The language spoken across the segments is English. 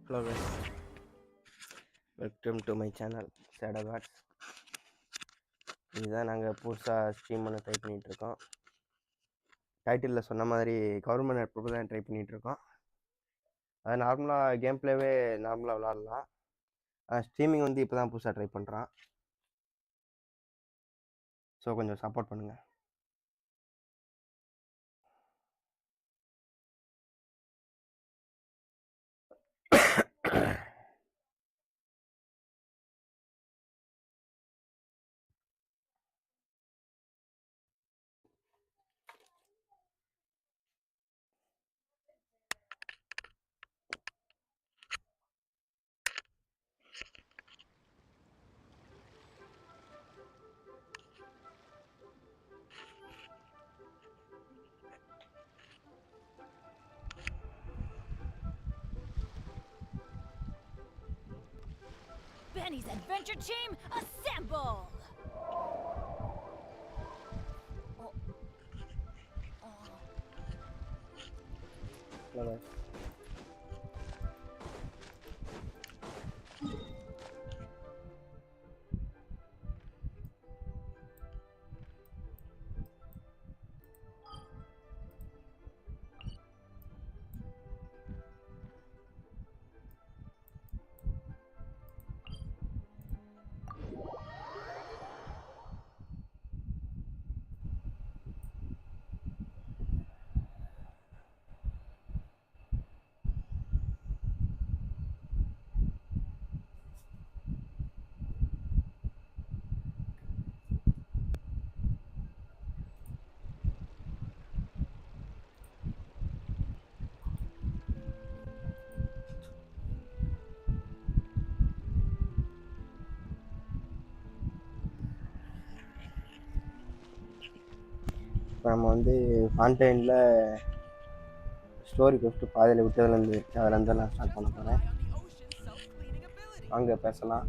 Hello guys, welcome to my channel starup. இதுதான் நாங்கள் புதுசாக ஸ்ட்ரீம் பண்ண ட்ரை பண்ணிகிட்ருக்கோம். டைட்டிலில் சொன்ன மாதிரி கவர்மெண்ட் ஆப் தான் ட்ரை பண்ணிகிட்ருக்கோம். அது நார்மலாக கேம் பிளேவே நார்மலாக விளாட்லாம். ஸ்ட்ரீமிங் வந்து இப்போ தான் புதுசாக ட்ரை பண்ணுறான். ஸோ கொஞ்சம் சப்போர்ட் பண்ணுங்கள். Benny's adventure team, assemble! Hello guys. இப்போ நம்ம வந்து கான்டென்ட்டில் ஸ்டோரி கொஸ்ட்டு பாதையில் விட்டதுலேருந்து அதுலேருந்து நான் ஸ்டார்ட் பண்ண போகிறேன். அங்கே பேசலாம்.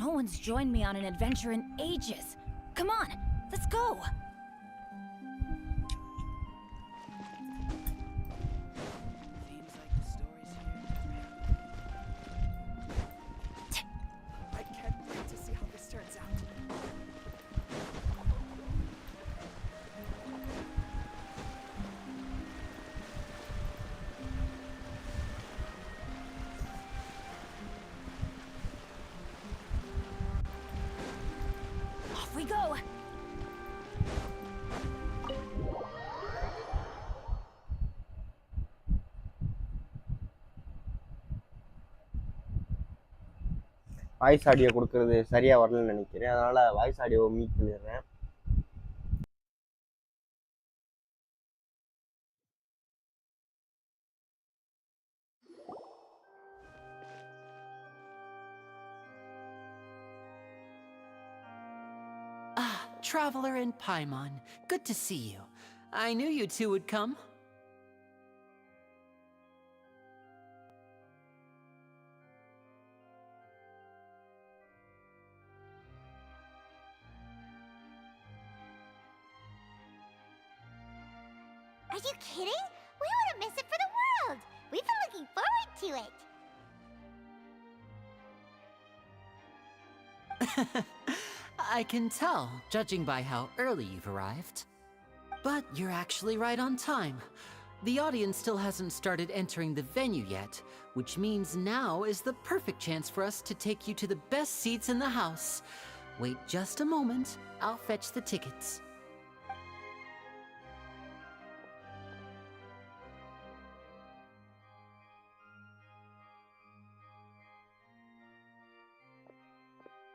No one's joined me on an adventure in ages. Come on, let's go! We go! Voice audio கொடுக்கறது சரியாக வரலன்னு நினைக்கிறேன். அதனால் வாய்ஸ் ஆடியோ மீட் பண்ணிடுறேன். Traveler in Paimon, good to see you. I knew you two would come. Are you kidding? We wouldn't miss it for the world! We've been looking forward to it! I can tell, judging by how early you've arrived. But you're actually right on time. The audience still hasn't started entering the venue yet, which means now is the perfect chance for us to take you to the best seats in the house. Wait just a moment, I'll fetch the tickets.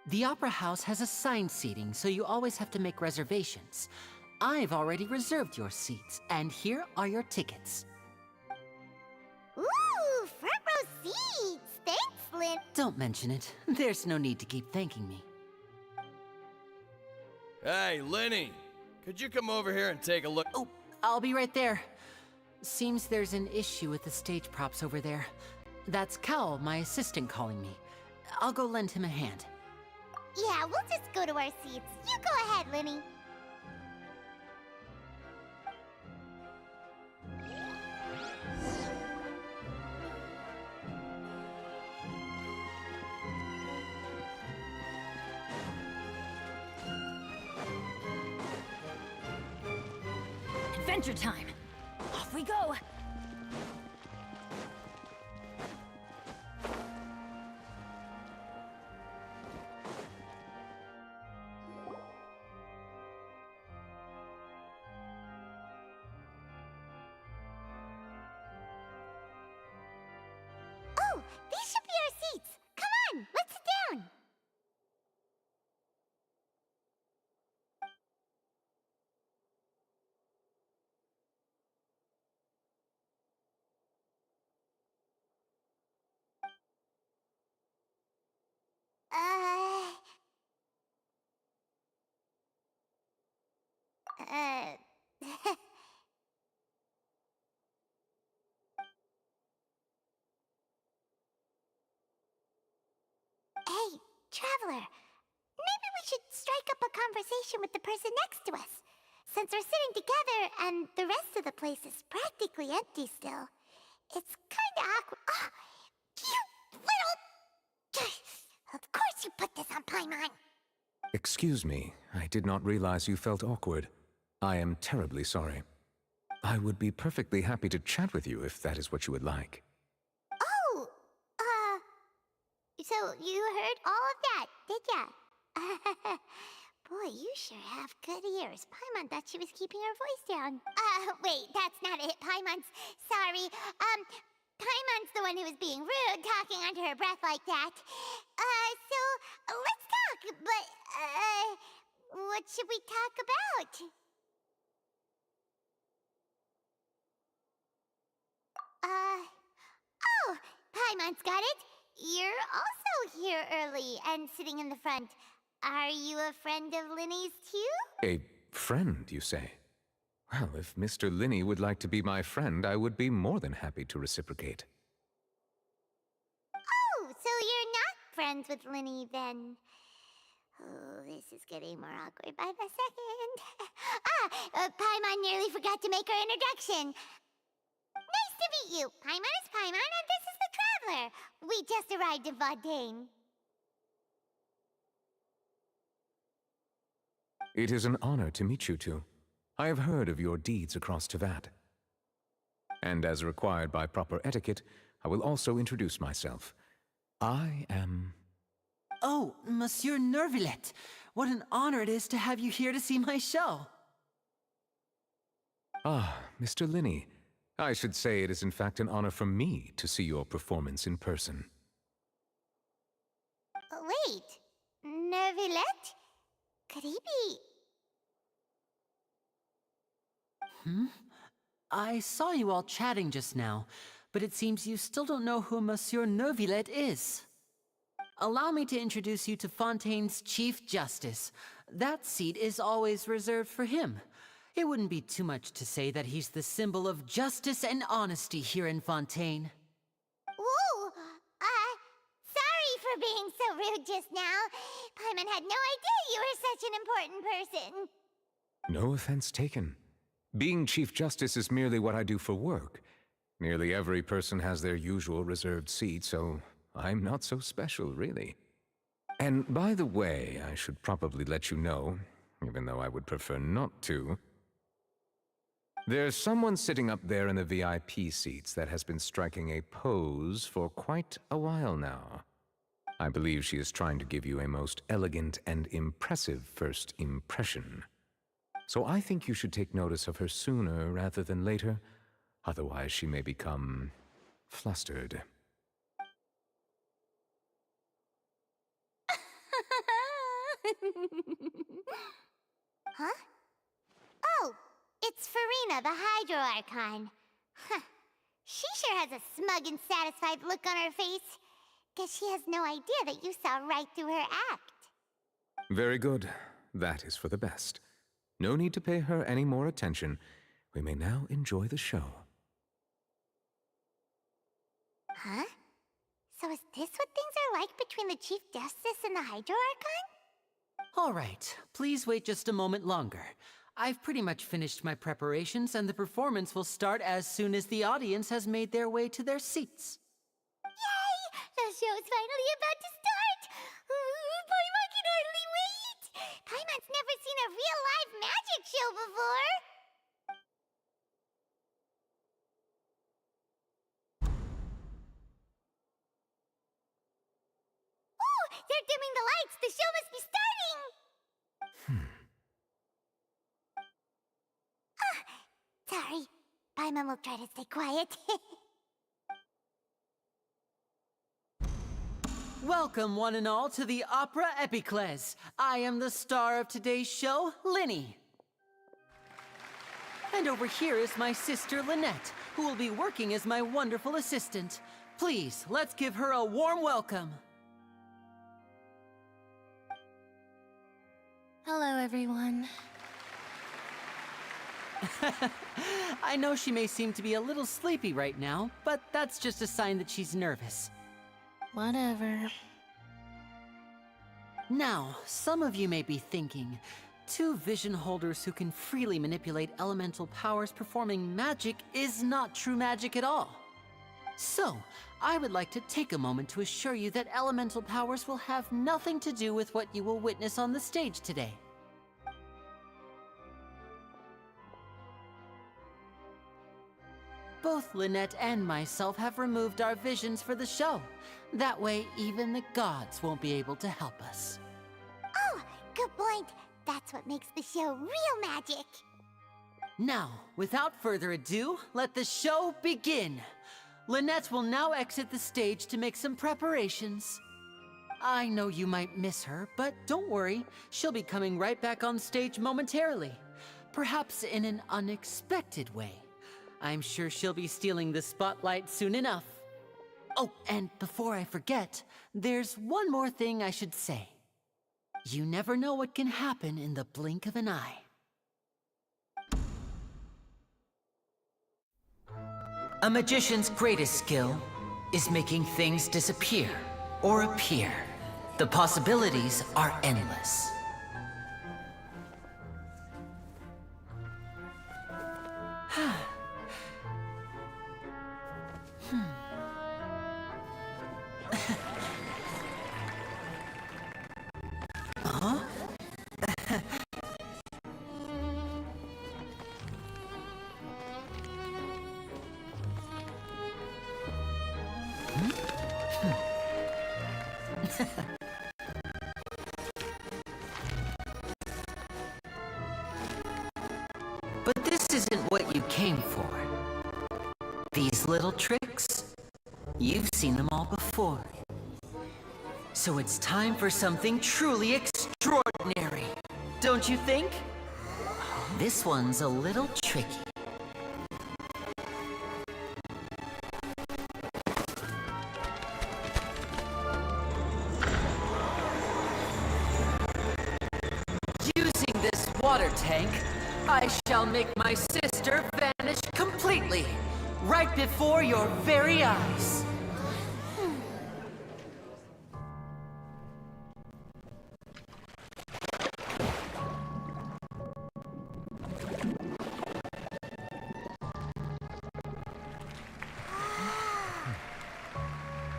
The Opera House has assigned seating, so you always have to make reservations. I've already reserved your seats, and here are your tickets. Ooh, front row seats! Thanks, Lynn. Don't mention it. There's no need to keep thanking me. Hey, Lenny! Could you come over here and take a look? Oh, I'll be right there. Seems there's an issue with the stage props over there. That's Cal, my assistant, calling me. I'll go lend him a hand. Yeah, we'll just go to our seats. You go ahead, Lenny. Adventure time! Off we go! Oh, these should be our seats. Come on, let's sit down. Uh, Hey, traveler. Maybe we should strike up a conversation with the person next to us. Since we're sitting together and the rest of the place is practically empty still, it's kinda awkward. Oh, you little... Of course you put this on Paimon. Excuse me, I did not realize you felt awkward. I am terribly sorry. I would be perfectly happy to chat with you if that is what you would like. Oh, so you heard all of that, did ya? Boy, you sure have good ears. Paimon thought she was keeping her voice down. Wait, that's not it, Paimon's. Sorry. Paimon's the one who was being rude, talking under her breath like that. So, let's talk, but, what should we talk about? Oh, Paimon's got it. You're also here early and sitting in the front. Are you a friend of Linny's too? A friend, you say? Well, if Mr. Linney would like to be my friend, I would be more than happy to reciprocate. Oh, so you're not friends with Linny then? Oh, this is getting more awkward by the second. Paimon nearly forgot to make her introduction. Nice to meet you. Paimon is Paimon, and this is the Traveler. We just arrived in Fontaine. It is an honor to meet you two. I have heard of your deeds across Tevat. And as required by proper etiquette, I will also introduce myself. I am... Oh, Monsieur Nervillet! What an honor it is to have you here to see my show! Ah, Mr. Linney. I should say it is in fact an honor for me to see your performance in person. Wait, Nervillet? Could he be... I saw you all chatting just now, but it seems you still don't know who Monsieur Nervillet is. Allow me to introduce you to Fontaine's Chief Justice. That seat is always reserved for him. It wouldn't be too much to say that he's the symbol of justice and honesty here in Fontaine. Whoa! Sorry for being so rude just now. Paimon had no idea you were such an important person. No offense taken. Being Chief Justice is merely what I do for work. Nearly every person has their usual reserved seat, so I'm not so special, really. And by the way, I should probably let you know, even though I would prefer not to. There's someone sitting up there in the VIP seats that has been striking a pose for quite a while now. I believe she is trying to give you a most elegant and impressive first impression. So I think you should take notice of her sooner rather than later, otherwise she may become flustered. Huh? Oh, it's Farina, the Hydro Archon. Huh. She sure has a smug and satisfied look on her face. Guess she has no idea that you saw right through her act. Very good. That is for the best. No need to pay her any more attention. We may now enjoy the show. Huh? So is this what things are like between the Chief Justice and the Hydro Archon? All right, please wait just a moment longer. I've pretty much finished my preparations, and the performance will start as soon as the audience has made their way to their seats. Yay! The show's finally about to start! Paimon can hardly wait! Paimon's never seen a real live magic show before! Oh! They're dimming the lights! The show must be starting! Sorry. Paimon will try to stay quiet. Welcome, one and all, to the Opera Epiclese. I am the star of today's show, Linny. And over here is my sister, Lynette, who will be working as my wonderful assistant. Please, let's give her a warm welcome. Hello, everyone. I know she may seem to be a little sleepy right now, but that's just a sign that she's nervous. Whatever. Now, some of you may be thinking, two vision holders who can freely manipulate elemental powers performing magic is not true magic at all. So, I would like to take a moment to assure you that elemental powers will have nothing to do with what you will witness on the stage today. Both Lynette and myself have removed our visions for the show. That way, even the gods won't be able to help us. Oh, good point. That's what makes the show real magic. Now, without further ado, let the show begin. Lynette will now exit the stage to make some preparations. I know you might miss her, but don't worry. She'll be coming right back on stage momentarily. Perhaps in an unexpected way. I'm sure she'll be stealing the spotlight soon enough. Oh, and before I forget, there's one more thing I should say. You never know what can happen in the blink of an eye. A magician's greatest skill is making things disappear or appear. The possibilities are endless. But this isn't what you came for. These little tricks, you've seen them all before. So it's time for something truly extraordinary, don't you think? This one's a little tricky. Using this water tank, I shall make my sister vanish completely, right before your very eyes.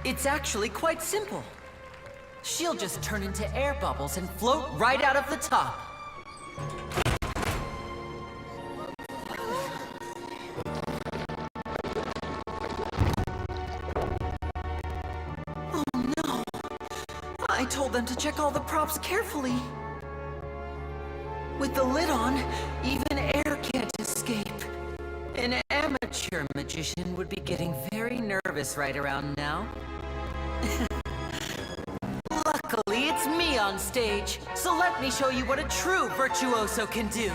It's actually quite simple. She'll just turn into air bubbles and float right out of the top. Oh no! I told them to check all the props carefully. With the lid on, even air can't escape. An amateur magician would be getting very nervous right around now. Luckily, it's me on on stage, so let me show you what a true virtuoso can do.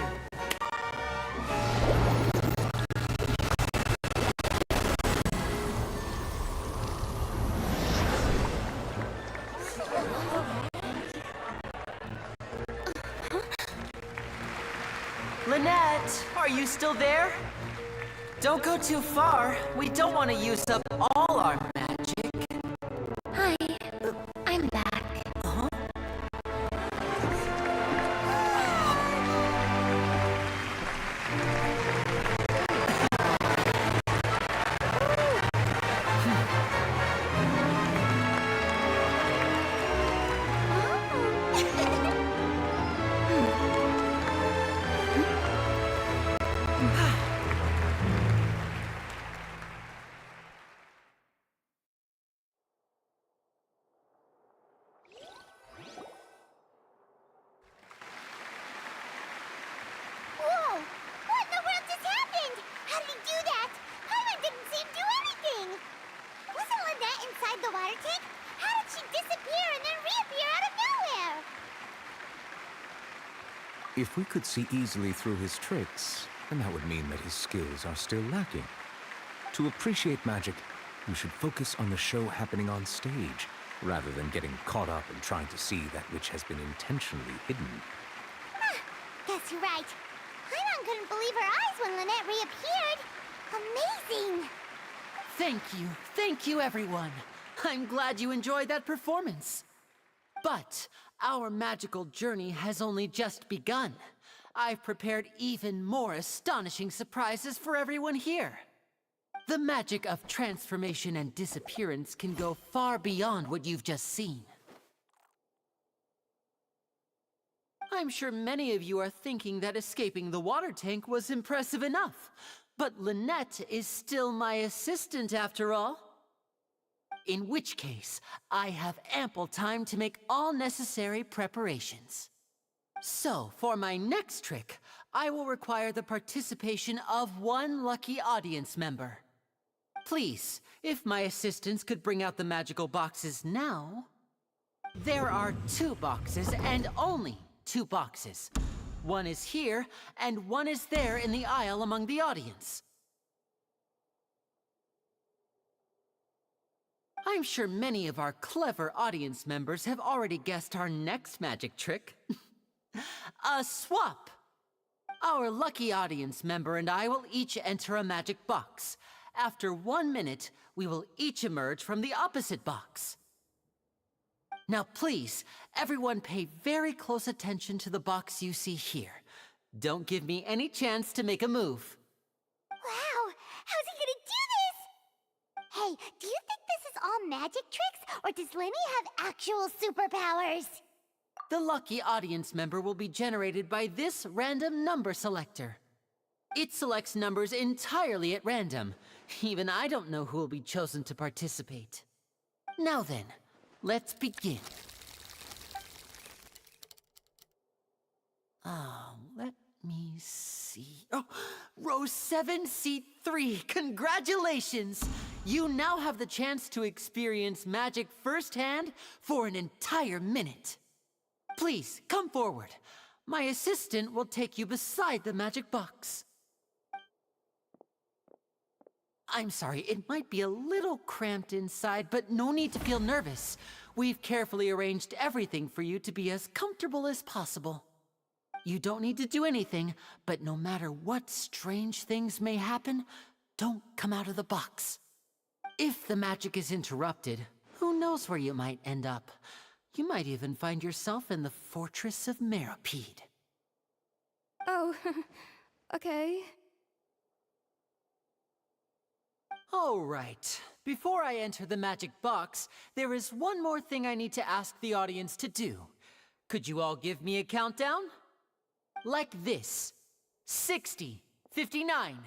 Lynette, are you still there? Don't go too far. We don't want to use up all our magic. Hi. I'm back. Uh-huh. Whoa! What in the world just happened? How did he do that? Paimon didn't seem to do anything. Wasn't Lynette inside the water tank? How did she disappear and then reappear out of nowhere? If we could see easily through his tricks, then that would mean that his skills are still lacking. To appreciate magic, you should focus on the show happening on stage, rather than getting caught up in trying to see that which has been intentionally hidden. Guess you're right. Paimon couldn't believe her eyes when Lynette reappeared. Amazing! Thank you everyone. I'm glad you enjoyed that performance. But our magical journey has only just begun. I've prepared even more astonishing surprises for everyone here. The magic of transformation and disappearance can go far beyond what you've just seen. I'm sure many of you are thinking that escaping the water tank was impressive enough, but Lynette is still my assistant after all. In which case, I have ample time to make all necessary preparations. So, for my next trick, I will require the participation of one lucky audience member. Please, if my assistants could bring out the magical boxes now. There are 2 boxes, and only 2 boxes. One is here, and one is there in the aisle among the audience. I'm sure many of our clever audience members have already guessed our next magic trick. A swap! Our lucky audience member and I will each enter a magic box. After 1 minute, we will each emerge from the opposite box. Now please, everyone pay very close attention to the box you see here. Don't give me any chance to make a move. Wow! How's he gonna do this? Hey, do you think this is all magic tricks, or does Lenny have actual superpowers? The lucky audience member will be generated by this random number selector. It selects numbers entirely at random. Even I don't know who will be chosen to participate. Now then, let's begin. Let me see. Oh, row 7, seat 3. Congratulations! You now have the chance to experience magic firsthand for an entire minute. Please, come forward. My assistant will take you beside the magic box. I'm sorry, it might be a little cramped inside, but no need to feel nervous. We've carefully arranged everything for you to be as comfortable as possible. You don't need to do anything, but no matter what strange things may happen, don't come out of the box. If the magic is interrupted, who knows where you might end up? You might even find yourself in the Fortress of Meripede. Oh, okay. All right. Before I enter the magic box, there is one more thing I need to ask the audience to do. Could you all give me a countdown? Like this. 60, 59,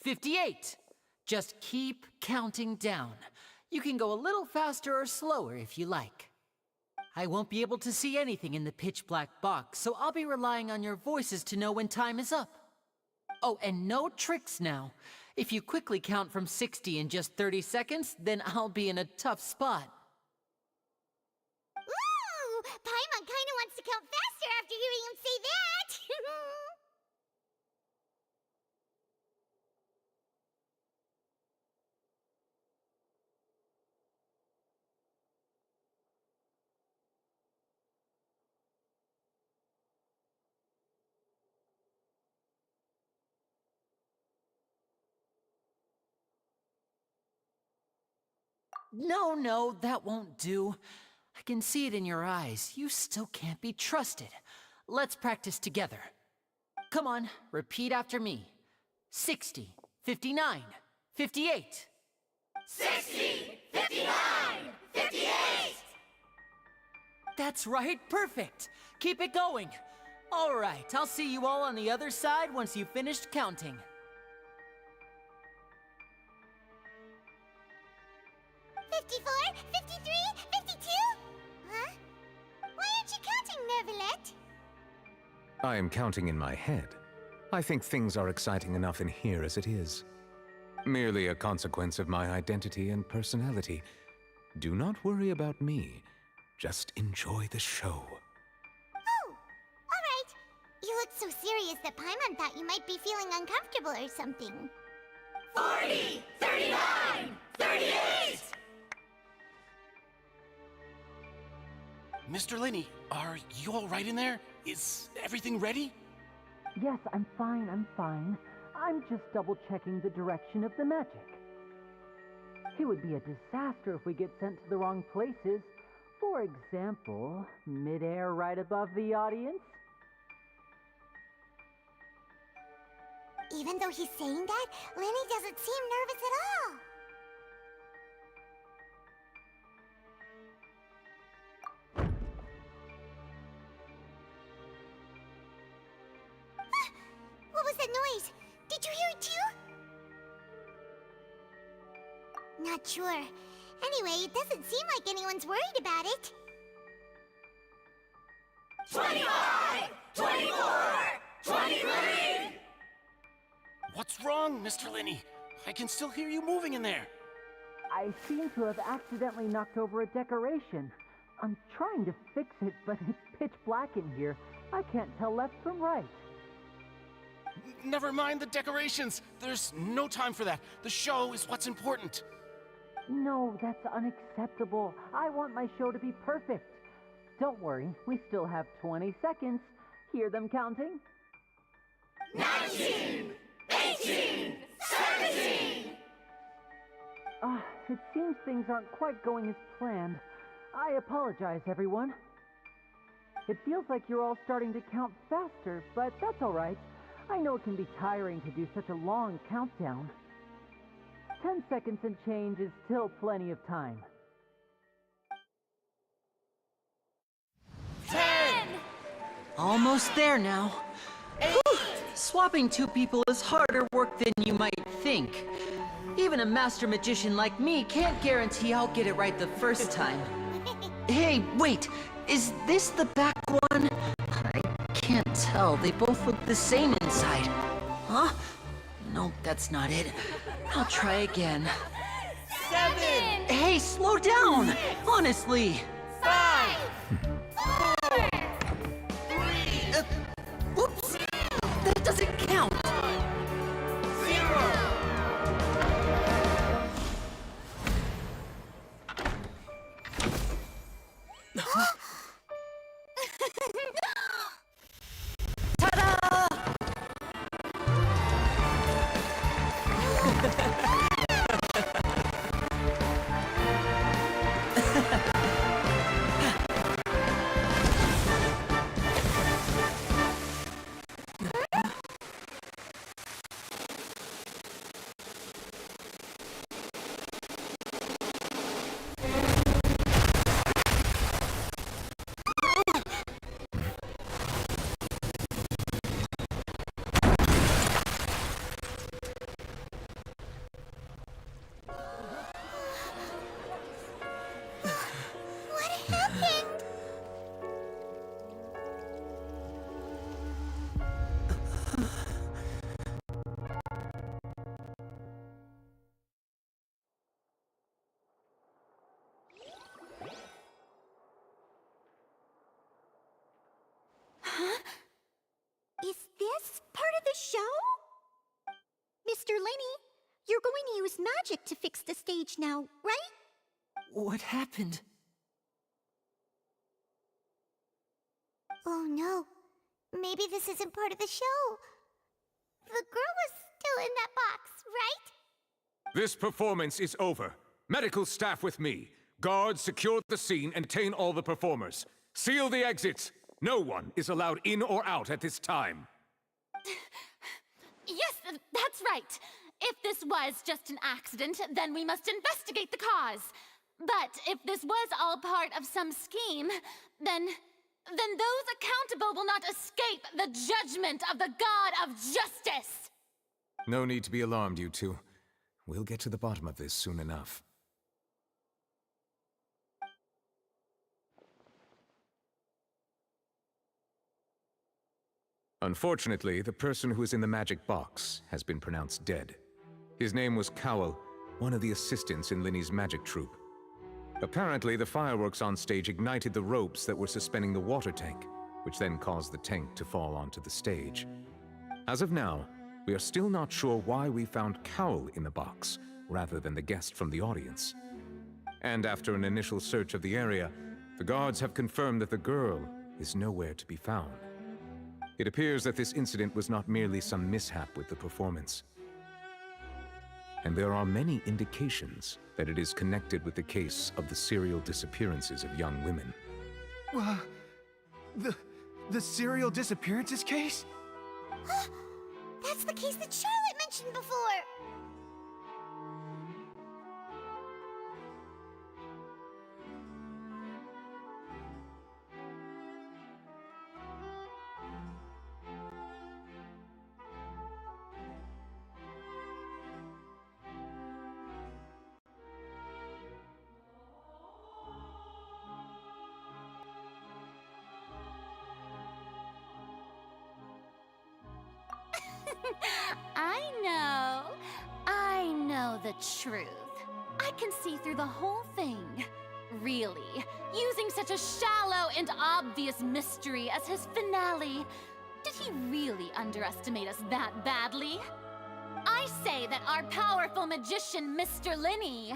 58. Just keep counting down. You can go a little faster or slower if you like. I won't be able to see anything in the pitch-black box, so I'll be relying on your voices to know when time is up. Oh, and no tricks now. If you quickly count from 60 in just 30 seconds, then I'll be in a tough spot. Ooh! Paimon kinda No, that won't do. I can see it in your eyes. You still can't be trusted. Let's practice together. Come on, repeat after me. 60, 59, 58. 60, 59, 58! That's right, perfect. Keep it going. All right, I'll see you all on the other side once you've finished counting. 54, 53, 52? Huh? Why aren't you counting, Nervalet? I am counting in my head. I think things are exciting enough in here as it is. Merely a consequence of my identity and personality. Do not worry about me. Just enjoy the show. Oh, all right. You look so serious that Paimon thought you might be feeling uncomfortable or something. 40, 39, 38! Mr. Linney, are you all right in there? Is everything ready? Yes, I'm fine. I'm just double-checking the direction of the magic. It would be a disaster if we get sent to the wrong places. For example, mid-air right above the audience. Even though he's saying that, Lenny doesn't seem nervous at all. What was that noise? Did you hear it too? Not sure. Anyway, it doesn't seem like anyone's worried about it. 25! 24! 23! What's wrong, Mr. Linney? I can still hear you moving in there. I seem to have accidentally knocked over a decoration. I'm trying to fix it, but it's pitch black in here. I can't tell left from right. Never mind the decorations. There's no time for that. The show is what's important. No, that's unacceptable. I want my show to be perfect. Don't worry, we still have 20 seconds. Hear them counting? 19! 18! 17! It seems things aren't quite going as planned. I apologize, everyone. It feels like you're all starting to count faster, but that's all right. I know it can be tiring to do such a long countdown. 10 seconds and change is still plenty of time. 10! Almost there now. Whew. Swapping two people is harder work than you might think. Even a master magician like me can't guarantee I'll get it right the first time. Hey, wait! Is this the back one? I can't tell. They both look the same inside. Huh? No, that's not it. I'll try again. 7! Hey, slow down! Honestly! 5! 4! 3! Whoops! That doesn't count! 0! Ta-da! What happened? Is this part of the show? Mr. Linney, you're going to use magic to fix the stage now, right? What happened? Oh no. Maybe this isn't part of the show. The girl was still in that box, right? This performance is over. Medical staff with me. Guards, secure the scene and detain all the performers. Seal the exits. No one is allowed in or out at this time. Yes, that's right. If this was just an accident, then we must investigate the cause. But if this was all part of some scheme, then those accountable will not escape the judgment of the God of Justice! No need to be alarmed, you two. We'll get to the bottom of this soon enough. Unfortunately, the person who is in the magic box has been pronounced dead. His name was Cowell, one of the assistants in Linny's magic troupe. Apparently, the fireworks on stage ignited the ropes that were suspending the water tank, which then caused the tank to fall onto the stage. As of now, we are still not sure why we found Cowell in the box, rather than the guest from the audience. And after an initial search of the area, the guards have confirmed that the girl is nowhere to be found. It appears that this incident was not merely some mishap with the performance. And there are many indications that it is connected with the case of the serial disappearances of young women. The serial disappearances case? That's the case that Charlotte mentioned before! I know the truth. I can see through the whole thing. Really, using such a shallow and obvious mystery as his finale. Did he really underestimate us that badly? I say that our powerful magician, Mr. Linny,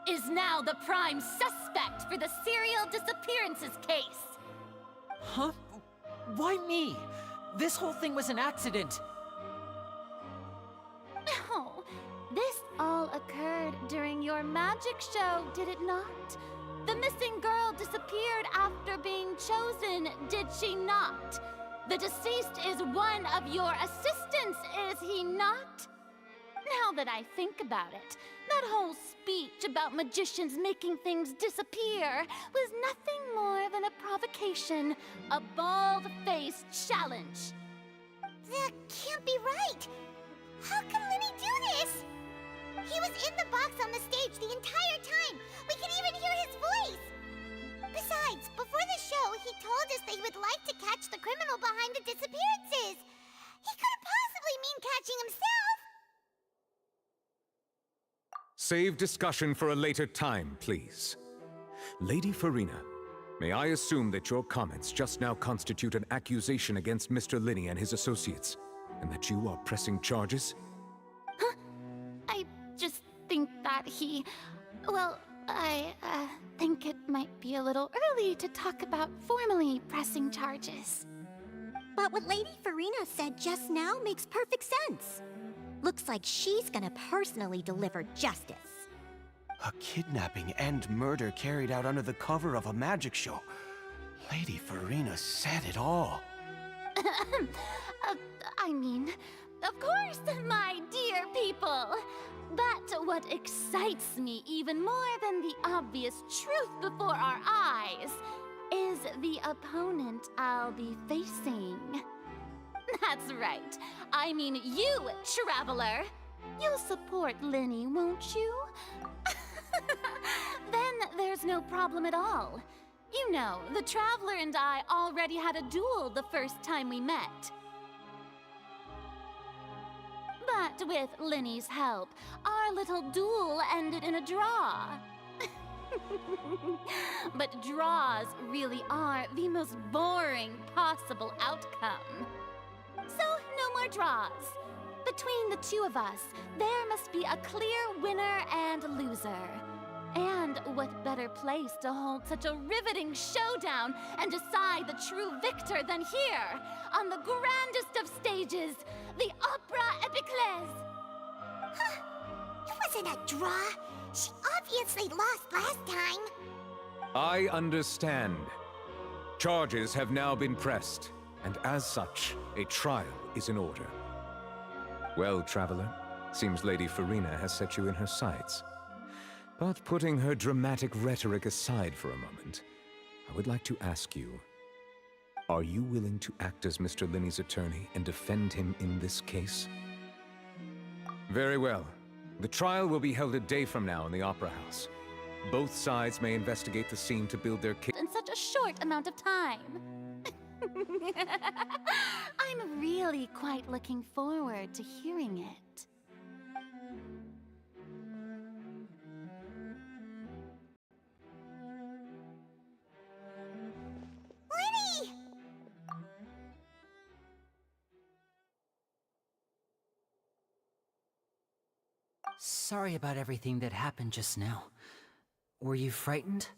is now the prime suspect for the serial disappearances case. Huh? Why me? This whole thing was an accident. No, this all occurred during your magic show, did it not? The missing girl disappeared after being chosen, did she not? The deceased is one of your assistants, is he not? Now that I think about it, that whole speech about magicians making things disappear was nothing more than a provocation, a bald-faced challenge. That can't be right! How can Linny do this? He was in the box on the stage the entire time! We can even hear his voice! Besides, before the show, he told us that he would like to catch the criminal behind the disappearances! He couldn't possibly mean catching himself! Save discussion for a later time, please. Lady Farina, may I assume that your comments just now constitute an accusation against Mr. Linny and his associates, and that you are pressing charges? Huh? I just think that he... Well, I think it might be a little early to talk about formally pressing charges. But what Lady Farina said just now makes perfect sense. Looks like she's gonna personally deliver justice. A kidnapping and murder carried out under the cover of a magic show. Lady Farina said it all. I mean, of course, my dear people. But what excites me even more than the obvious truth before our eyes is the opponent I'll be facing. That's right. I mean you, Traveler. You'll support Linny, won't you? Then there's no problem at all. You know, the Traveler and I already had a duel the first time we met. But with Linny's help, our little duel ended in a draw. But draws really are the most boring possible outcome. So, no more draws. Between the two of us, there must be a clear winner and loser. And what better place to hold such a riveting showdown and decide the true victor than here, on the grandest of stages, the Opera Epiclese. It wasn't a draw. She obviously lost last time. I understand. Charges have now been pressed, and as such, a trial is in order. Well, Traveler, seems Lady Farina has set you in her sights. But putting her dramatic rhetoric aside for a moment, I would like to ask you, are you willing to act as Mr. Linney's attorney and defend him in this case? Very well. The trial will be held a day from now in the Opera House. Both sides may investigate the scene to build their case In such a short amount of time. I'm really quite looking forward to hearing it. Linny! Sorry about everything that happened just now. Were you frightened?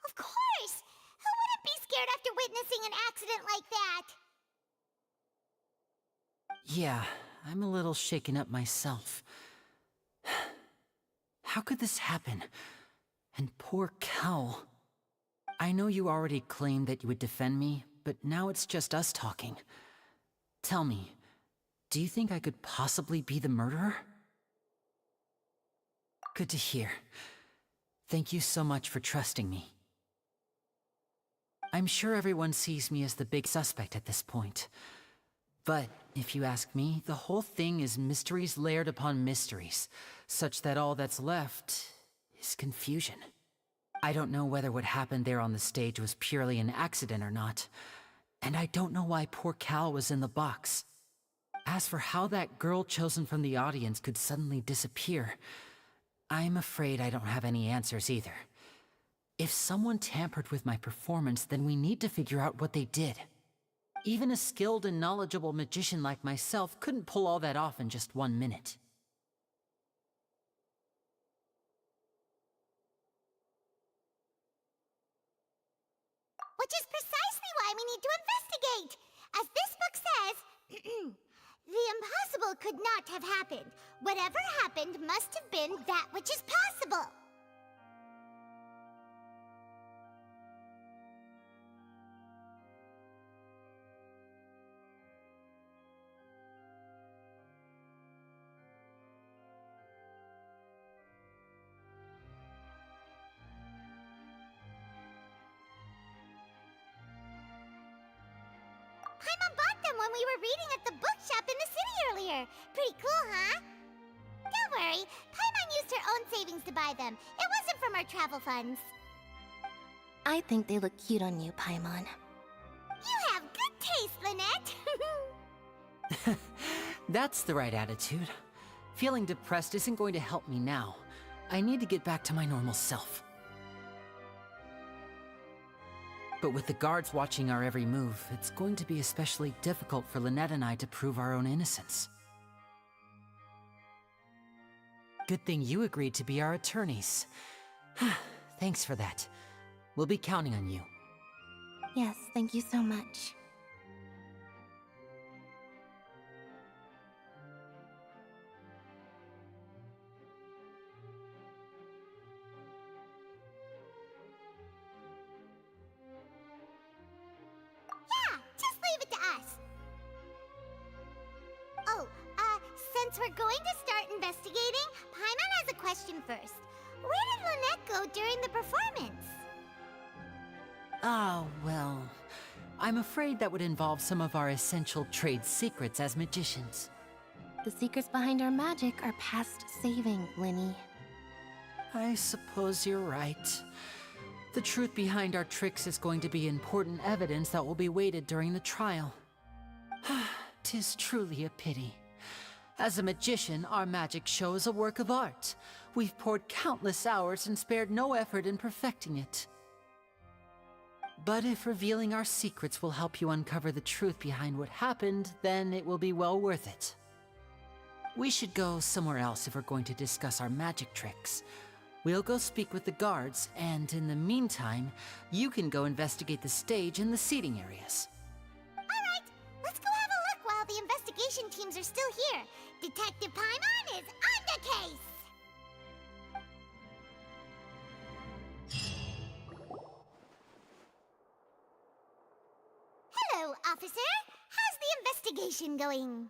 Of course! Who wouldn't be scared after witnessing an accident like that? Yeah, I'm a little shaken up myself. How could this happen? And poor Cal. I know you already claimed that you would defend me, but now it's just us talking. Tell me, do you think I could possibly be the murderer? Good to hear. Thank you so much for trusting me. I'm sure everyone sees me as the big suspect at this point. But, if you ask me, the whole thing is mysteries layered upon mysteries, such that all that's left is confusion. I don't know whether what happened there on the stage was purely an accident or not, and I don't know why poor Cal was in the box. As for how that girl chosen from the audience could suddenly disappear, I'm afraid I don't have any answers either. If someone tampered with my performance, then we need to figure out what they did. Even a skilled and knowledgeable magician like myself couldn't pull all that off in just 1 minute. Which is precisely why we need to investigate! As this book says, the impossible could not have happened. Whatever happened must have been that which is possible. Paimon bought them when we were reading at the bookshop in the city earlier. Pretty cool, huh? Don't worry, Paimon used her own savings to buy them. It wasn't from our travel funds. I think they look cute on you, Paimon. You have good taste, Lynette. That's the right attitude. Feeling depressed isn't going to help me now. I need to get back to my normal self. But with the guards watching our every move, it's going to be especially difficult for Lynette and I to prove our own innocence. Good thing you agreed to be our attorneys. Thanks for that. We'll be counting on you. Yes, thank you so much. Yeah, just leave it to us. Oh, since we're going to start investigating, Paimon has a question first. Where did Lynette go during the performance? Ah, well, I'm afraid that would involve some of our essential trade secrets as magicians. The secrets behind our magic are past saving, Linny. I suppose you're right. The truth behind our tricks is going to be important evidence that will be weighted during the trial. 'Tis truly a pity. As a magician, our magic show is a work of art. We've poured countless hours and spared no effort in perfecting it. But if revealing our secrets will help you uncover the truth behind what happened, then it will be well worth it. We should go somewhere else if we're going to discuss our magic tricks. We'll go speak with the guards, and in the meantime, you can go investigate the stage and the seating areas. Alright, let's go have a look while the investigation teams are still here. Detective Paimon is on the case! officer. How's the investigation going?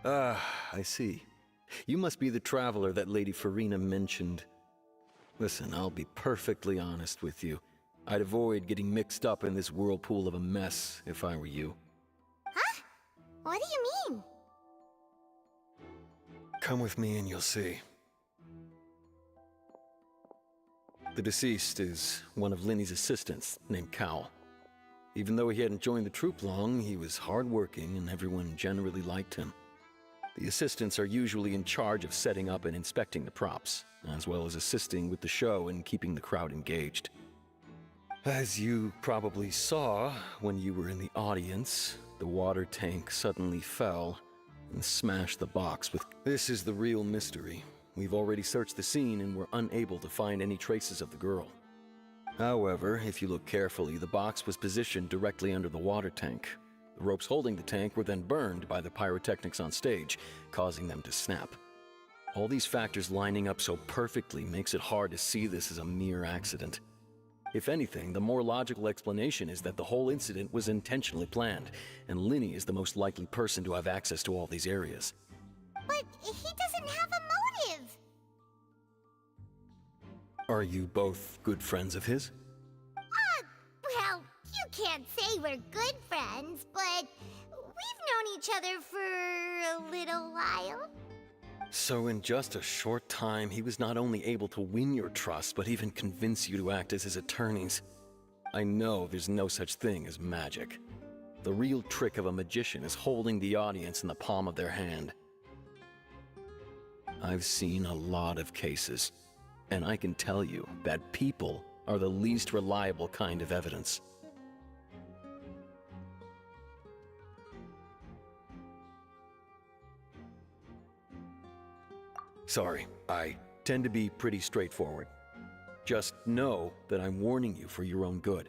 Ah, I see. You must be the traveler that Lady Farina mentioned. Listen, I'll be perfectly honest with you. I'd avoid getting mixed up in this whirlpool of a mess if I were you. Huh? What do you mean? Come with me and you'll see. The deceased is one of Linny's assistants, named Cal. Even though he hadn't joined the troupe long, he was hardworking and everyone generally liked him. The assistants are usually in charge of setting up and inspecting the props, as well as assisting with the show and keeping the crowd engaged. As you probably saw when you were in the audience, the water tank suddenly fell and smashed the box with... This is the real mystery. We've already searched the scene and were unable to find any traces of the girl. However, if you look carefully, the box was positioned directly under the water tank. The ropes holding the tank were then burned by the pyrotechnics on stage, causing them to snap. All these factors lining up so perfectly makes it hard to see this as a mere accident. If anything, the more logical explanation is that the whole incident was intentionally planned, and Linny is the most likely person to have access to all these areas. But he doesn't have a motive. Are you both good friends of his? Well, you can't say we're good friends, but we've known each other for a little while. So in just a short time, he was not only able to win your trust, but even convince you to act as his attorneys. I know there's no such thing as magic. The real trick of a magician is holding the audience in the palm of their hand. I've seen a lot of cases, and I can tell you that people are the least reliable kind of evidence. Sorry, I tend to be pretty straightforward. Just know that I'm warning you for your own good.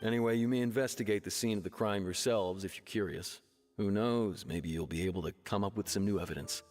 Anyway, you may investigate the scene of the crime yourselves if you're curious. Who knows, maybe you'll be able to come up with some new evidence.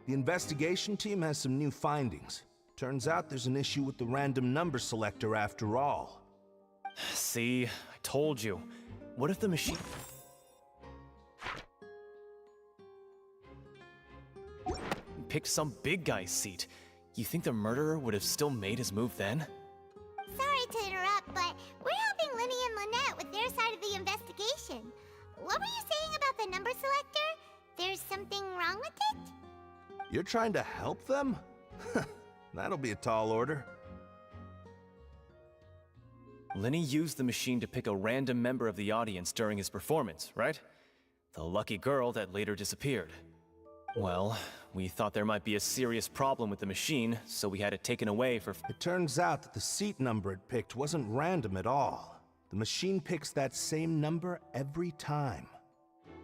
The investigation team has some new findings. Turns out there's an issue with the random number selector after all. See? I told you. What if the machine... picked some big guy's seat? You think the murderer would have still made his move then? Sorry to interrupt, but we're helping Linny and Lynette with their side of the investigation. What were you saying about the number selector? There's something wrong with it? You're trying to help them? That'll be a tall order. Linny used the machine to pick a random member of the audience during his performance, right? The lucky girl that later disappeared. Well, We thought there might be a serious problem with the machine, so we had it taken away for... It turns out that the seat number it picked wasn't random at all. The machine picks that same number every time.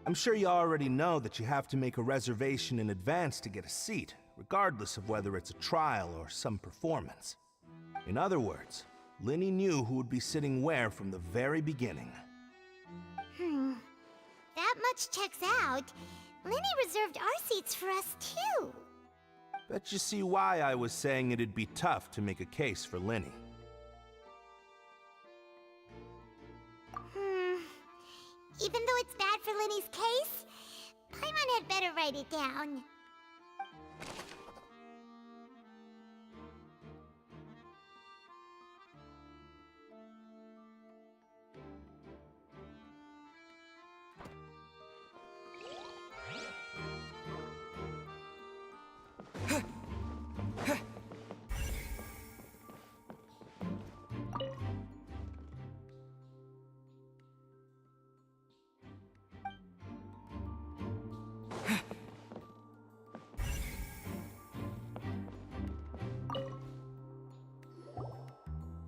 I'm sure you already know that you have to make a reservation in advance to get a seat, regardless of whether it's a trial or some performance. In other words, Linny knew who would be sitting where from the very beginning. That much checks out. Linny reserved our seats for us, too. Bet you see why I was saying it'd be tough to make a case for Linny. Even though it's bad for Linny's case, Paimon had better write it down.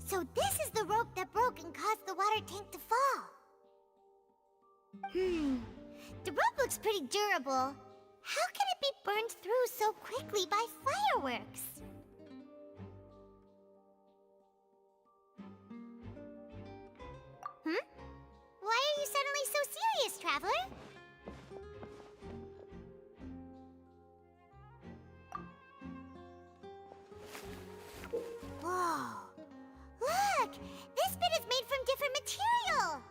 So this is the rope that broke and caused the water tank to fall. The rope looks pretty durable. How can it be burned through so quickly by fireworks? Why are you suddenly so serious, Traveler? Whoa. Look! This bit is made from different material!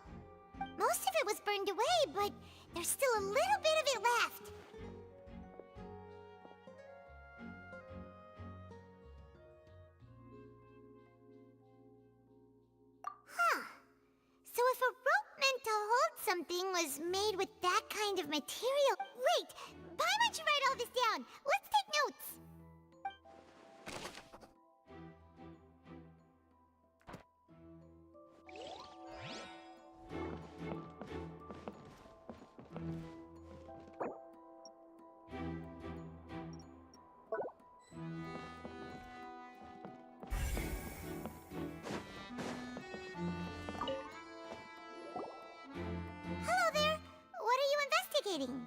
Most of it was burned away, but there's still a little bit of it left. So if a rope meant to hold something was made with that kind of material... Wait! Paimon should write all this down! Let's take notes! Hello there! What are you investigating?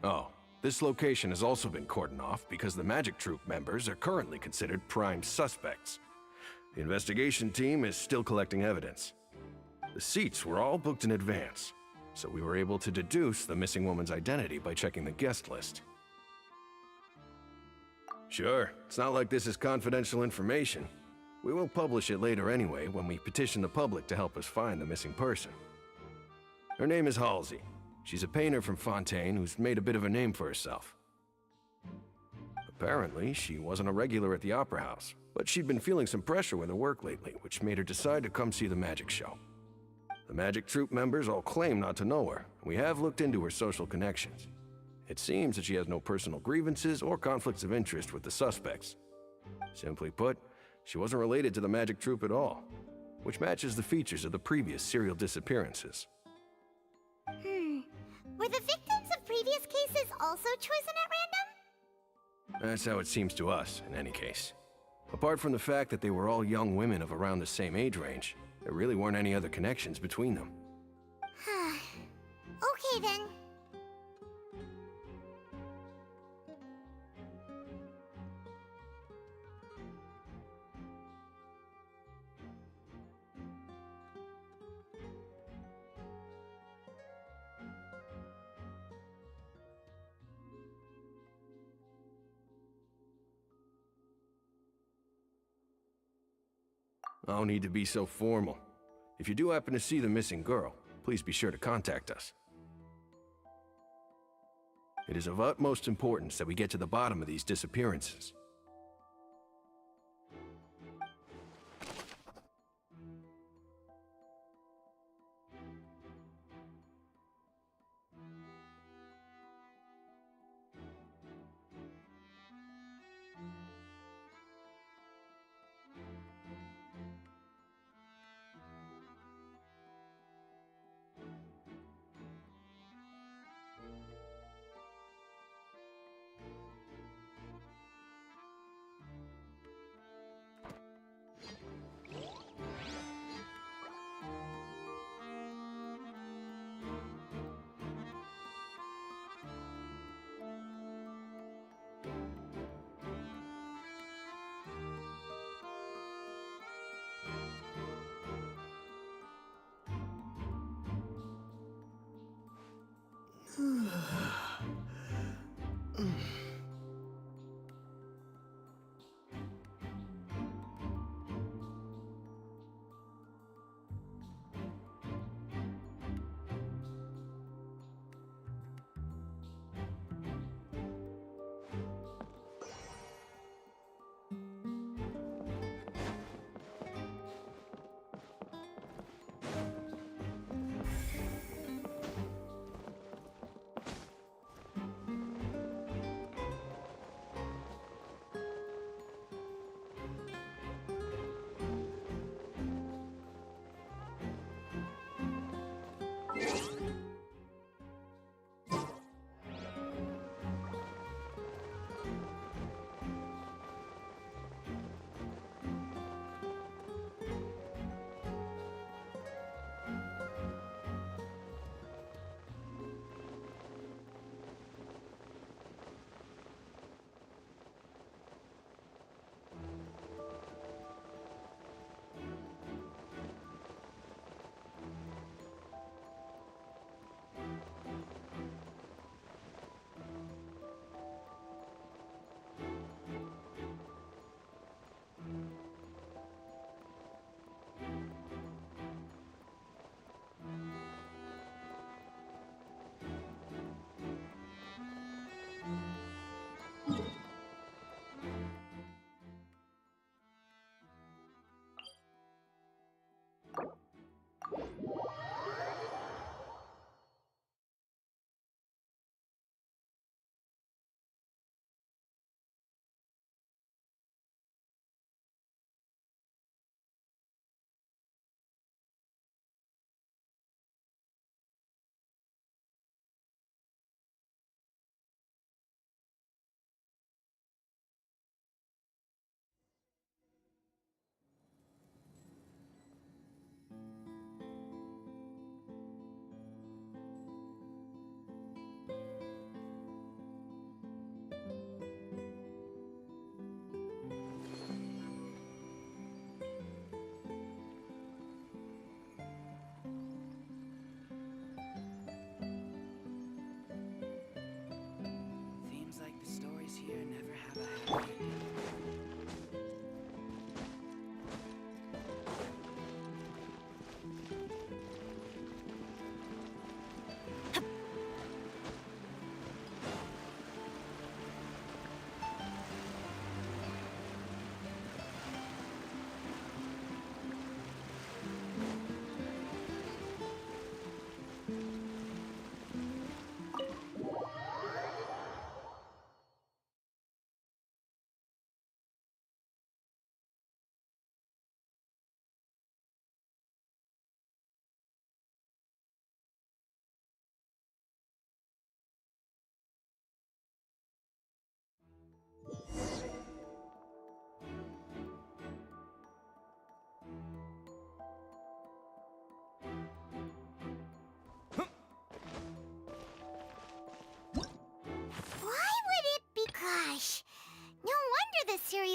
Oh, this location has also been cordoned off because the Magic Troupe members are currently considered prime suspects. The investigation team is still collecting evidence. The seats were all booked in advance, so we were able to deduce the missing woman's identity by checking the guest list. Sure, it's not like this is confidential information. We will publish it later anyway when we petition the public to help us find the missing person. Her name is Halsey. She's a painter from Fontaine who's made a bit of a name for herself. Apparently, she wasn't a regular at the Opera House, but she'd been feeling some pressure with her work lately, which made her decide to come see the magic show. The Magic Troupe members all claim not to know her. We have looked into her social connections. It seems that she has no personal grievances or conflicts of interest with the suspects. Simply put, she wasn't related to the Magic Troupe at all, which matches the features of the previous serial disappearances. Were the victims of previous cases also chosen at random? That's how it seems to us, in any case. Apart from the fact that they were all young women of around the same age range, there really weren't any other connections between them. Okay then. No need to be so formal. If you do happen to see the missing girl, please be sure to contact us. It is of utmost importance that we get to the bottom of these disappearances.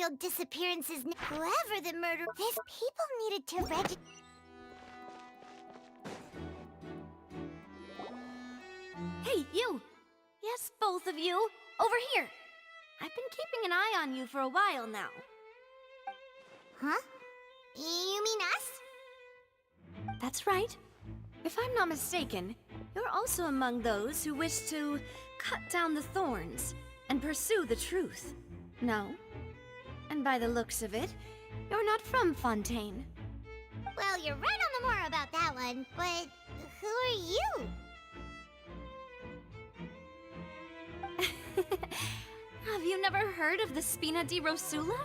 serial disappearances. Whoever the murderer, these people needed to register. Hey, you! Yes, both of you! Over here! I've been keeping an eye on you for a while now. Huh? You mean us? That's right. If I'm not mistaken, you're also among those who wish to cut down the thorns and pursue the truth. No? And by the looks of it, you're not from Fontaine. Well, you're right on the more about that one, but who are you? Have you never heard of the Spina di Rosula?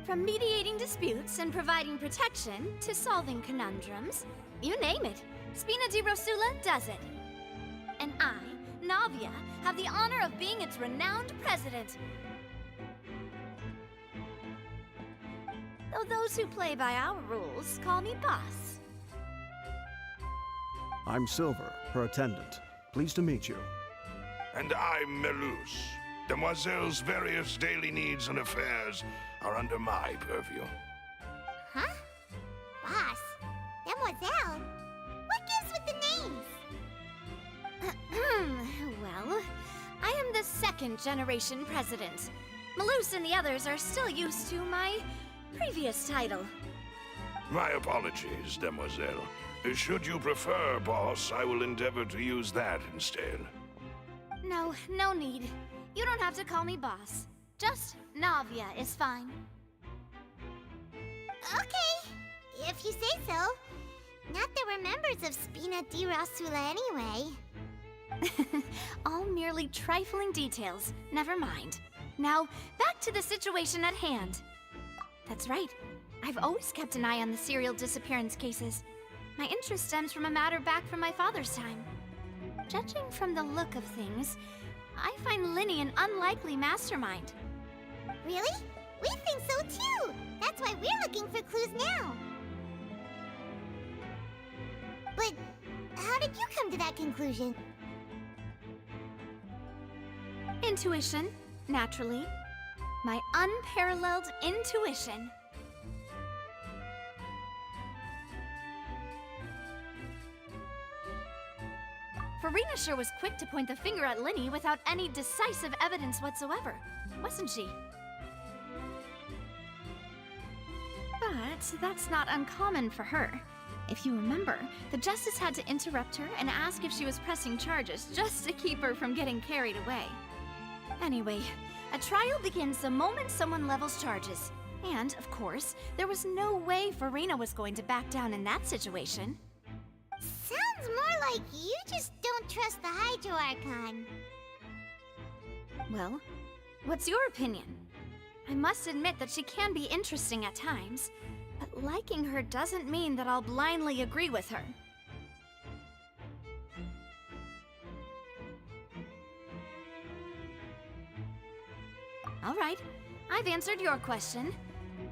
From mediating disputes and providing protection to solving conundrums, you name it, Spina di Rosula does it. And I, Navia, have the honor of being its renowned president. Though those who play by our rules call me boss. I'm Silver, her attendant. Pleased to meet you. And I'm Melus. Demoiselle's various daily needs and affairs are under my purview. Huh? Boss? Demoiselle? What gives with the names? Well, I am the second generation president. Melus and the others are still used to my previous title. My apologies, Demoiselle. Should you prefer, boss, I will endeavor to use that instead. No, no need. You don't have to call me boss. Just Navia is fine. Okay, if you say so. Not that we're members of Spina di Rosula anyway. All merely trifling details. Never mind. Now, back to the situation at hand. That's right. I've always kept an eye on the serial disappearance cases. My interest stems from a matter back from my father's time. Judging from the look of things, I find Linny an unlikely mastermind. Really? We think so too! That's why we're looking for clues now. But how did you come to that conclusion? Intuition, naturally. My unparalleled intuition. Farina sure was quick to point the finger at Linny without any decisive evidence whatsoever, wasn't she? But that's not uncommon for her. If you remember, the Justice had to interrupt her and ask if she was pressing charges just to keep her from getting carried away. Anyway, a trial begins the moment someone levels charges. And, of course, there was no way Farina was going to back down in that situation. Sounds more like you just don't trust the Hydro Archon. Well, what's your opinion? I must admit that she can be interesting at times, but liking her doesn't mean that I'll blindly agree with her. All right, I've answered your question.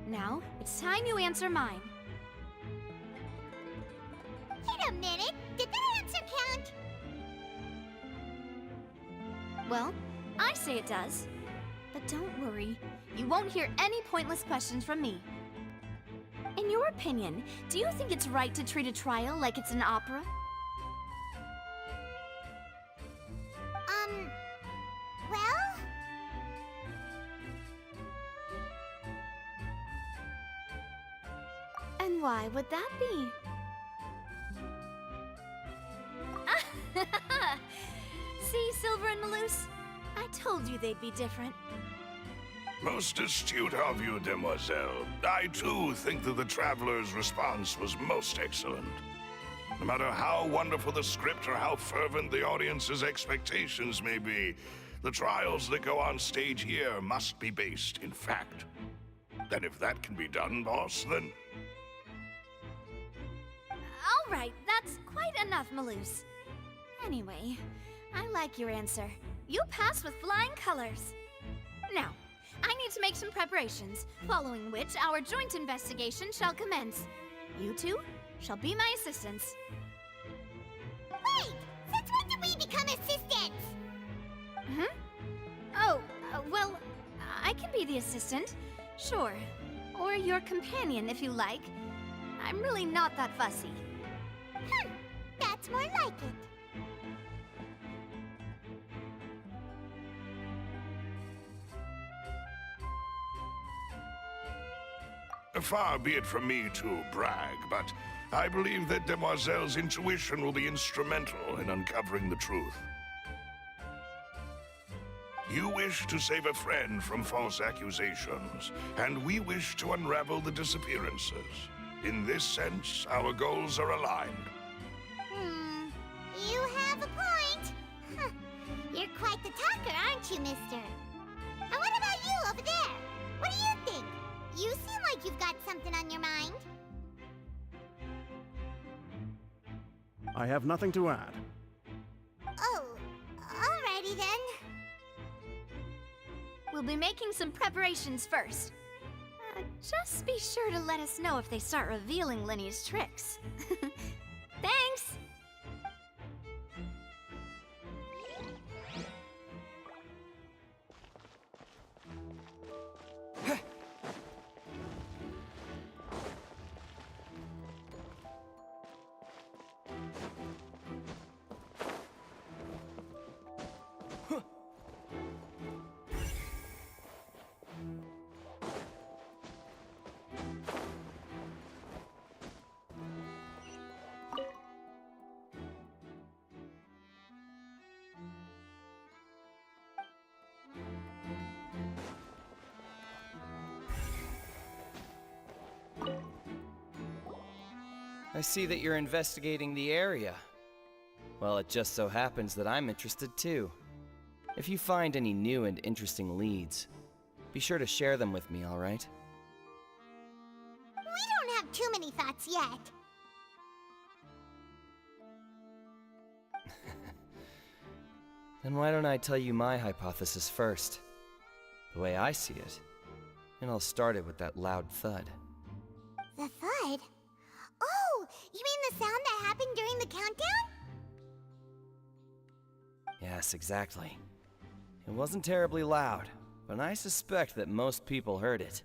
Now, it's time you answer mine. Wait a minute, did that answer count? Well, I say it does. But don't worry, you won't hear any pointless questions from me. In your opinion, do you think it's right to treat a trial like it's an opera? Well? And why would that be? See, Silver and Melus? I told you they'd be different. Most astute of you, Demoiselle. I too think that the Traveler's response was most excellent. No matter how wonderful the script or how fervent the audience's expectations may be, the trials that go on stage here must be based in fact. And if that can be done, boss, then... All right, that's quite enough, Melus. Anyway, I like your answer. You passed with flying colors. Now, I need to make some preparations, following which our joint investigation shall commence. You two shall be my assistants. Wait! Since when did we become assistants? Oh, well, I can be the assistant. Sure. Or your companion, if you like. I'm really not that fussy. That's more like it. Far be it from me to brag, but I believe that Demoiselle's intuition will be instrumental in uncovering the truth. You wish to save a friend from false accusations, and we wish to unravel the disappearances. In this sense, our goals are aligned. You have a point. You're quite the talker, aren't you, mister? And what about you over there? What do you think? You seem like you've got something on your mind. I have nothing to add. Oh, alrighty then. We'll be making some preparations first. Just be sure to let us know if they start revealing Lenny's tricks. Thanks! I see that you're investigating the area. Well, it just so happens that I'm interested too. If you find any new and interesting leads, be sure to share them with me, alright? We don't have too many thoughts yet. Then why don't I tell you my hypothesis first? The way I see it. And I'll start it with that loud thud. The thud? Oh, you mean the sound that happened during the countdown? Yes, exactly. It wasn't terribly loud, but I suspect that most people heard it.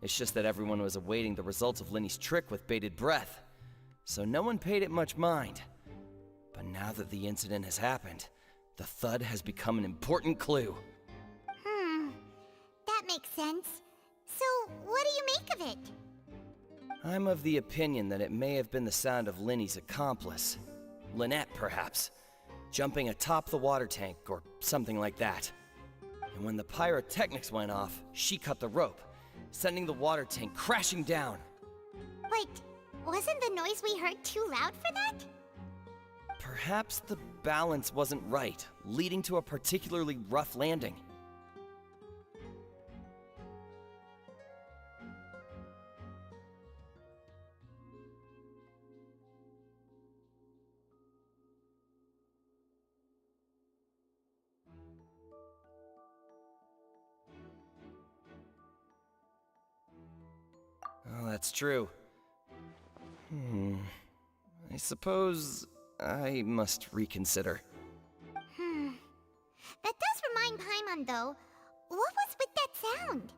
It's just that everyone was awaiting the results of Lenny's trick with bated breath, so no one paid it much mind. But now that the incident has happened, the thud has become an important clue. That makes sense. So, what do you make of it? I'm of the opinion that it may have been the sound of Lenny's accomplice. Lynette, perhaps. Jumping atop the water tank, or something like that. And when the pyrotechnics went off, she cut the rope, sending the water tank crashing down. Wait, wasn't the noise we heard too loud for that? Perhaps the balance wasn't right, leading to a particularly rough landing. Oh, that's true. I suppose I must reconsider. That does remind Paimon, though. What was with that sound?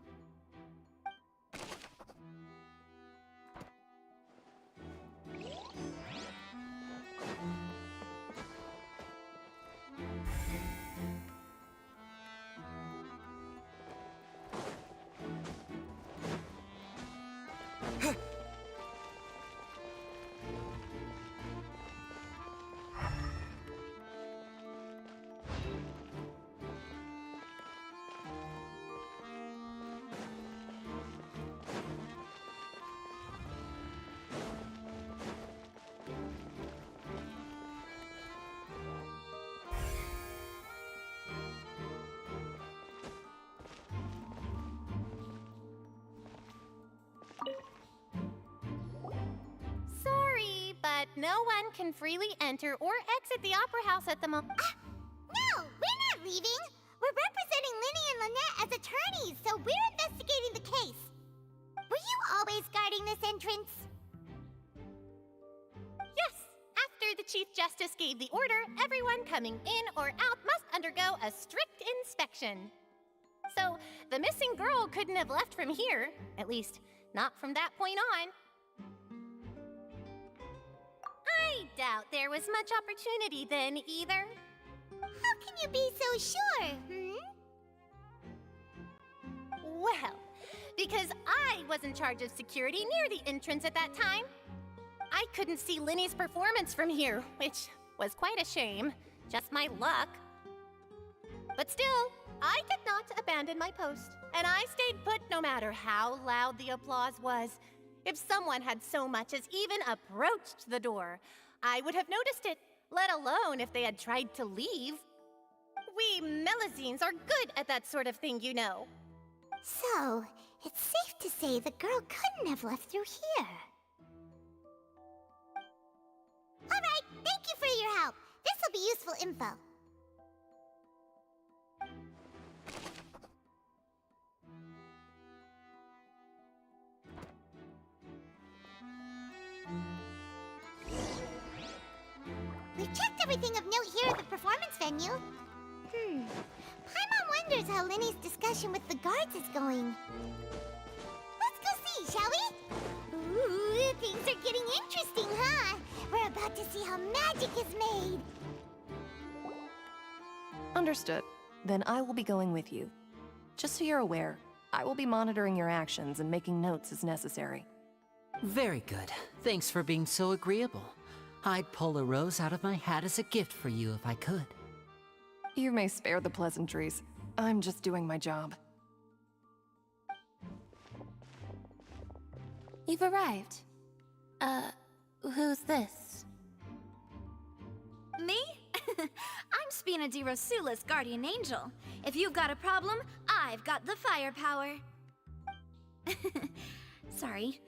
Sorry, but no one can freely enter or exit the Opera House at the moment. No, we're not leaving. We're representing Linny and Lynette as attorneys, so we're investigating the case. Were you always guarding this entrance? Yes, after the Chief Justice gave the order, everyone coming in or out must undergo a strict inspection. So, the missing girl couldn't have left from here. At least, not from that point on. I doubt there was much opportunity then, either. How can you be so sure, Well, because I was in charge of security near the entrance at that time. I couldn't see Linny's performance from here, which was quite a shame. Just my luck. But still, I did not abandon my post, and I stayed put no matter how loud the applause was. If someone had so much as even approached the door, I would have noticed it, let alone if they had tried to leave. We Melazines are good at that sort of thing, you know. So, it's safe to say the girl couldn't have left through here. Alright, thank you for your help. This'll be useful info. We've checked everything of note here at the performance venue. Paimon wonders how Linny's discussion with the guards is going. Let's go see, shall we? Ooh, things are getting interesting, huh? We're about to see how magic is made. Understood. Then I will be going with you. Just so you're aware, I will be monitoring your actions and making notes as necessary. Very good. Thanks for being so agreeable. I'd pull a rose out of my hat as a gift for you if I could. You may spare the pleasantries. I'm just doing my job. You've arrived. Who's this? Me? I'm Spina di Rosula's guardian angel. If you've got a problem, I've got the firepower. Sorry,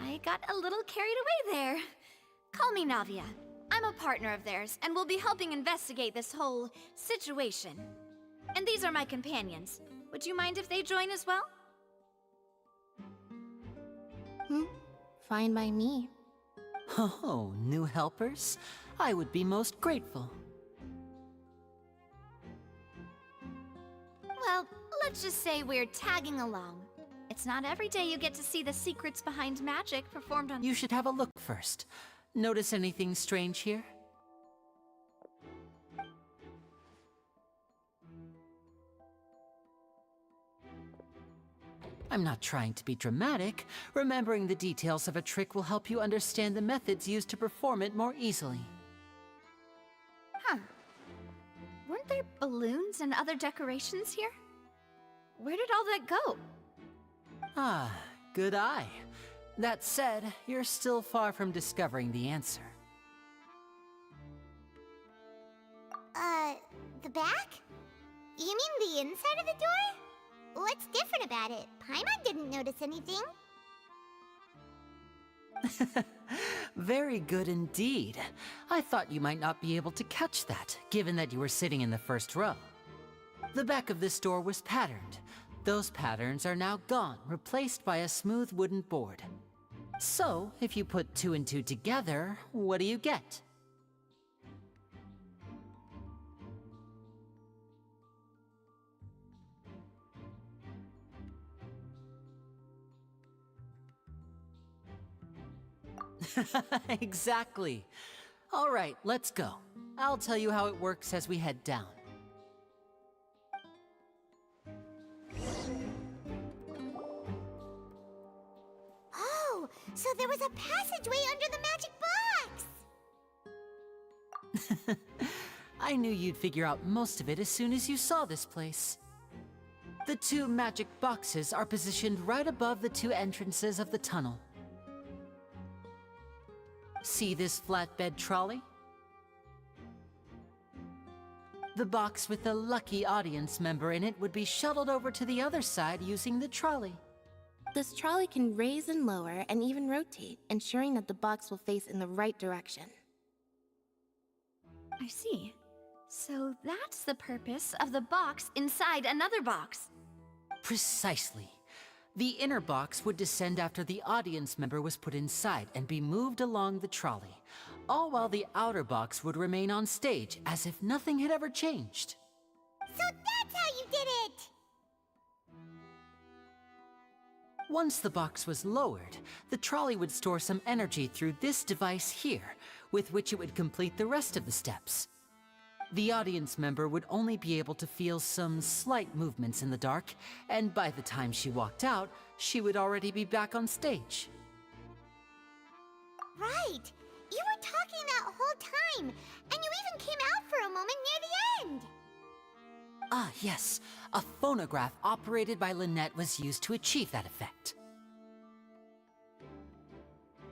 I got a little carried away there. Call me Navia. I'm a partner of theirs, and will be helping investigate this whole situation. And these are my companions. Would you mind if they join as well? Fine by me. Oh, new helpers? I would be most grateful. Well, let's just say we're tagging along. It's not every day you get to see the secrets behind magic performed on— You should have a look first. Notice anything strange here? I'm not trying to be dramatic. Remembering the details of a trick will help you understand the methods used to perform it more easily. Huh. Weren't there balloons and other decorations here? Where did all that go? Ah, good eye. That said, you're still far from discovering the answer. The back? You mean the inside of the door? What's different about it? Paimon didn't notice anything. Very good indeed. I thought you might not be able to catch that, given that you were sitting in the first row. The back of this door was patterned. Those patterns are now gone, replaced by a smooth wooden board. So, if you put 2 and 2 together, what do you get? Exactly. All right, let's go. I'll tell you how it works as we head down. Oh, so there was a passageway under the magic box! I knew you'd figure out most of it as soon as you saw this place. The 2 magic boxes are positioned right above the 2 entrances of the tunnel. See this flatbed trolley? The box with the lucky audience member in it would be shuttled over to the other side using the trolley. This trolley can raise and lower and even rotate, ensuring that the box will face in the right direction. I see. So that's the purpose of the box inside another box. Precisely. The inner box would descend after the audience member was put inside and be moved along the trolley, all while the outer box would remain on stage as if nothing had ever changed. So that's how you did it! Once the box was lowered, the trolley would store some energy through this device here, with which it would complete the rest of the steps. The audience member would only be able to feel some slight movements in the dark, and by the time she walked out, she would already be back on stage. Right! You were talking that whole time, and you even came out for a moment near the end! Ah, yes. A phonograph operated by Lynette was used to achieve that effect.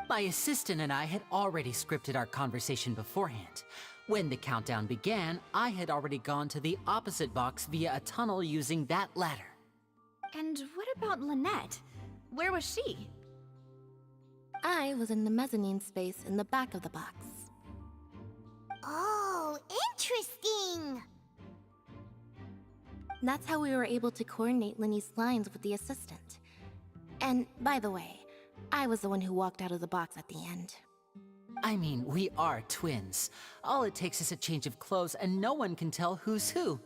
My assistant and I had already scripted our conversation beforehand. When the countdown began, I had already gone to the opposite box via a tunnel using that ladder. And what about Lynette? Where was she? I was in the mezzanine space in the back of the box. Oh, interesting! That's how we were able to coordinate Linny's lines with the assistant. And, by the way, I was the one who walked out of the box at the end. I mean, we are twins. All it takes is a change of clothes and no one can tell who's who.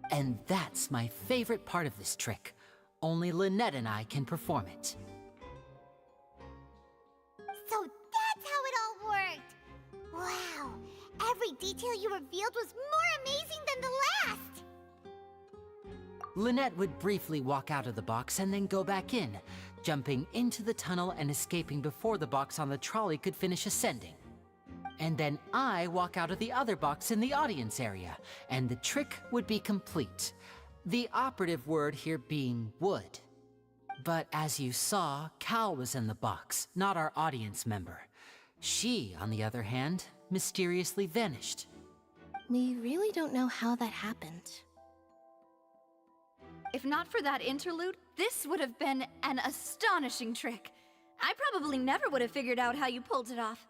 And that's my favorite part of this trick. Only Lynette and I can perform it. So that's how it all worked! Wow! Every detail you revealed was more amazing than the last! Lynette would briefly walk out of the box and then go back in, jumping into the tunnel and escaping before the box on the trolley could finish ascending. And then I walk out of the other box in the audience area, and the trick would be complete. The operative word here being would. But as you saw, Cal was in the box, not our audience member. She, on the other hand, mysteriously vanished. We really don't know how that happened. If not for that interlude, this would have been an astonishing trick. I probably never would have figured out how you pulled it off.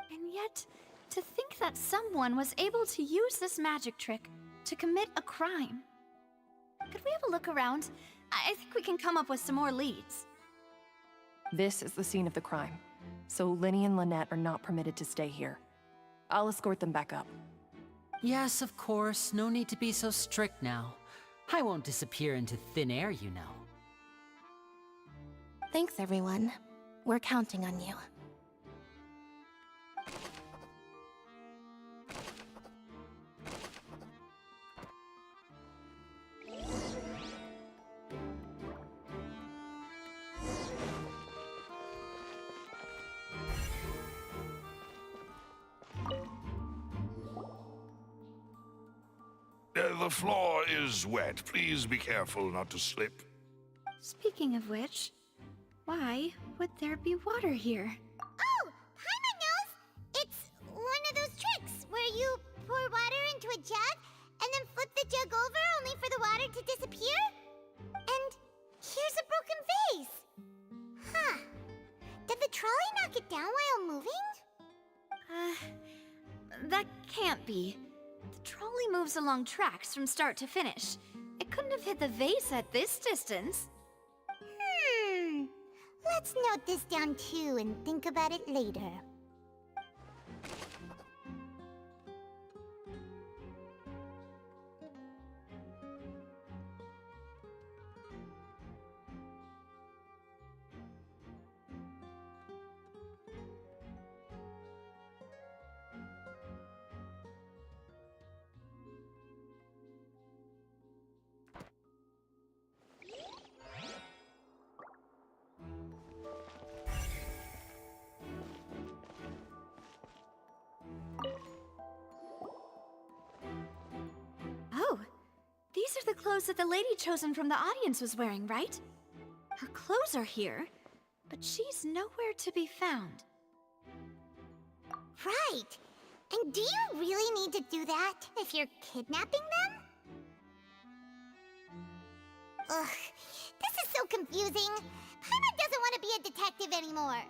And yet, to think that someone was able to use this magic trick to commit a crime. Could we have a look around? I think we can come up with some more leads. This is the scene of the crime, so Linny and Lynette are not permitted to stay here. I'll escort them back up. Yes, of course. No need to be so strict now. I won't disappear into thin air, you know. Thanks, everyone. We're counting on you. The floor is wet. Please be careful not to slip. Speaking of which, why would there be water here? Oh! Paimon knows! It's one of those tricks where you pour water into a jug and then flip the jug over only for the water to disappear? And here's a broken vase! Huh. Did the trolley knock it down while moving? That can't be. The trolley moves along tracks from start to finish. It couldn't have hit the vase at this distance. Let's note this down too and think about it later. Oh, these are the clothes that the lady chosen from the audience was wearing, right? Her clothes are here, but she's nowhere to be found. Right! And do you really need to do that if you're kidnapping them? Ugh, this is so confusing. Paimon doesn't want to be a detective anymore.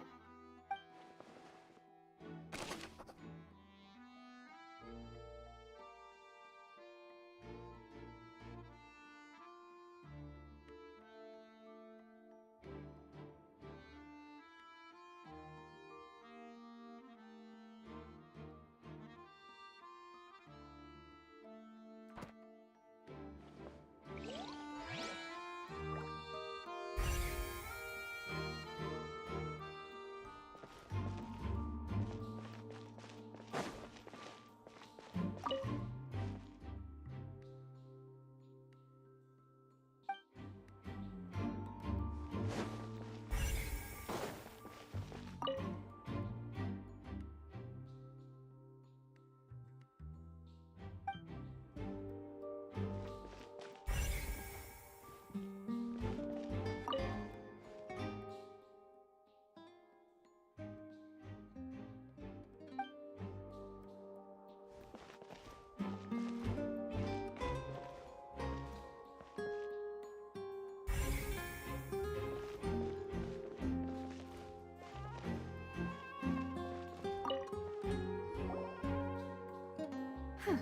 Huh.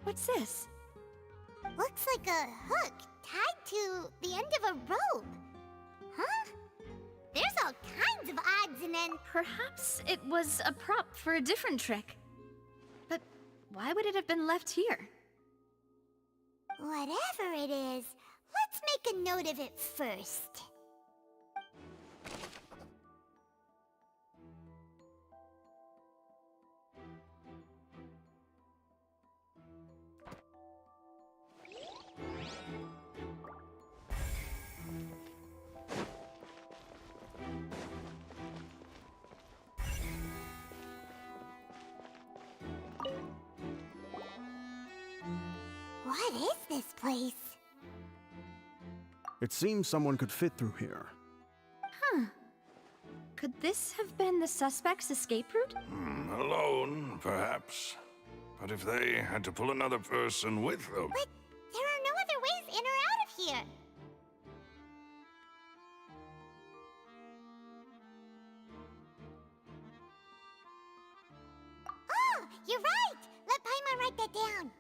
What's this? Looks like a hook tied to the end of a rope. Huh? There's all kinds of odds and ends. Perhaps it was a prop for a different trick. But why would it have been left here? Whatever it is, let's make a note of it first. What is this place? It seems someone could fit through here. Huh. Could this have been the suspect's escape route? Alone, perhaps. But if they had to pull another person with them... But there are no other ways in or out of here. Oh, you're right! Let Paimon write that down.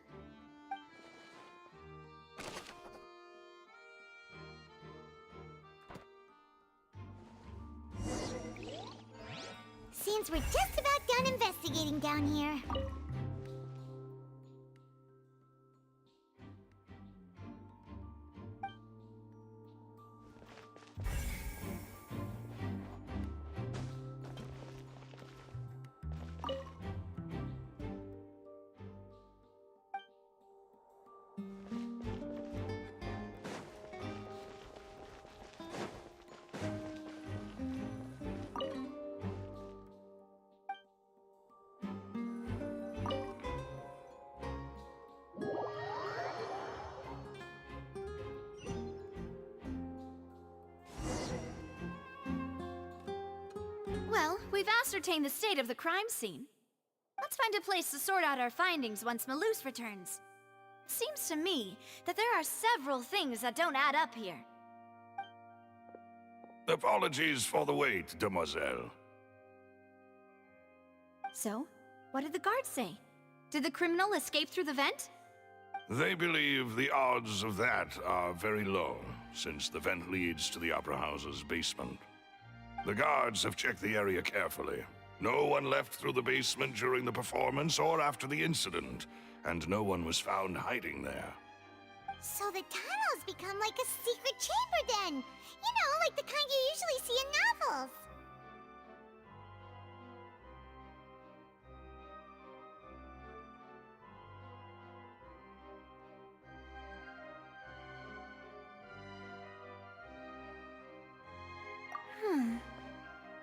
Seems we're just about done investigating down here. Well, we've ascertained the state of the crime scene. Let's find a place to sort out our findings once Malus returns. It seems to me that there are several things that don't add up here. Apologies for the wait, demoiselle. So, what did the guards say? Did the criminal escape through the vent? They believe the odds of that are very low, since the vent leads to the Opera House's basement. The guards have checked the area carefully. No one left through the basement during the performance or after the incident, and no one was found hiding there. So the tunnels become like a secret chamber then! You know, like the kind you usually see in novels!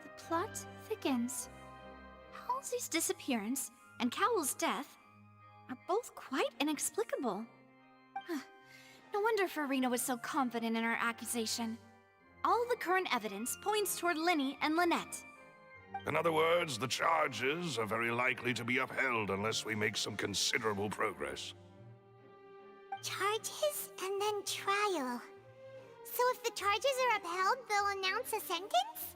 The plot thickens. Halsey's disappearance and Cowell's death are both quite inexplicable. No wonder Farina was so confident in her accusation. All the current evidence points toward Linny and Lynette. In other words, the charges are very likely to be upheld unless we make some considerable progress. Charges and then trial. So if the charges are upheld, they'll announce a sentence?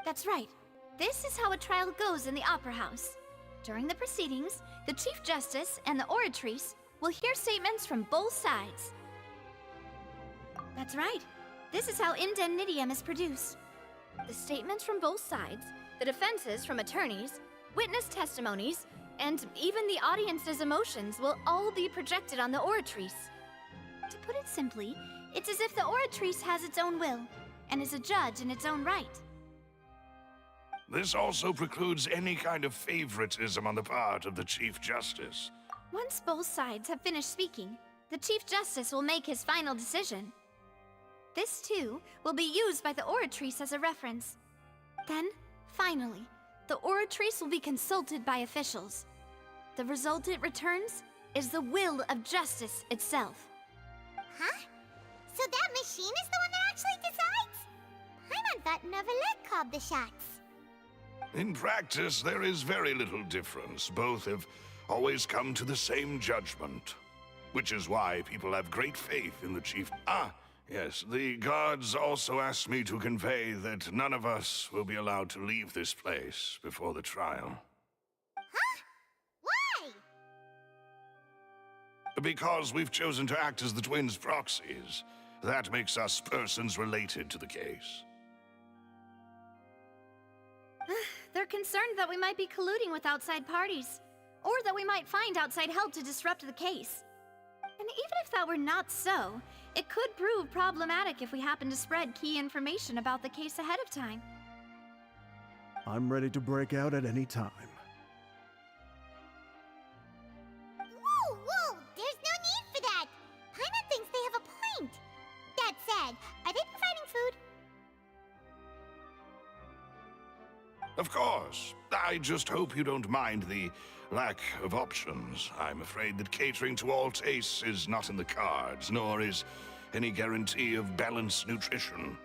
That's right. This is how a trial goes in the Opera House. During the proceedings, the Chief Justice and the Oratrice will hear statements from both sides. That's right. This is how indemnitium is produced. The statements from both sides, the defenses from attorneys, witness testimonies, and even the audience's emotions will all be projected on the Oratrice. To put it simply, it's as if the Oratrice has its own will, and is a judge in its own right. This also precludes any kind of favoritism on the part of the Chief Justice. Once both sides have finished speaking, the Chief Justice will make his final decision. This, too, will be used by the Oratrice as a reference. Then, finally, the Oratrice will be consulted by officials. The result it returns is the will of justice itself. Huh? So that machine is the one that actually decides? Paimon thought Novelet called the shots. In practice, there is very little difference. Both have always come to the same judgment. Which is why people have great faith in the Chief. Yes, the guards also asked me to convey that none of us will be allowed to leave this place before the trial. Huh? Why? Because we've chosen to act as the twins' proxies, that makes us persons related to the case. They're concerned that we might be colluding with outside parties, or that we might find outside help to disrupt the case. And even if that were not so, it could prove problematic if we happen to spread key information about the case ahead of time. I'm ready to break out at any time. Whoa, whoa! There's no need for that! Paimon thinks they have a point! That said, are they providing food? Of course. I just hope you don't mind the lack of options. I'm afraid that catering to all tastes is not in the cards, nor is any guarantee of balanced nutrition.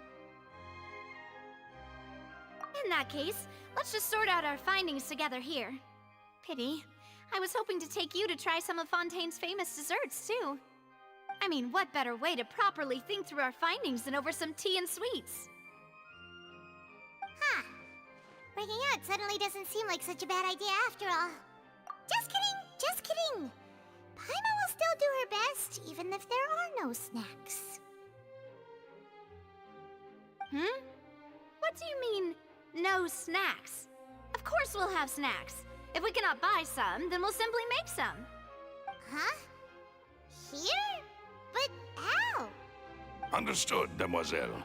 In that case, let's just sort out our findings together here. Pity. I was hoping to take you to try some of Fontaine's famous desserts, too. I mean, what better way to properly think through our findings than over some tea and sweets? Huh. Breaking out suddenly doesn't seem like such a bad idea after all. Just kidding, just kidding. Paimon will still do her best, even if there are no snacks. What do you mean, no snacks? Of course we'll have snacks. If we cannot buy some, then we'll simply make some. Huh? Here? But how? Understood, Demoiselle.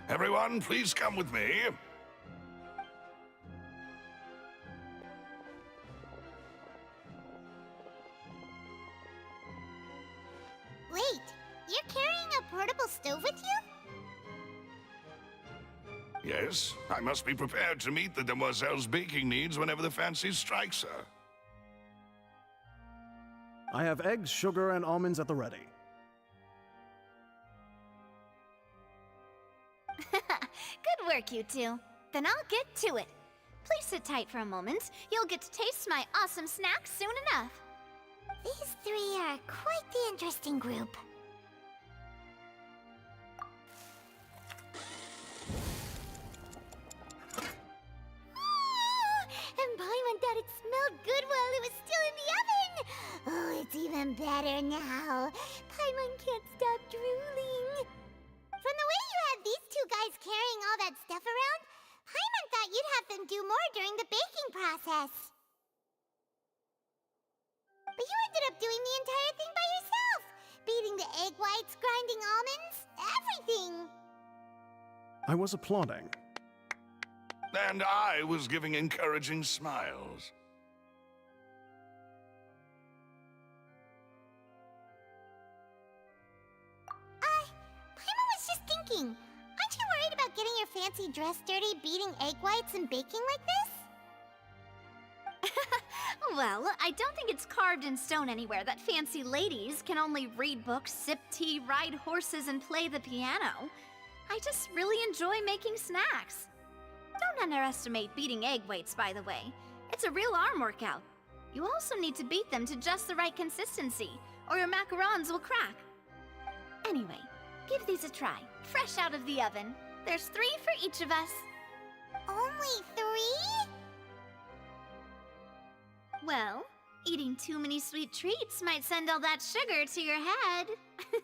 Everyone, please come with me. Wait, you're carrying a portable stove with you? Yes, I must be prepared to meet the Demoiselle's baking needs whenever the fancy strikes her. I have eggs, sugar, and almonds at the ready. Good work, you two. Then I'll get to it. Please sit tight for a moment. You'll get to taste my awesome snacks soon enough. These three are quite the interesting group. And Paimon thought it smelled good while it was still in the oven! Oh, it's even better now. Paimon can't stop drooling. From the way you had these two guys carrying all that stuff around, Paimon thought you'd have them do more during the baking process. But you ended up doing the entire thing by yourself! Beating the egg whites, grinding almonds, everything! I was applauding. And I was giving encouraging smiles. Paimon was just thinking, aren't you worried about getting your fancy dress dirty beating egg whites and baking like this? Well, I don't think it's carved in stone anywhere that fancy ladies can only read books, sip tea, ride horses, and play the piano. I just really enjoy making snacks. Don't underestimate beating egg whites, by the way. It's a real arm workout. You also need to beat them to just the right consistency, or your macarons will crack. Anyway, give these a try, fresh out of the oven. There's 3 for each of us. Only 3? Well, eating too many sweet treats might send all that sugar to your head.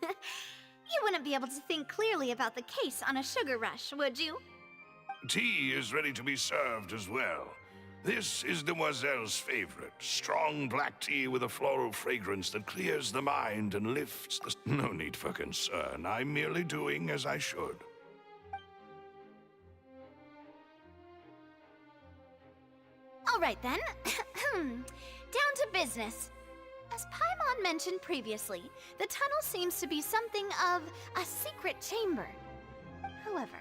You wouldn't be able to think clearly about the case on a sugar rush, would you? Tea is ready to be served as well. This is Demoiselle's favorite. Strong black tea with a floral fragrance that clears the mind and lifts the... No need for concern. I'm merely doing as I should. All right then. Down to business. As Paimon mentioned previously, the tunnel seems to be something of a secret chamber. However,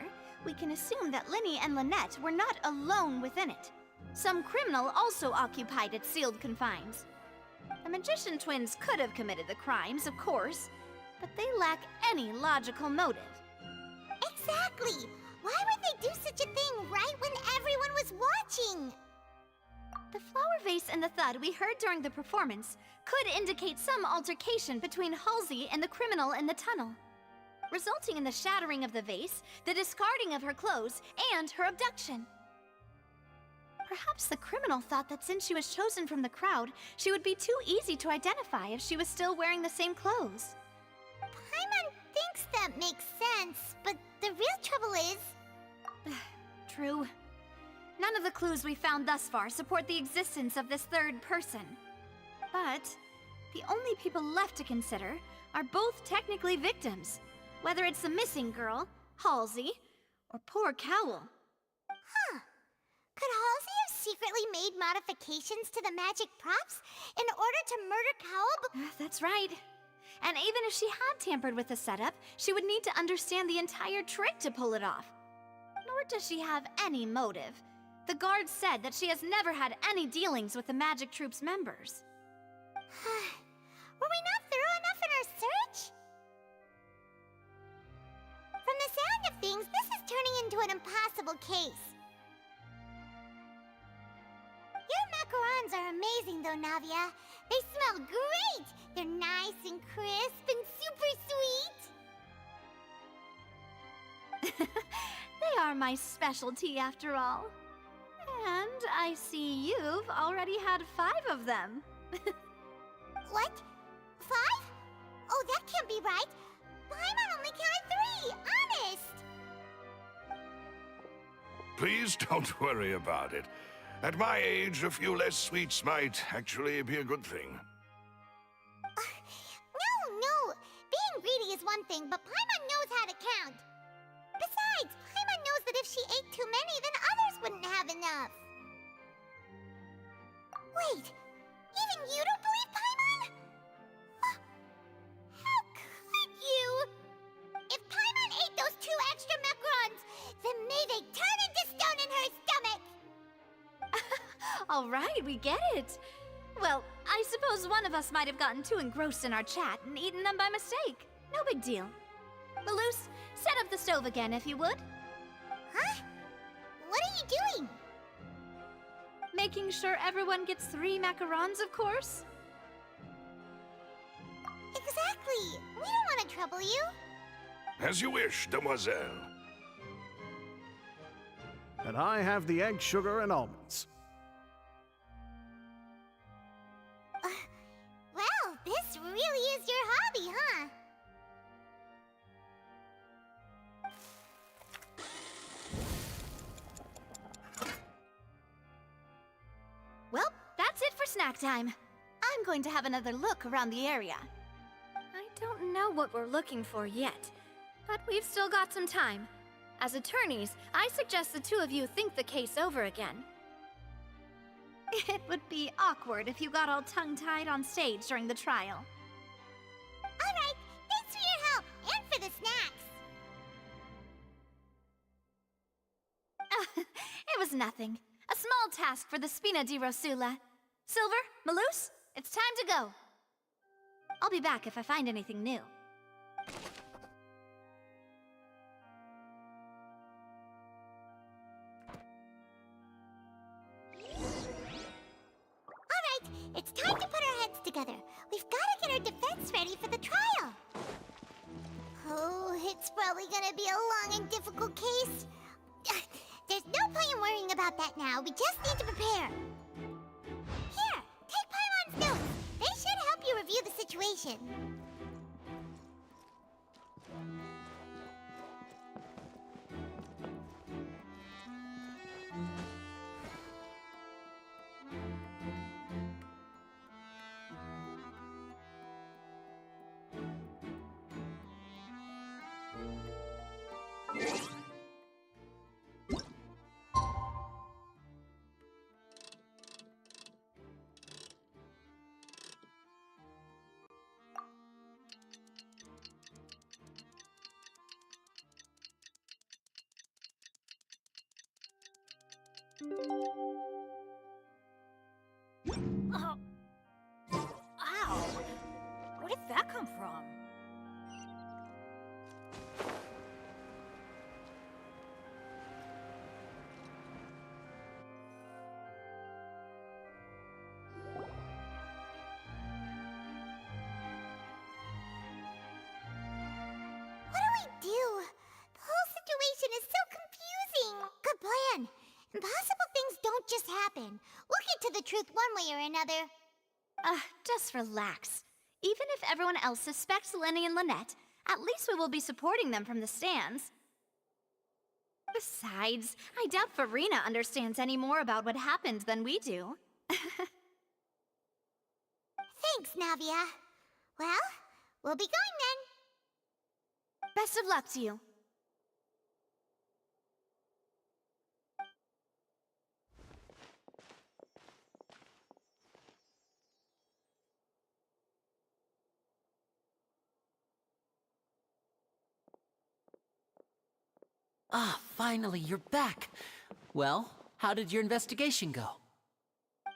we can assume that Linny and Lynette were not alone within it. Some criminal also occupied its sealed confines. The magician twins could have committed the crimes, of course, but they lack any logical motive. Exactly! Why would they do such a thing right when everyone was watching? The flower vase and the thud we heard during the performance could indicate some altercation between Halsey and the criminal in the tunnel, resulting in the shattering of the vase, the discarding of her clothes, and her abduction. Perhaps the criminal thought that since she was chosen from the crowd, she would be too easy to identify if she was still wearing the same clothes. Paimon thinks that makes sense, but the real trouble is... True. None of the clues we found thus far support the existence of this third person. But the only people left to consider are both technically victims, whether it's the missing girl, Halsey, or poor Cowl. Huh. Could Halsey have secretly made modifications to the magic props in order to murder Cowl? That's right. And even if she had tampered with the setup, she would need to understand the entire trick to pull it off. Nor does she have any motive. The guard said that she has never had any dealings with the magic troop's members. Were we not thorough enough in our search? From the sound of things, this is turning into an impossible case. Your macarons are amazing though, Navia. They smell great! They're nice and crisp and super sweet! They are my specialty after all. And I see you've already had 5 of them. What? 5? Oh, that can't be right. Paimon only counted 3, honest! Please don't worry about it. At my age, a few less sweets might actually be a good thing. No. Being greedy is one thing, but Paimon knows how to count. Besides, Paimon knows that if she ate too many, then others wouldn't have enough. Wait, even you don't believe Paimon? How could you? If Paimon ate those 2 extra macarons, then may they turn into stone in her stomach! All right, we get it. Well, I suppose one of us might have gotten too engrossed in our chat and eaten them by mistake. No big deal. Malus, set up the stove again if you would. Huh? What are you doing? Making sure everyone gets 3 macarons, of course. Exactly. We don't want to trouble you. As you wish, demoiselle. And I have the egg, sugar, and almonds. Well, this really is your hobby, huh? Well, that's it for snack time. I'm going to have another look around the area. I don't know what we're looking for yet, but we've still got some time. As attorneys, I suggest the 2 of you think the case over again. It would be awkward if you got all tongue-tied on stage during the trial. All right, thanks for your help and for the snacks. It was nothing. A small task for the Spina di Rosula. Silver, Malus, it's time to go. I'll be back if I find anything new. All right, it's time to put our heads together. We've got to get our defense ready for the trial. Oh, it's probably gonna be a long and difficult case. There's no point in worrying about that now. We just need to prepare. Here, take Paimon's notes. They should help you review the situation. Oh. Ow! Where did that come from? What do we do? The whole situation is so confusing. Good plan. Impossible things don't just happen. We'll get to the truth one way or another. Just relax. Even if everyone else suspects Lenny and Lynette, at least we will be supporting them from the stands. Besides, I doubt Farina understands any more about what happened than we do. Thanks, Navia. Well, we'll be going then. Best of luck to you. Ah, finally, you're back. Well, how did your investigation go?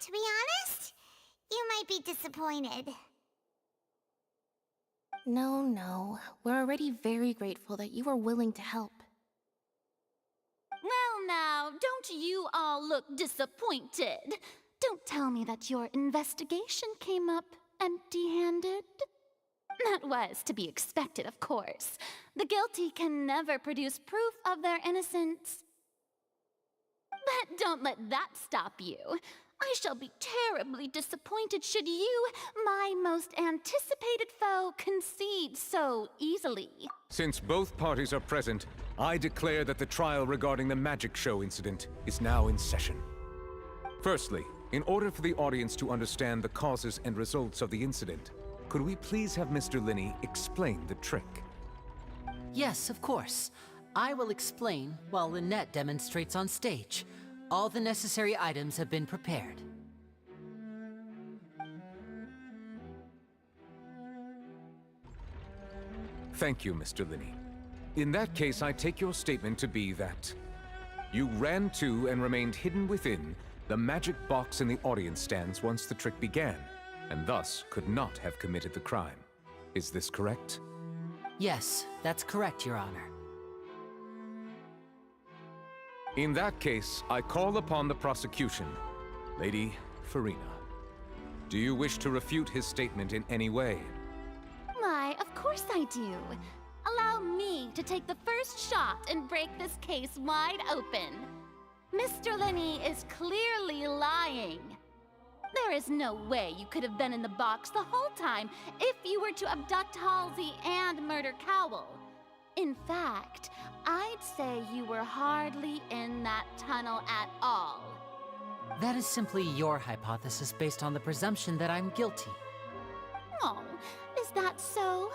To be honest, you might be disappointed. No. We're already very grateful that you were willing to help. Well now, don't you all look disappointed? Don't tell me that your investigation came up empty-handed. That was to be expected, of course. The guilty can never produce proof of their innocence. But don't let that stop you. I shall be terribly disappointed should you, my most anticipated foe, concede so easily. Since both parties are present, I declare that the trial regarding the magic show incident is now in session. Firstly, in order for the audience to understand the causes and results of the incident, could we please have Mr. Linney explain the trick? Yes, of course. I will explain while Lynette demonstrates on stage. All the necessary items have been prepared. Thank you, Mr. Linney. In that case, I take your statement to be that you ran to and remained hidden within the magic box in the audience stands once the trick began, and thus could not have committed the crime. Is this correct? Yes, that's correct, Your Honor. In that case, I call upon the prosecution. Lady Farina, do you wish to refute his statement in any way? Why, of course I do. Allow me to take the first shot and break this case wide open. Mr. Linney is clearly lying. There is no way you could have been in the box the whole time if you were to abduct Halsey and murder Cowell. In fact, I'd say you were hardly in that tunnel at all. That is simply your hypothesis based on the presumption that I'm guilty. Oh, is that so?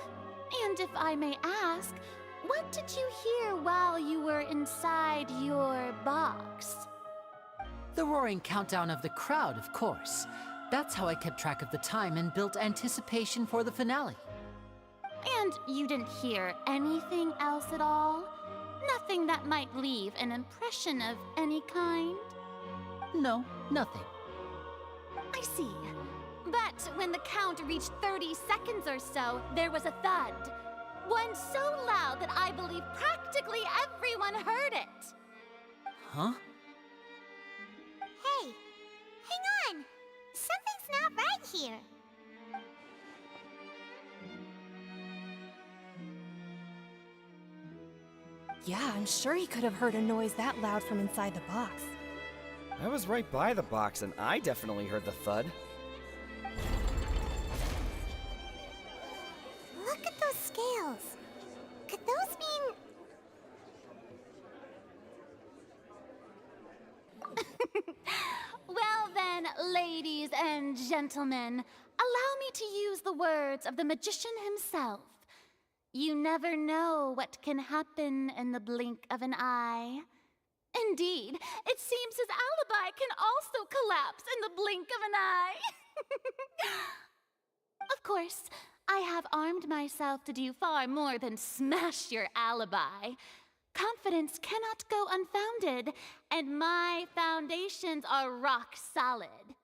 And if I may ask, what did you hear while you were inside your box? The roaring countdown of the crowd, of course. That's how I kept track of the time and built anticipation for the finale. And you didn't hear anything else at all? Nothing that might leave an impression of any kind? No, nothing. I see. But when the count reached 30 seconds or so, there was a thud. One so loud that I believe practically everyone heard it. Huh? Hey, hang on. Something's not right here. Yeah, I'm sure he could have heard a noise that loud from inside the box. I was right by the box and I definitely heard the thud. Look at those scales. Could those mean... Well then, ladies and gentlemen, allow me to use the words of the magician himself. You never know what can happen in the blink of an eye. Indeed, it seems his alibi can also collapse in the blink of an eye. Of course, I have armed myself to do far more than smash your alibi. Confidence cannot go unfounded, and my foundations are rock solid.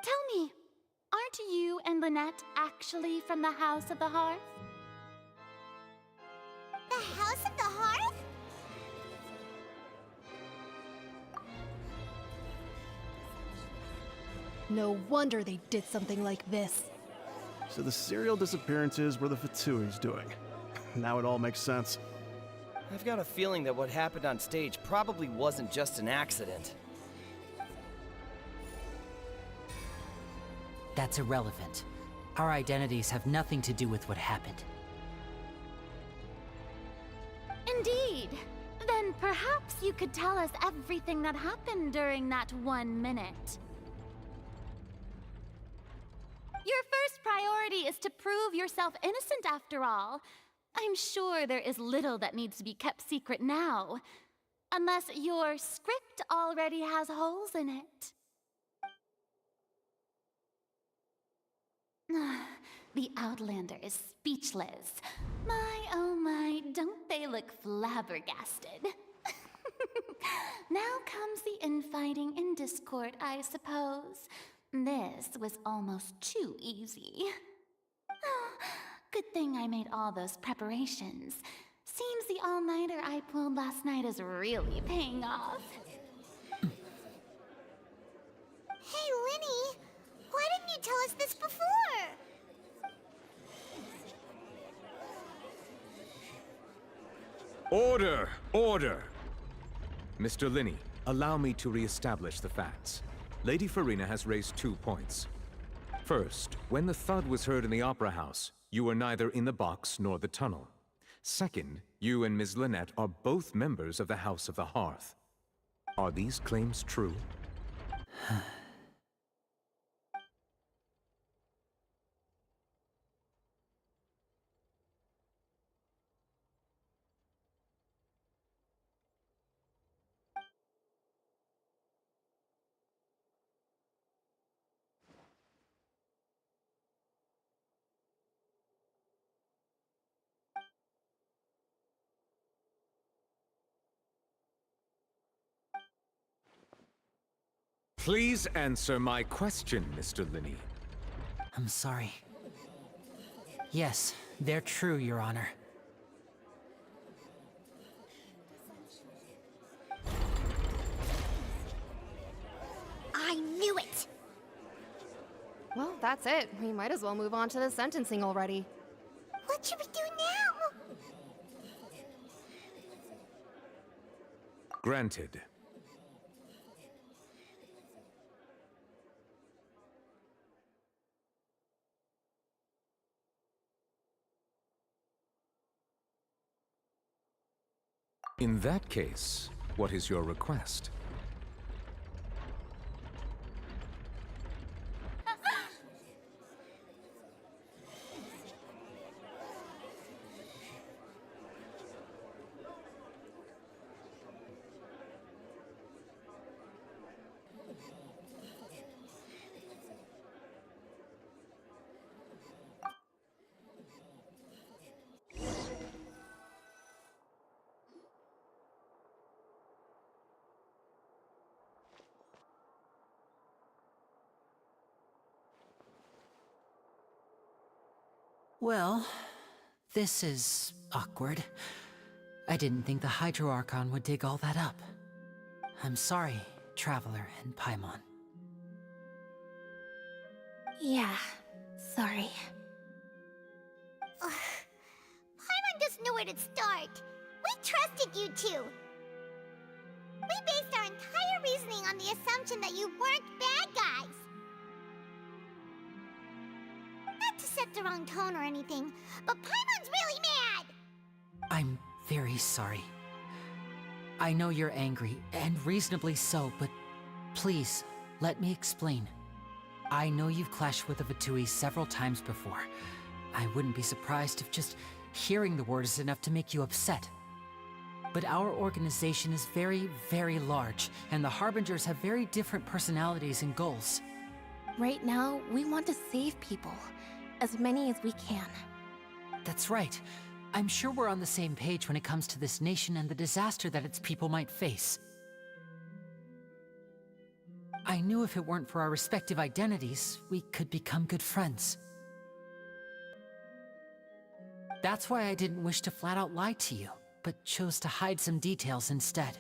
Tell me, aren't you and Lynette actually from the House of the Hearth? The House of the Hearth? No wonder they did something like this. So the serial disappearances were the Fatsui's doing. Now it all makes sense. I've got a feeling that what happened on stage probably wasn't just an accident. that's irrelevant. Our identities have nothing to do with what happened. Indeed. Then perhaps you could tell us everything that happened during that 1 minute. Your first priority is to prove yourself innocent after all. I'm sure there is little that needs to be kept secret now. Unless your script already has holes in it. The Outlander is speechless. My, oh my, don't they look flabbergasted? Now comes the infighting in Discord, I suppose. This was almost too easy. Good thing I made all those preparations. Seems the all-nighter I pulled last night is really paying off. Hey, Linny! Why didn't you tell us this before? Order! Order! Mr. Linney, allow me to re-establish the facts. Lady Farina has raised 2 points. First, when the thud was heard in the Opera House, you were neither in the box nor the tunnel. Second, you and Ms. Lynette are both members of the House of the Hearth. Are these claims true? Please answer my question, Mr. Linney. I'm sorry. Yes, they're true, Your Honor. I knew it! Well, that's it. We might as well move on to the sentencing already. What should we do now? Granted. In that case, what is your request? Well, this is awkward. I didn't think the Hydro Archon would dig all that up. I'm sorry, Traveler and Paimon. Yeah, sorry. Paimon doesn't know where to start. We trusted you two. We based our entire reasoning on the assumption that you weren't bad guys. Not to set the wrong tone or anything, but Paimon's really mad! I'm very sorry. I know you're angry, and reasonably so, but please, let me explain. I know you've clashed with the Fatui several times before. I wouldn't be surprised if just hearing the word is enough to make you upset. But our organization is very, very large, and the Harbingers have very different personalities and goals. Right now, we want to save people. As many as we can. That's right. I'm sure we're on the same page when it comes to this nation and the disaster that its people might face. I knew if it weren't for our respective identities, we could become good friends. That's why I didn't wish to flat out lie to you, but chose to hide some details instead.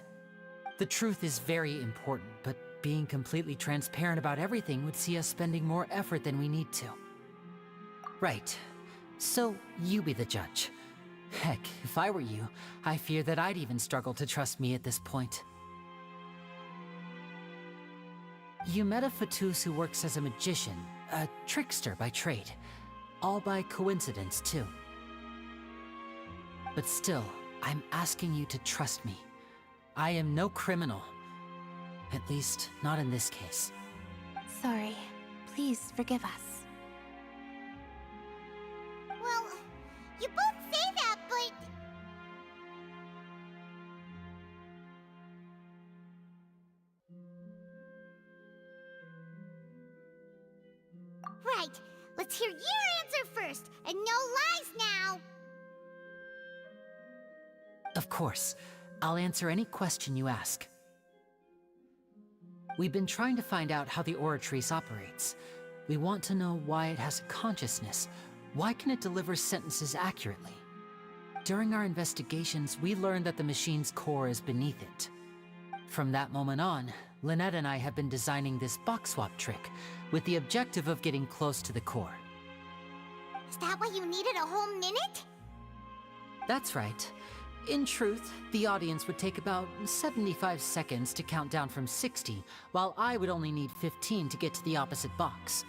The truth is very important, but being completely transparent about everything would see us spending more effort than we need to. Right. So, you be the judge. Heck, if I were you, I fear that I'd even struggle to trust me at this point. You met a Fatus who works as a magician, a trickster by trade. All by coincidence, too. But still, I'm asking you to trust me. I am no criminal. At least, not in this case. Sorry. Please forgive us. Well, you both say that, but... Right. Let's hear your answer first, and no lies now! Of course. I'll answer any question you ask. We've been trying to find out how the Oratrice operates. We want to know why it has a consciousness. Why can it deliver sentences accurately? During our investigations, we learned that the machine's core is beneath it. From that moment on, Lynette and I have been designing this box swap trick, with the objective of getting close to the core. Is that why you needed a whole minute? That's right. In truth, the audience would take about 75 seconds to count down from 60, while I would only need 15 to get to the opposite box.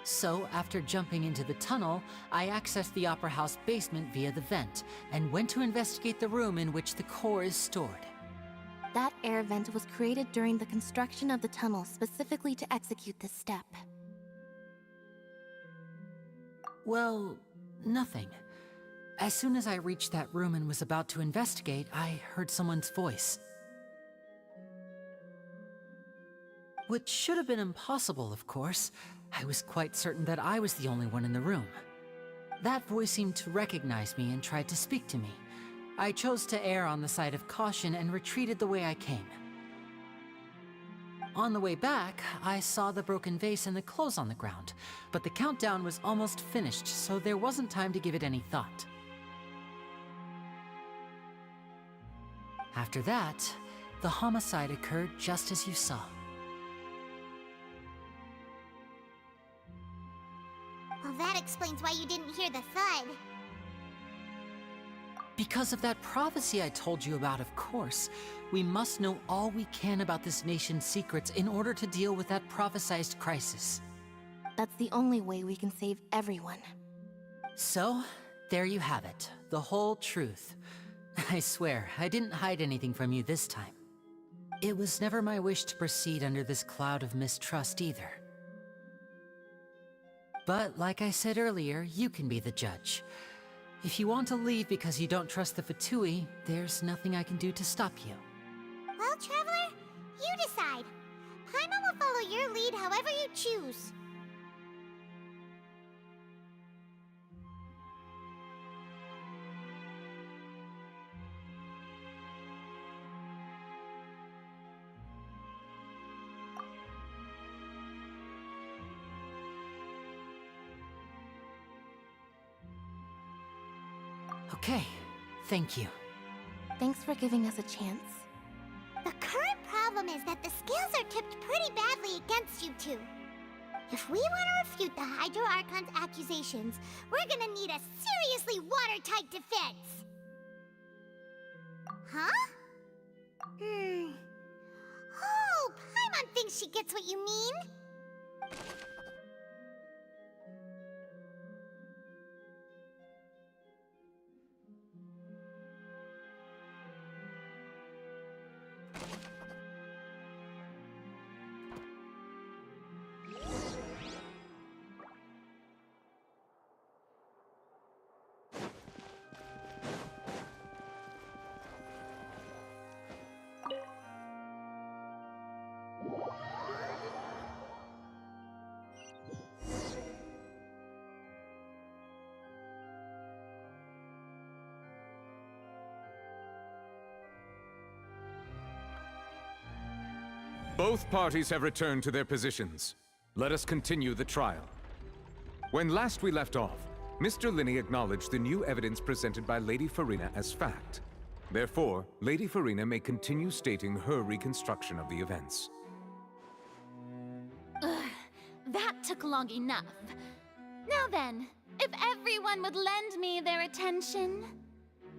So, after jumping into the tunnel, I accessed the Opera House basement via the vent, and went to investigate the room in which the core is stored. That air vent was created during the construction of the tunnel specifically to execute this step. Well, nothing. As soon as I reached that room and was about to investigate, I heard someone's voice. Which should have been impossible, of course. I was quite certain that I was the only one in the room. That voice seemed to recognize me and tried to speak to me. I chose to err on the side of caution and retreated the way I came. On the way back, I saw the broken vase and the clothes on the ground, but the countdown was almost finished, so there wasn't time to give it any thought. After that, the homicide occurred just as you saw. Well, that explains why you didn't hear the thud. Because of that prophecy I told you about, of course. We must know all we can about this nation's secrets in order to deal with that prophesized crisis. That's the only way we can save everyone. So, there you have it. The whole truth. I swear, I didn't hide anything from you this time. It was never my wish to proceed under this cloud of mistrust either. But, like I said earlier, you can be the judge. If you want to leave because you don't trust the Fatui, there's nothing I can do to stop you. Well, Traveler, you decide. Paimon will follow your lead however you choose. Okay, thank you. Thanks for giving us a chance. The current problem is that the scales are tipped pretty badly against you two. If we want to refute the Hydro Archon's accusations, we're gonna need a seriously watertight defense. Huh? Oh, Paimon thinks she gets what you mean. Both parties have returned to their positions. Let us continue the trial. When last we left off, Mr. Linney acknowledged the new evidence presented by Lady Farina as fact. Therefore, Lady Farina may continue stating her reconstruction of the events. Ugh, that took long enough. Now then, if everyone would lend me their attention.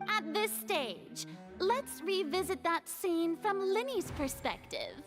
At this stage, let's revisit that scene from Linney's perspective.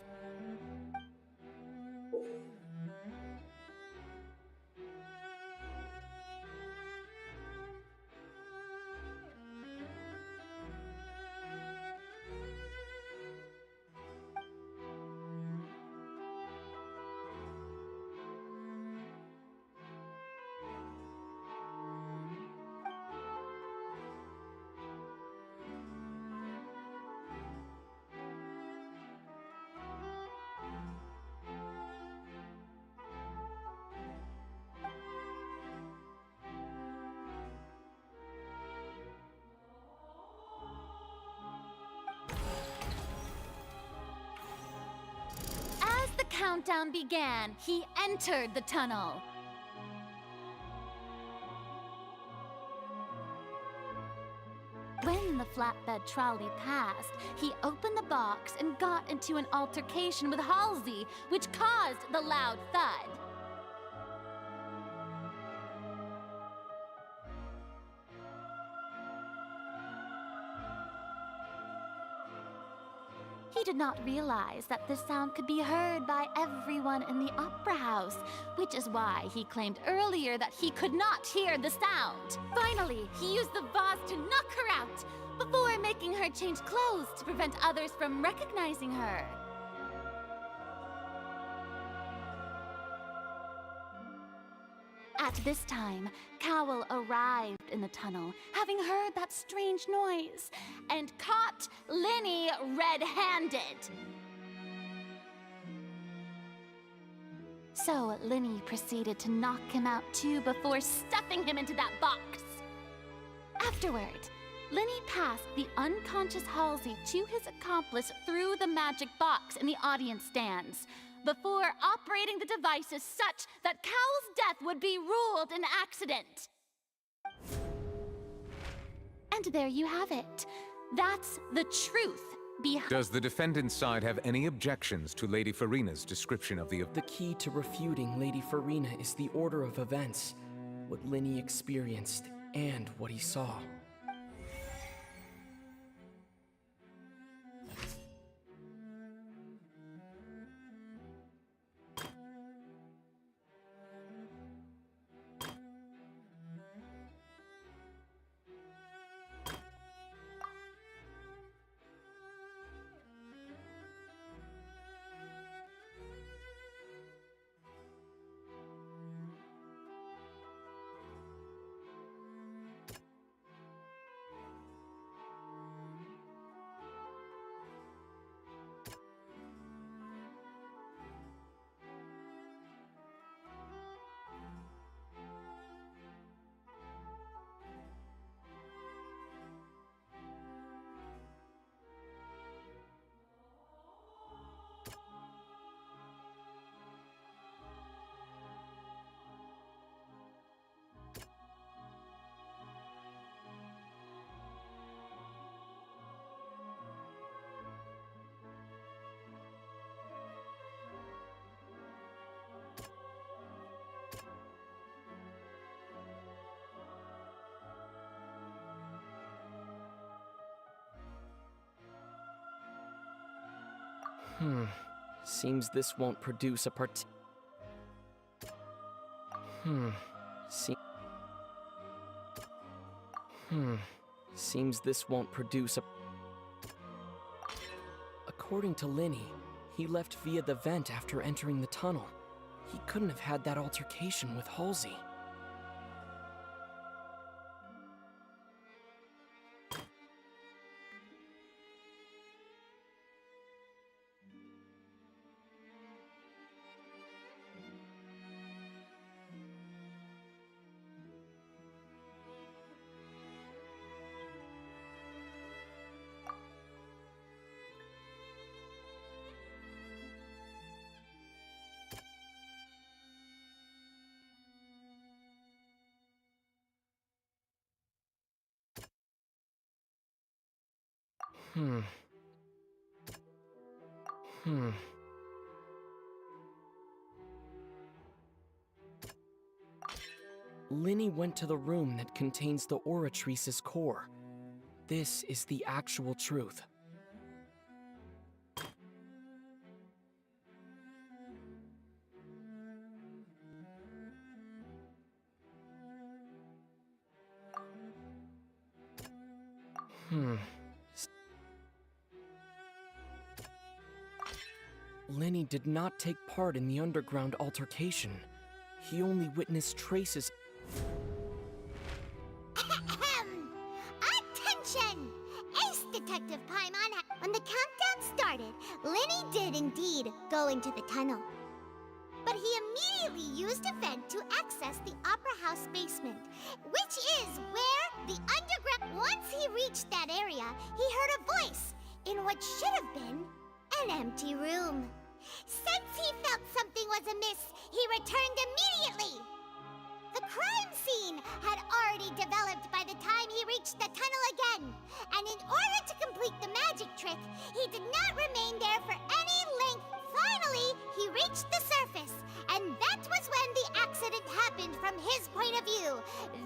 countdown began, he entered the tunnel. When the flatbed trolley passed, he opened the box and got into an altercation with Halsey, which caused the loud thud. He did not realize that this sound could be heard by everyone in the opera house, which is why he claimed earlier that he could not hear the sound. Finally, he used the vase to knock her out, before making her change clothes to prevent others from recognizing her. At this time, Cowell arrived in the tunnel, having heard that strange noise, and caught Linny red-handed. So Linny proceeded to knock him out too before stuffing him into that box. Afterward, Linny passed the unconscious Halsey to his accomplice through the magic box in the audience stands, before operating the devices such that Cowell's death would be ruled an accident. And there you have it. That's the truth behind... Does the defendant's side have any objections to Lady Farina's description of the... The key to refuting Lady Farina is the order of events, what Linny experienced, and what he saw. Seems this won't produce a Seems this won't produce a... According to Linny, he left via the vent after entering the tunnel. He couldn't have had that altercation with Halsey. Linny went to the room that contains the Oratrice's core. This is the actual truth. Linny did not take part in the underground altercation. He only witnessed traces. Attention! Ace Detective Paimon. When the countdown started, Linny did indeed go into the tunnel. But he immediately used a vent to access the Opera House basement, which is where the underground... Once he reached that area, he heard a voice in what should have been an empty room. Since he felt something was amiss, he returned immediately. The crime scene had already developed by the time he reached the tunnel again, and in order to complete the magic trick, he did not remain there for any length. Finally, he reached the surface, and that was when the accident happened from his point of view.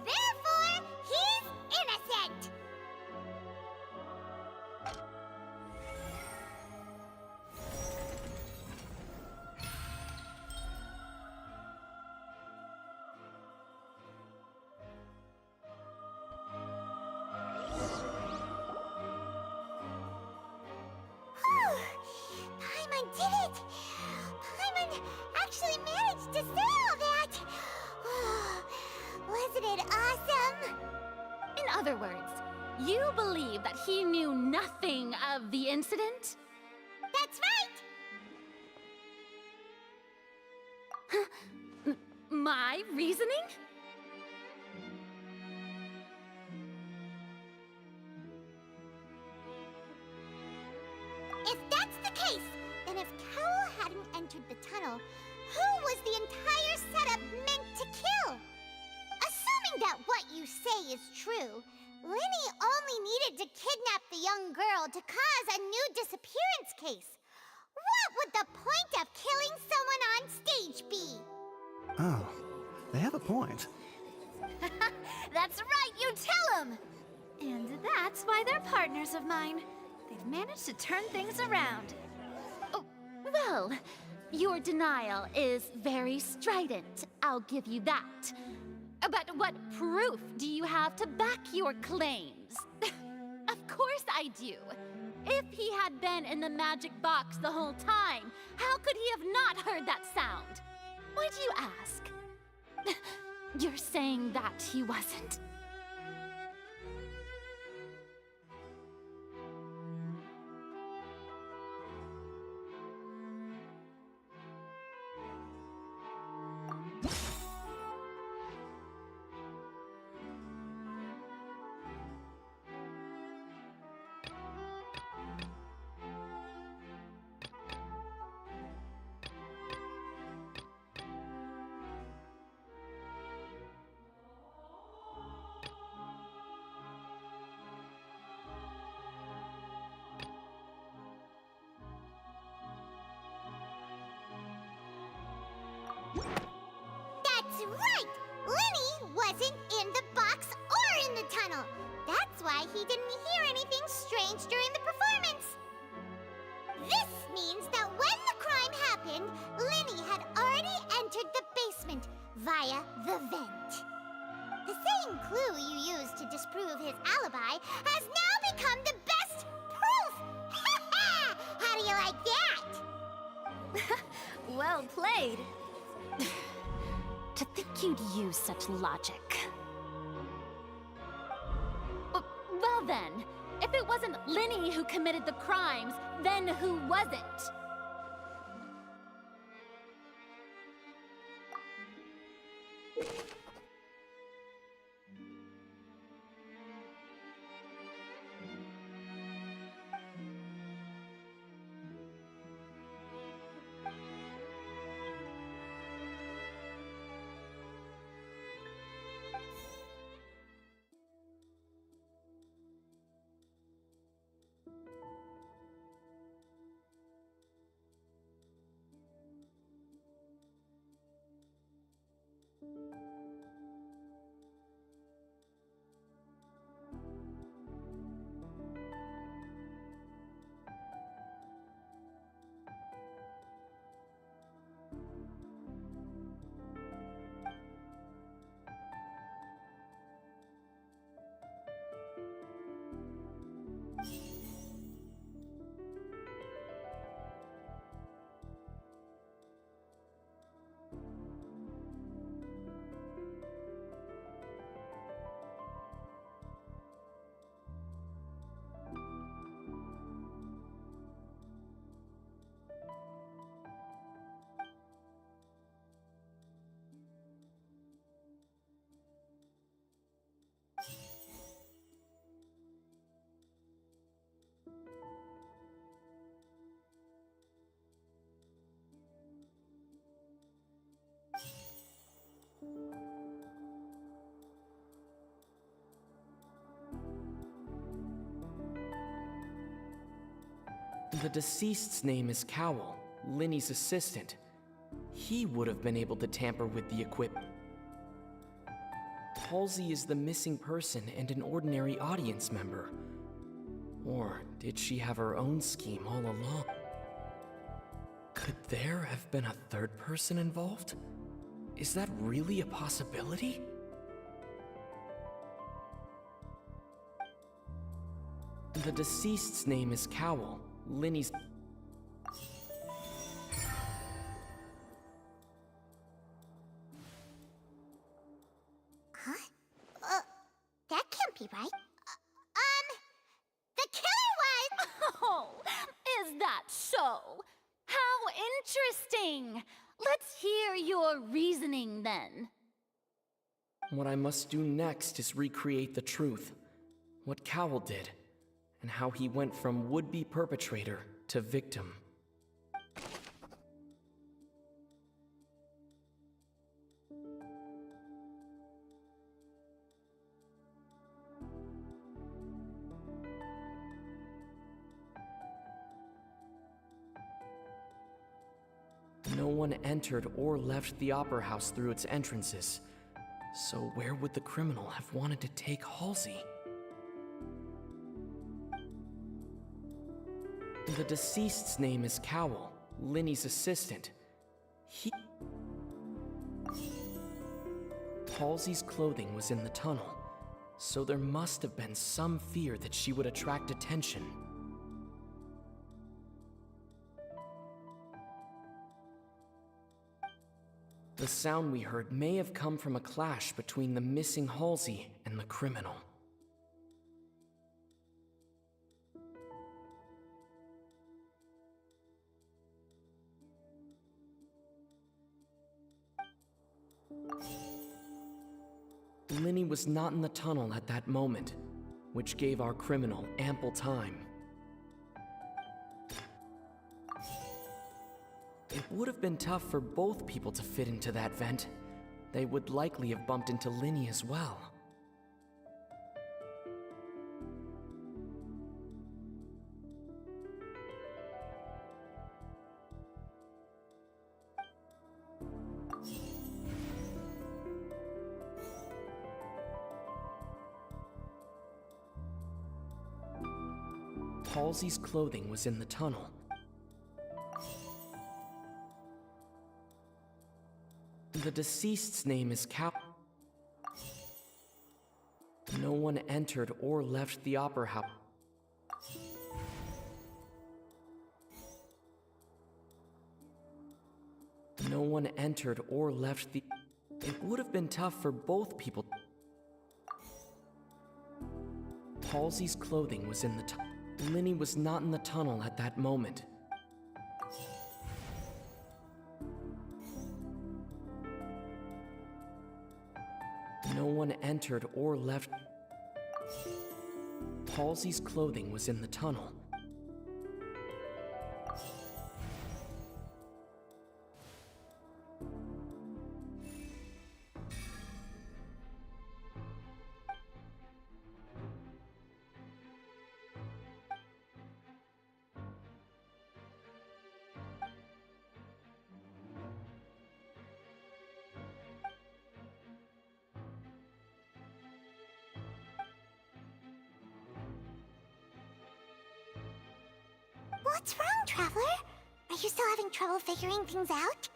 Therefore, he's innocent! Paimon did it! Paimon actually managed to say all that! Wasn't it awesome? In other words, you believe that he knew nothing of the incident? That's right! My reasoning? If that's the case, then if Cowell hadn't entered the tunnel, who was the entire setup meant to kill? Assuming that what you say is true, Linny only needed to kidnap the young girl to cause a new disappearance case. What would the point of killing someone on stage be? Oh, they have a point. That's right, you tell them! And that's why they're partners of mine. They've managed to turn things around. Oh, well, your denial is very strident, I'll give you that. But what proof do you have to back your claims? Of course I do. If he had been in the magic box the whole time, how could he have not heard that sound? Why do you ask? You're saying that he wasn't. That's right! Linny wasn't in the box or in the tunnel. That's why he didn't hear anything strange during the performance. This means that when the crime happened, Linny had already entered the basement via the vent. The same clue you used to disprove his alibi has now become the best proof! Ha ha! How do you like that? Well played. To think you'd use such logic. Well then, if it wasn't Linny who committed the crimes, then who was it? The deceased's name is Cowl, Linny's assistant. He would have been able to tamper with the equipment. Halsey is the missing person and an ordinary audience member. Or did she have her own scheme all along? Could there have been a third person involved? Is that really a possibility? The deceased's name is Cowl, Linny's... Huh? That can't be right. The killer was... Oh, is that so? How interesting! Let's hear your reasoning then. What I must do next is recreate the truth. What Cowl did, and how he went from would-be perpetrator to victim. No one entered or left the Opera House through its entrances. So where would the criminal have wanted to take Halsey? The deceased's name is Cowl, Linny's assistant. Halsey's clothing was in the tunnel, so there must have been some fear that she would attract attention. The sound we heard may have come from a clash between the missing Halsey and the criminal. Linny was not in the tunnel at that moment, which gave our criminal ample time. It would have been tough for both people to fit into that vent. They would likely have bumped into Linny as well. Halsey's clothing was in the tunnel. The deceased's name is Cowl. No one entered or left the Opera House. No one entered or left the... It would have been tough for both people. Halsey's clothing was in the tunnel. Linny was not in the tunnel at that moment. No one entered or left. Halsey's clothing was in the tunnel. What's wrong, Traveler? Are you still having trouble figuring things out?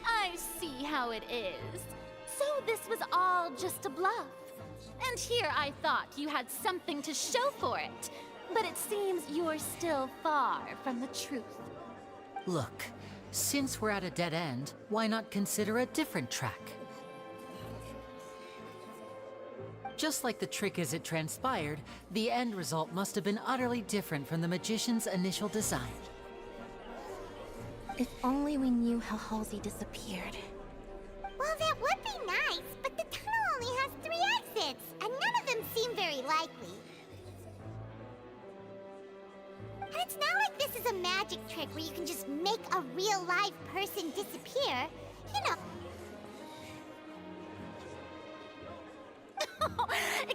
I see how it is. So this was all just a bluff. And here I thought you had something to show for it. But it seems you're still far from the truth. Look, since we're at a dead end, why not consider a different track? Just like the trick as it transpired, the end result must have been utterly different from the magician's initial design. If only we knew how Halsey disappeared. Well, that would be nice, but the tunnel only has 3 exits, and none of them seem very likely. And it's not like this is a magic trick where you can just make a real live person disappear. You know...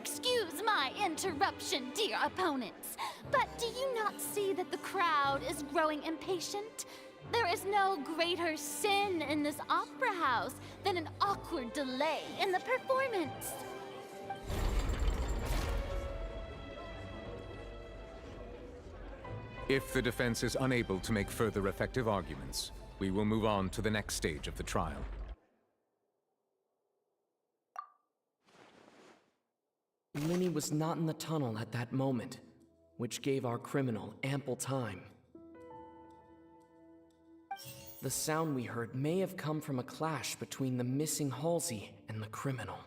Excuse my interruption, dear opponents, but do you not see that the crowd is growing impatient? There is no greater sin in this opera house than an awkward delay in the performance. If the defense is unable to make further effective arguments, we will move on to the next stage of the trial. Linny was not in the tunnel at that moment, which gave our criminal ample time. The sound we heard may have come from a clash between the missing Halsey and the criminal.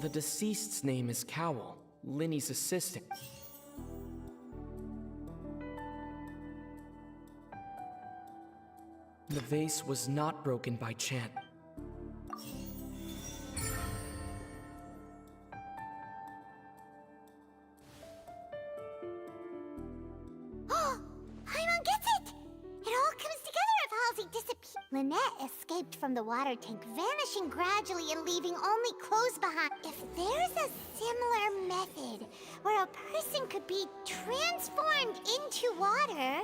The deceased's name is Cowell, Linny's assistant. The vase was not broken by chance. Paimon gets it! It all comes together if Halsey disappeared. Lynette escaped from the water tank, vanishing gradually and leaving only clothes behind. If there's a similar method where a person could be transformed into water...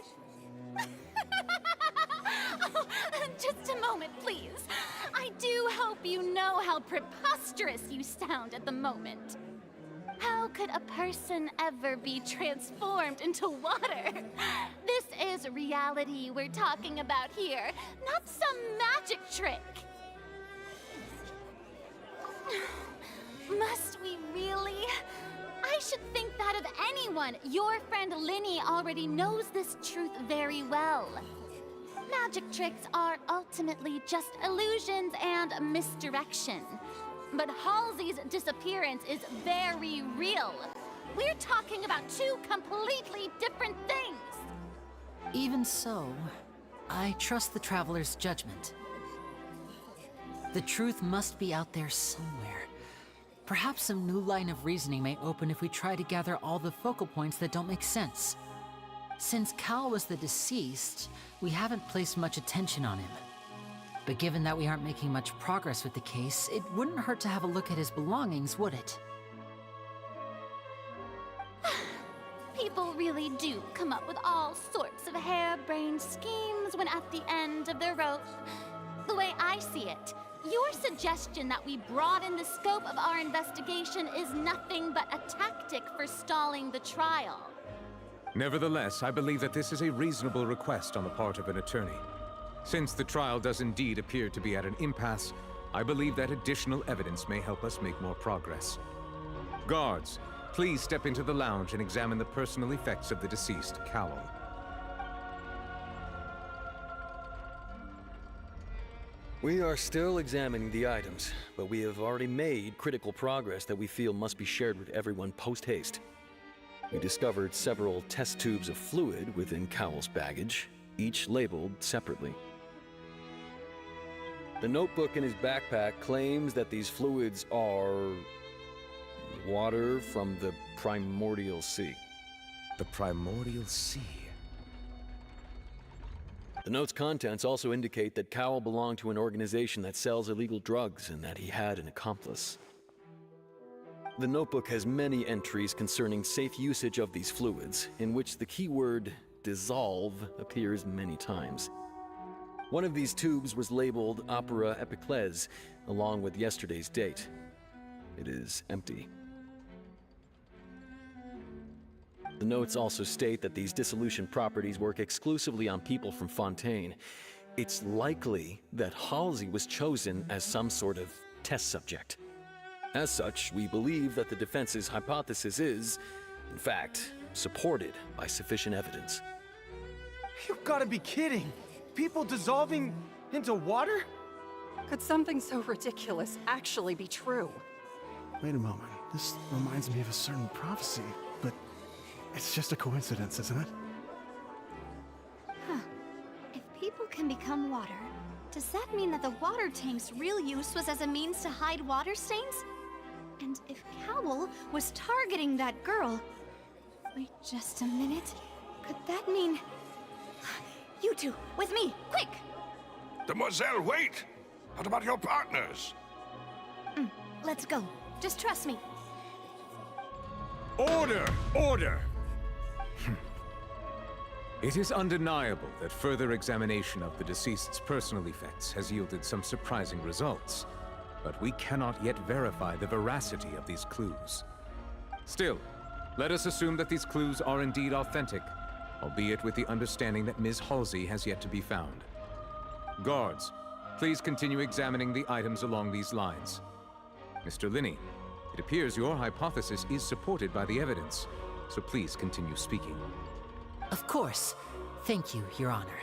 Oh, just a moment, please. I do hope you know how preposterous you sound at the moment. How could a person ever be transformed into water? This is reality we're talking about here, not some magic trick. Must we really? I should think that of anyone. Your friend Linny already knows this truth very well. Magic tricks are ultimately just illusions and misdirection. But Halsey's disappearance is very real. We're talking about two completely different things. Even so, I trust the Traveler's judgment. The truth must be out there somewhere. Perhaps some new line of reasoning may open if we try to gather all the focal points that don't make sense. Since Cal was the deceased, we haven't placed much attention on him. But given that we aren't making much progress with the case, it wouldn't hurt to have a look at his belongings, would it? People really do come up with all sorts of harebrained schemes when at the end of their rope. The way I see it, your suggestion that we broaden the scope of our investigation is nothing but a tactic for stalling the trial. Nevertheless, I believe that this is a reasonable request on the part of an attorney. Since the trial does indeed appear to be at an impasse, I believe that additional evidence may help us make more progress. Guards, please step into the lounge and examine the personal effects of the deceased, Cowell. We are still examining the items, but we have already made critical progress that we feel must be shared with everyone post-haste. We discovered several test tubes of fluid within Cowell's baggage, each labeled separately. The notebook in his backpack claims that these fluids are water from the primordial sea. The primordial sea? The note's contents also indicate that Cowell belonged to an organization that sells illegal drugs and that he had an accomplice. The notebook has many entries concerning safe usage of these fluids, in which the keyword dissolve appears many times. One of these tubes was labeled Opera Epiclese, along with yesterday's date. It is empty. The notes also state that these dissolution properties work exclusively on people from Fontaine. It's likely that Halsey was chosen as some sort of test subject. As such, we believe that the defense's hypothesis is, in fact, supported by sufficient evidence. You've got to be kidding! People dissolving into water? Could something so ridiculous actually be true? Wait a moment. This reminds me of a certain prophecy, but it's just a coincidence, isn't it? Huh. If people can become water, does that mean that the water tank's real use was as a means to hide water stains? And if Cowell was targeting that girl... Wait just a minute. Could that mean... You two, with me, quick! Demoiselle, wait! What about your partners? Let's go. Just trust me. Order! Order! It is undeniable that further examination of the deceased's personal effects has yielded some surprising results, but we cannot yet verify the veracity of these clues. Still, let us assume that these clues are indeed authentic, albeit with the understanding that Ms. Halsey has yet to be found. Guards, please continue examining the items along these lines. Mr. Linney, it appears your hypothesis is supported by the evidence, so please continue speaking. Of course. Thank you, Your Honor.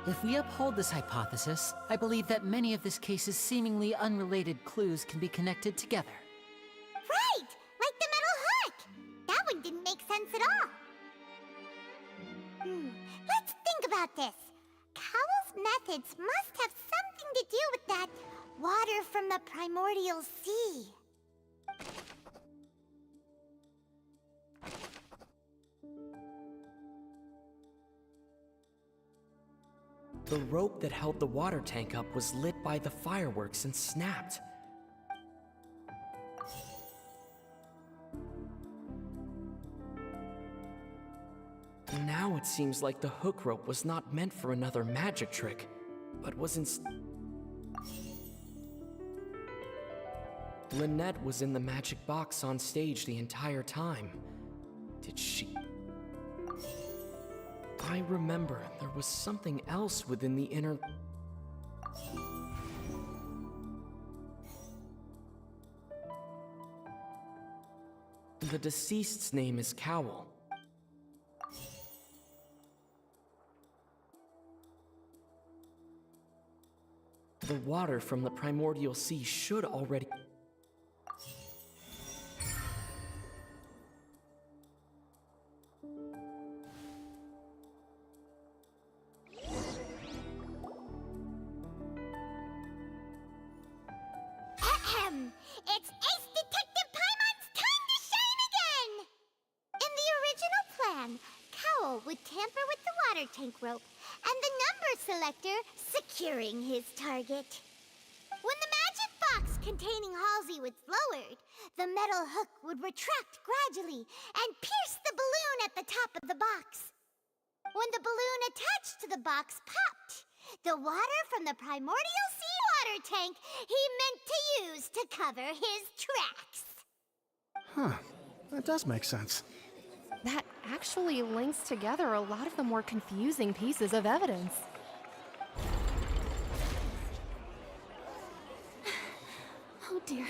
If we uphold this hypothesis, I believe that many of this case's seemingly unrelated clues can be connected together. Right! Like the metal hook! That one didn't make sense at all. Let's think about this. Cowell's methods must have something to do with that water from the primordial sea. The rope that held the water tank up was lit by the fireworks and snapped. Now it seems like the hook rope was not meant for another magic trick, but was Lynette was in the magic box on stage the entire time. Did she... I remember there was something else within the inner... The deceased's name is Cowell. The water from the primordial sea should already... It's Ace Detective Paimon's time to shine again! In the original plan, Cowell would tamper with the water tank rope and the number selector securing his target. When the magic box containing Halsey was lowered, the metal hook would retract gradually and pierce the balloon at the top of the box. When the balloon attached to the box popped, the water from the primordial seawater tank he meant to use to cover his tracks. Huh. That does make sense. That actually links together a lot of the more confusing pieces of evidence. Oh dear,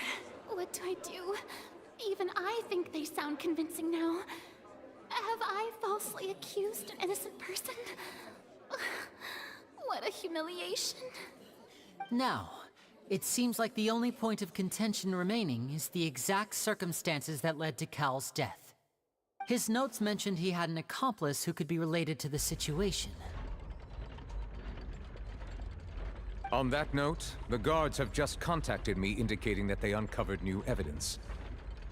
what do I do? Even I think they sound convincing now. Have I falsely accused an innocent person? What a humiliation. Now, it seems like the only point of contention remaining is the exact circumstances that led to Cal's death. His notes mentioned he had an accomplice who could be related to the situation. On that note, the guards have just contacted me indicating that they uncovered new evidence.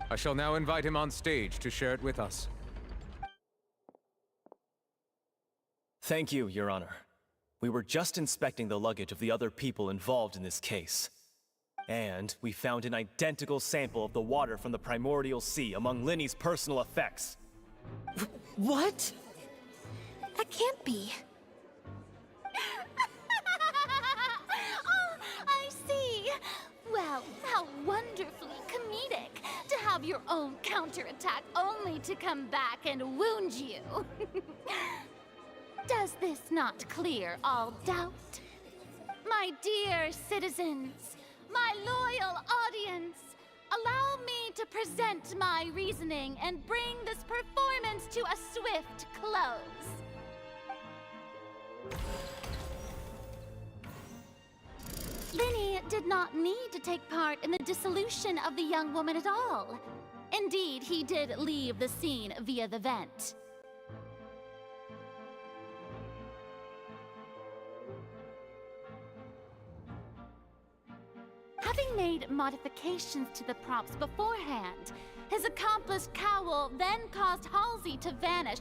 I shall now invite him on stage to share it with us. Thank you, Your Honor. We were just inspecting the luggage of the other people involved in this case. And we found an identical sample of the water from the primordial sea among Linny's personal effects. What? That can't be. Oh, I see. Well, how wonderfully comedic to have your own counterattack only to come back and wound you. Does this not clear all doubt? My dear citizens, my loyal audience, allow me to present my reasoning and bring this performance to a swift close. Linny did not need to take part in the dissolution of the young woman at all. Indeed, he did leave the scene via the vent. Having made modifications to the props beforehand, his accomplice Cowell then caused Halsey to vanish.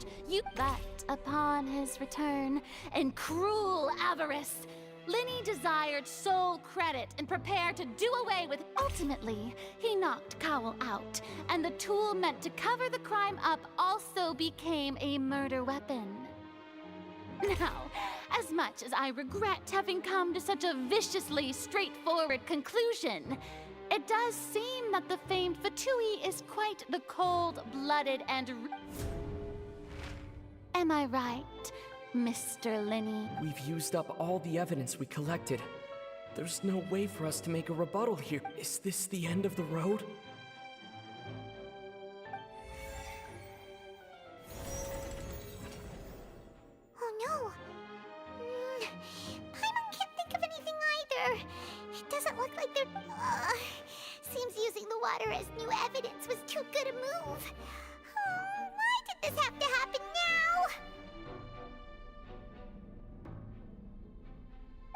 But upon his return, in cruel avarice, Linny desired sole credit and prepared to do away with. Ultimately, he knocked Cowell out, and the tool meant to cover the crime up also became a murder weapon. Now, as much as I regret having come to such a viciously straightforward conclusion, it does seem that the famed Fatui is quite the cold-blooded and... Am I right, Mr. Linny? We've used up all the evidence we collected. There's no way for us to make a rebuttal here. Is this the end of the road? Oh no. Paimon can't think of anything either. It doesn't look like they're... seems using the water as new evidence was too good a move. Why did this have to happen now?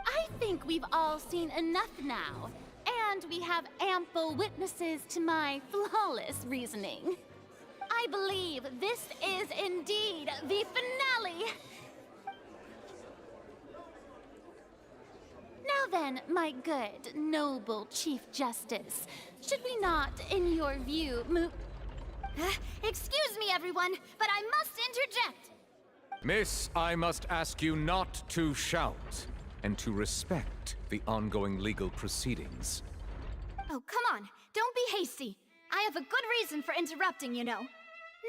I think we've all seen enough now, and we have ample witnesses to my flawless reasoning. I believe this is indeed the finale. Now then, my good, noble Chief Justice, should we not, in your view, move... Excuse me, everyone, but I must interject. Miss, I must ask you not to shout, and to respect the ongoing legal proceedings. Oh, come on. Don't be hasty. I have a good reason for interrupting, you know.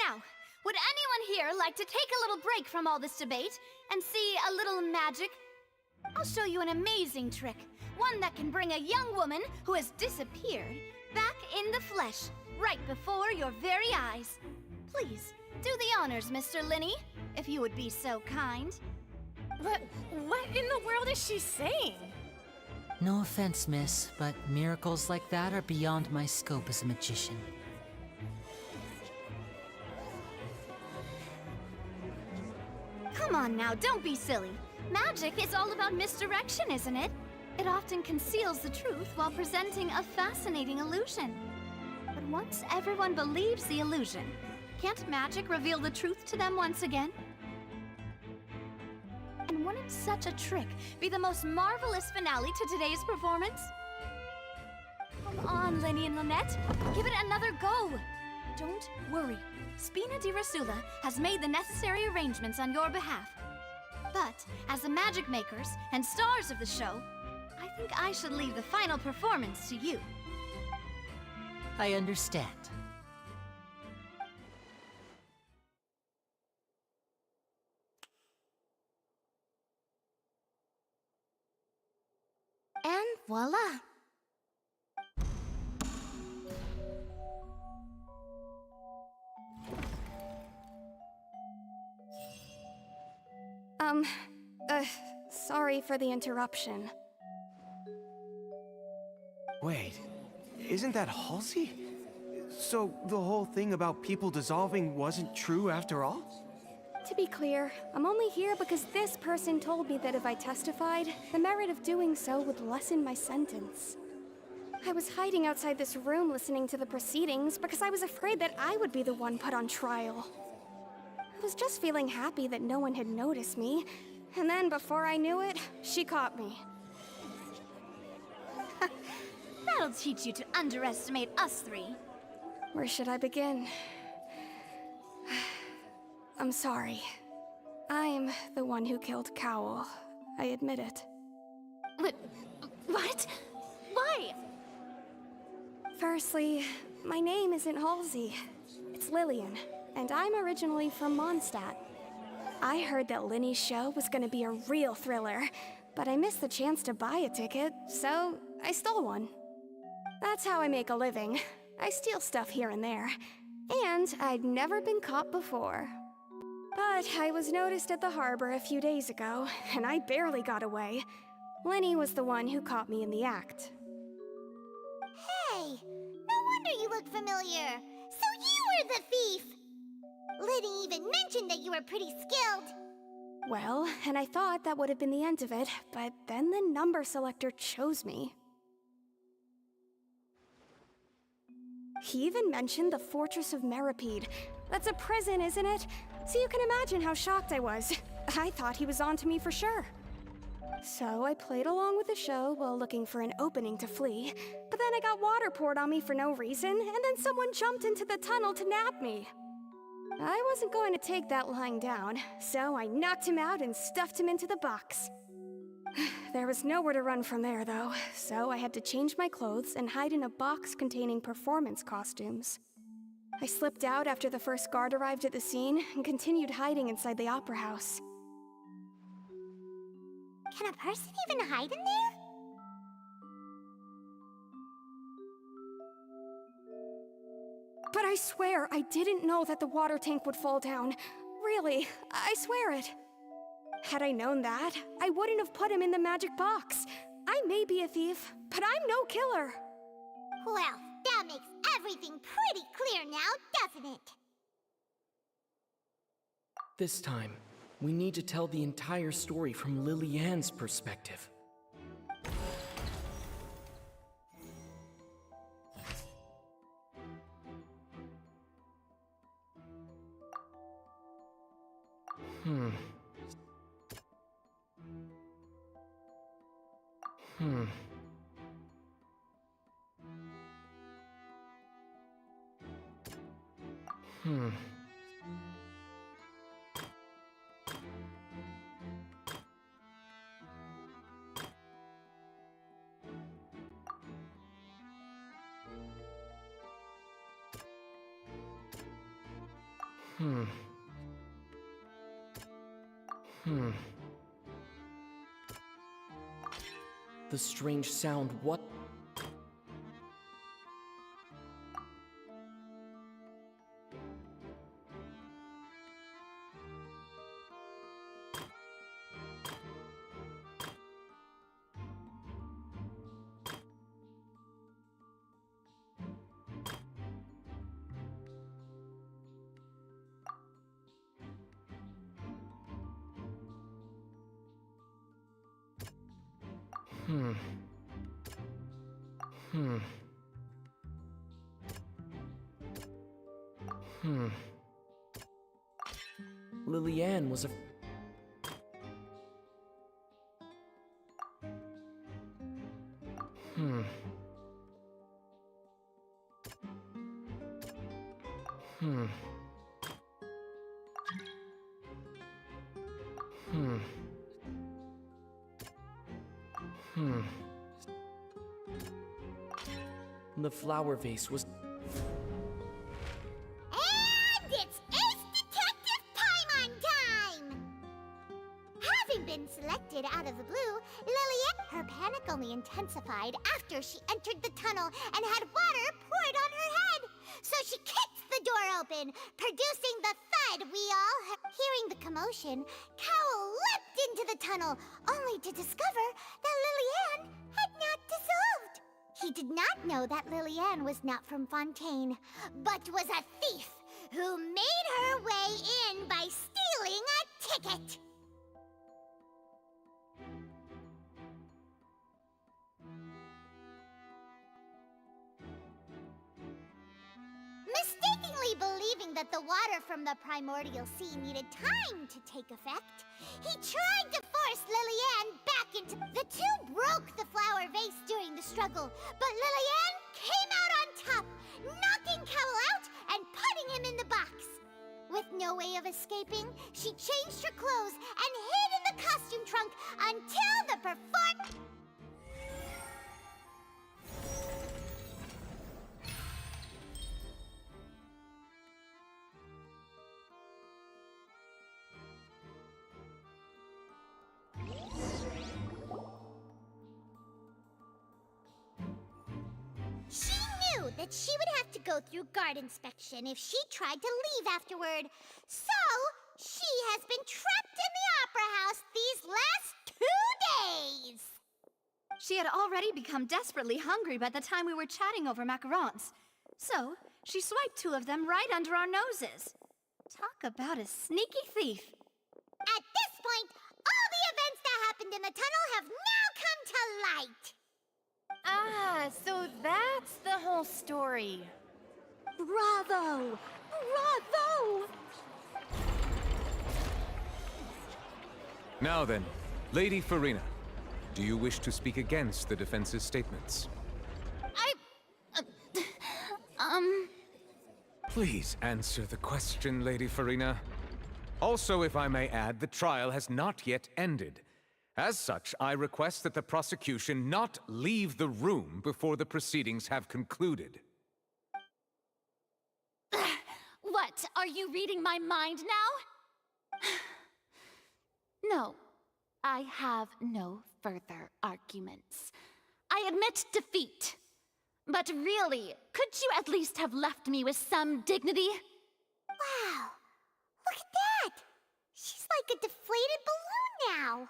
Now, would anyone here like to take a little break from all this debate and see a little magic? I'll show you an amazing trick. One that can bring a young woman who has disappeared back in the flesh, right before your very eyes. Please, do the honors, Mr. Linny, if you would be so kind. What in the world is she saying? No offense, miss, but miracles like that are beyond my scope as a magician. Come on now, don't be silly. Magic is all about misdirection, isn't it? It often conceals the truth while presenting a fascinating illusion. But once everyone believes the illusion, can't magic reveal the truth to them once again? And wouldn't such a trick be the most marvelous finale to today's performance? Come on, Linny and Lynette. Give it another go. Don't worry. Spina di Rasula has made the necessary arrangements on your behalf. But, as the magic makers and stars of the show, I think I should leave the final performance to you. I understand. And voila! Sorry for the interruption. Wait, isn't that Halsey? So the whole thing about people dissolving wasn't true after all? To be clear, I'm only here because this person told me that if I testified, the merit of doing so would lessen my sentence. I was hiding outside this room listening to the proceedings because I was afraid that I would be the one put on trial. I was just feeling happy that no one had noticed me, and then before I knew it, she caught me. That'll teach you to underestimate us three. Where should I begin? I'm sorry. I'm the one who killed Cowell. I admit it. What? Why? Firstly, my name isn't Halsey. It's Lillian, and I'm originally from Mondstadt. I heard that Linny's show was gonna be a real thriller, but I missed the chance to buy a ticket, so I stole one. That's how I make a living. I steal stuff here and there. And I'd never been caught before. But I was noticed at the harbor a few days ago, and I barely got away. Linny was the one who caught me in the act. Hey, no wonder you look familiar. So you were the thief! Liddy even mentioned that you were pretty skilled. Well, and I thought that would have been the end of it, but then the number selector chose me. He even mentioned the Fortress of Meripede. That's a prison, isn't it? So you can imagine how shocked I was. I thought he was onto me for sure. So I played along with the show while looking for an opening to flee, but then I got water poured on me for no reason, and then someone jumped into the tunnel to nab me. I wasn't going to take that lying down, so I knocked him out and stuffed him into the box. There was nowhere to run from there, though, so I had to change my clothes and hide in a box containing performance costumes. I slipped out after the first guard arrived at the scene and continued hiding inside the opera house. Can a person even hide in there? But I swear, I didn't know that the water tank would fall down. Really, I swear it. Had I known that, I wouldn't have put him in the magic box. I may be a thief, but I'm no killer. Well, that makes everything pretty clear now, doesn't it? This time, we need to tell the entire story from Lily-Ann's perspective. Hmm. Hmm. Hmm. Hmm. Hmm. The strange sound, what? Hmm. Hmm. Hmm. Lily-Ann was a... Hmm. Hmm. Hmm. Hmm. The flower vase was... And it's Ace Detective Paimon time! Having been selected out of the blue, Lily-Ann, her panic only intensified after she entered the tunnel and had water poured on her head. So she kicked the door open, producing the thud we all heard. Hearing the commotion, Cowell leapt into the tunnel, only to discover that Lily-Ann had not dissolved. He did not know that Lily-Ann was not from Fontaine, but was a thief who made her way in by stealing a ticket. Mistakenly believing that the water from the primordial sea needed time to take effect, he tried to force Lily-Ann back into... The two broke the flower vase during the struggle, but Lily-Ann came out on top, knocking Cowell out and putting him in the box. With no way of escaping, she changed her clothes and hid in the costume trunk until the She knew that she would have to go through guard inspection if she tried to leave afterward. So, she has been trapped in the opera house these last 2 days. She had already become desperately hungry by the time we were chatting over macarons. So, she swiped 2 of them right under our noses. Talk about a sneaky thief. At this point, all the events that happened in the tunnel have now come to light. Ah, so that's the whole story. Bravo! Bravo! Now then, Lady Farina, Do you wish to speak against the defense's statements? Please answer the question, Lady Farina. Also, if I may add, the trial has not yet ended. As such, I request that the prosecution not leave the room before the proceedings have concluded. What? Are you reading my mind now? No, I have no further arguments. I admit defeat. But really, could you at least have left me with some dignity? Wow, look at that! She's like a deflated balloon now.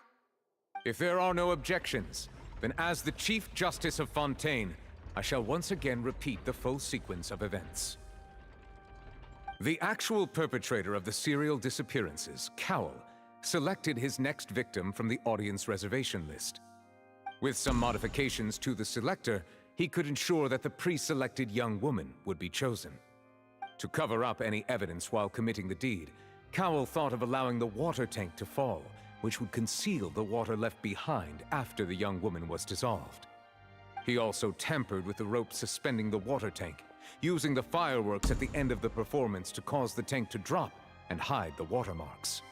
If there are no objections, then as the Chief Justice of Fontaine, I shall once again repeat the full sequence of events. The actual perpetrator of the serial disappearances, Cowell, selected his next victim from the audience reservation list. With some modifications to the selector, he could ensure that the pre-selected young woman would be chosen. To cover up any evidence while committing the deed, Cowell thought of allowing the water tank to fall, which would conceal the water left behind after the young woman was dissolved. He also tampered with the rope suspending the water tank, using the fireworks at the end of the performance to cause the tank to drop and hide the watermarks.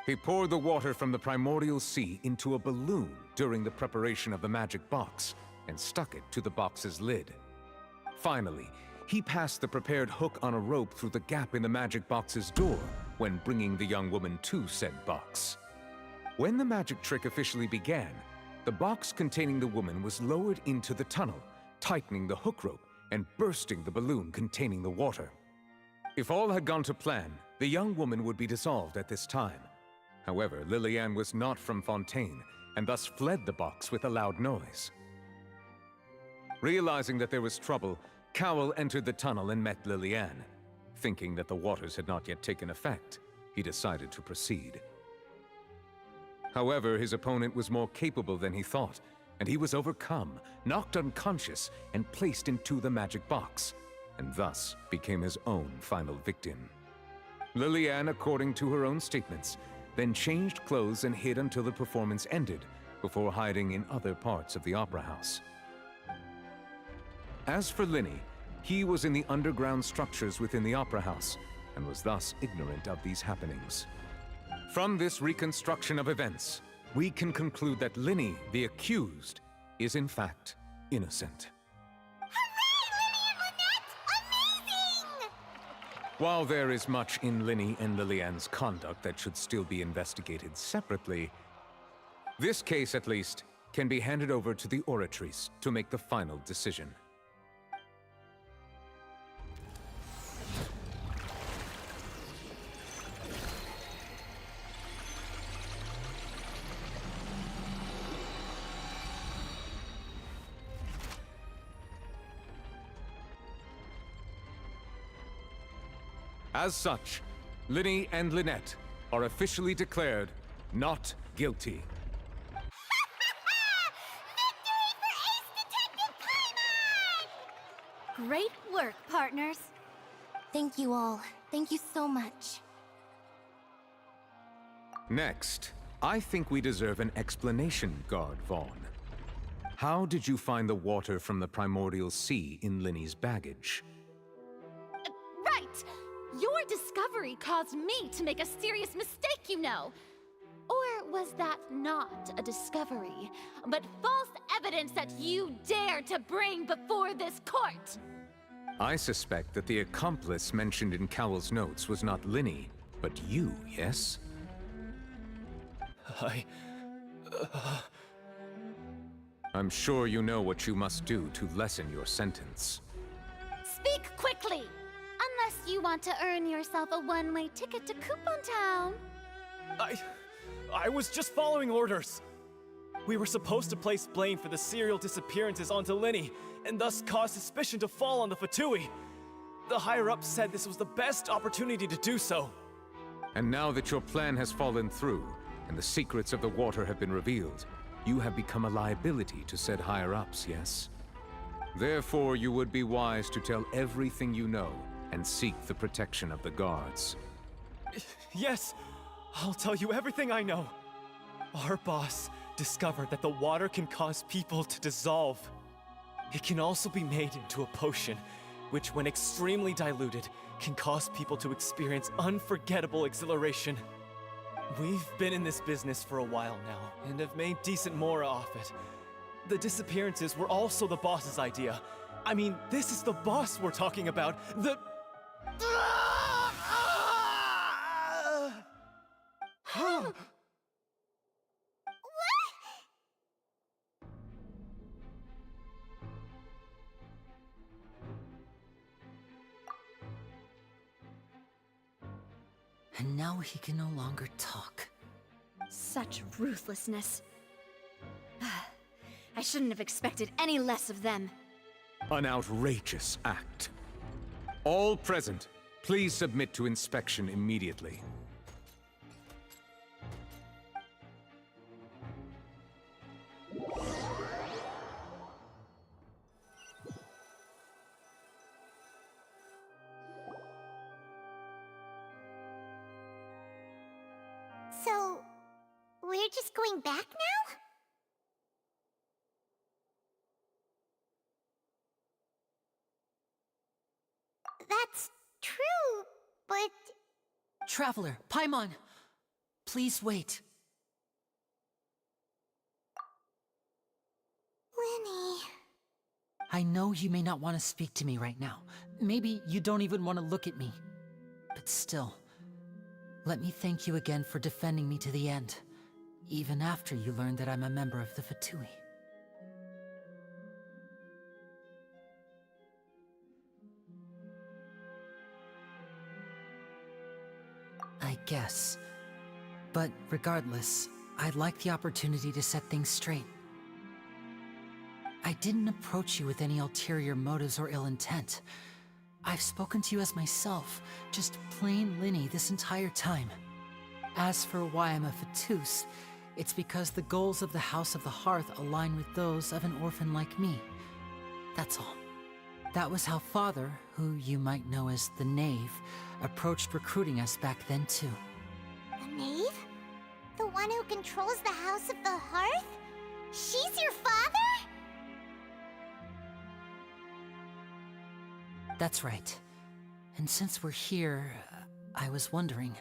He poured the water from the primordial sea into a balloon during the preparation of the magic box and stuck it to the box's lid. Finally, he passed the prepared hook on a rope through the gap in the magic box's door when bringing the young woman to said box. When the magic trick officially began, the box containing the woman was lowered into the tunnel, tightening the hook rope and bursting the balloon containing the water. If all had gone to plan, the young woman would be dissolved at this time. However, Lillian was not from Fontaine, and thus fled the box with a loud noise. Realizing that there was trouble, Cowell entered the tunnel and met Lillian. Thinking that the waters had not yet taken effect, he decided to proceed. However, his opponent was more capable than he thought, and he was overcome, knocked unconscious, and placed into the magic box, and thus became his own final victim. Lillian, according to her own statements, then changed clothes and hid until the performance ended, before hiding in other parts of the opera house. As for Linny, he was in the underground structures within the opera house, and was thus ignorant of these happenings. From this reconstruction of events, we can conclude that Linny, the accused, is in fact innocent. While there is much in Linny and Lillian's conduct that should still be investigated separately, this case, at least, can be handed over to the Oratrice to make the final decision. As such, Linny and Lynette are officially declared not guilty. Great work, partners. Thank you all. Thank you so much. Next, I think we deserve an explanation, Guard Vaughn. How did you find the water from the primordial sea in Linny's baggage? Right! Your discovery caused me to make a serious mistake, you know. Or was that not a discovery, but false evidence that you dared to bring before this court? I suspect that the accomplice mentioned in Cowell's notes was not Linny, but you, yes? I'm sure you know what you must do to lessen your sentence. Speak quickly! Unless you want to earn yourself a one-way ticket to Coupon Town. I was just following orders. We were supposed to place blame for the serial disappearances onto Linny, and thus cause suspicion to fall on the Fatui. The higher-ups said this was the best opportunity to do so. And now that your plan has fallen through, and the secrets of the water have been revealed, you have become a liability to said higher-ups, yes? Therefore, you would be wise to tell everything you know, and seek the protection of the guards. Yes, I'll tell you everything I know. Our boss discovered that the water can cause people to dissolve. It can also be made into a potion, which, when extremely diluted, can cause people to experience unforgettable exhilaration. We've been in this business for a while now, and have made decent mora off it. The disappearances were also the boss's idea. I mean, this is the boss we're talking about. The... And now he can no longer talk. Such ruthlessness. I shouldn't have expected any less of them. An outrageous act. All present, please submit to inspection immediately. So, we're just going back now? That's true, but... Traveler, Paimon! Please wait. Lenny... I know you may not want to speak to me right now. Maybe you don't even want to look at me. But still, let me thank you again for defending me to the end, even after you learned that I'm a member of the Fatui. I guess. But regardless, I'd like the opportunity to set things straight. I didn't approach you with any ulterior motives or ill intent. I've spoken to you as myself, just plain Linny this entire time. As for why I'm a Fatus, it's because the goals of the House of the Hearth align with those of an orphan like me. That's all. That was how Father, who you might know as the Knave, approached recruiting us back then too. The Knave? The one who controls the House of the Hearth? She's your father? That's right. And since we're here, I was wondering,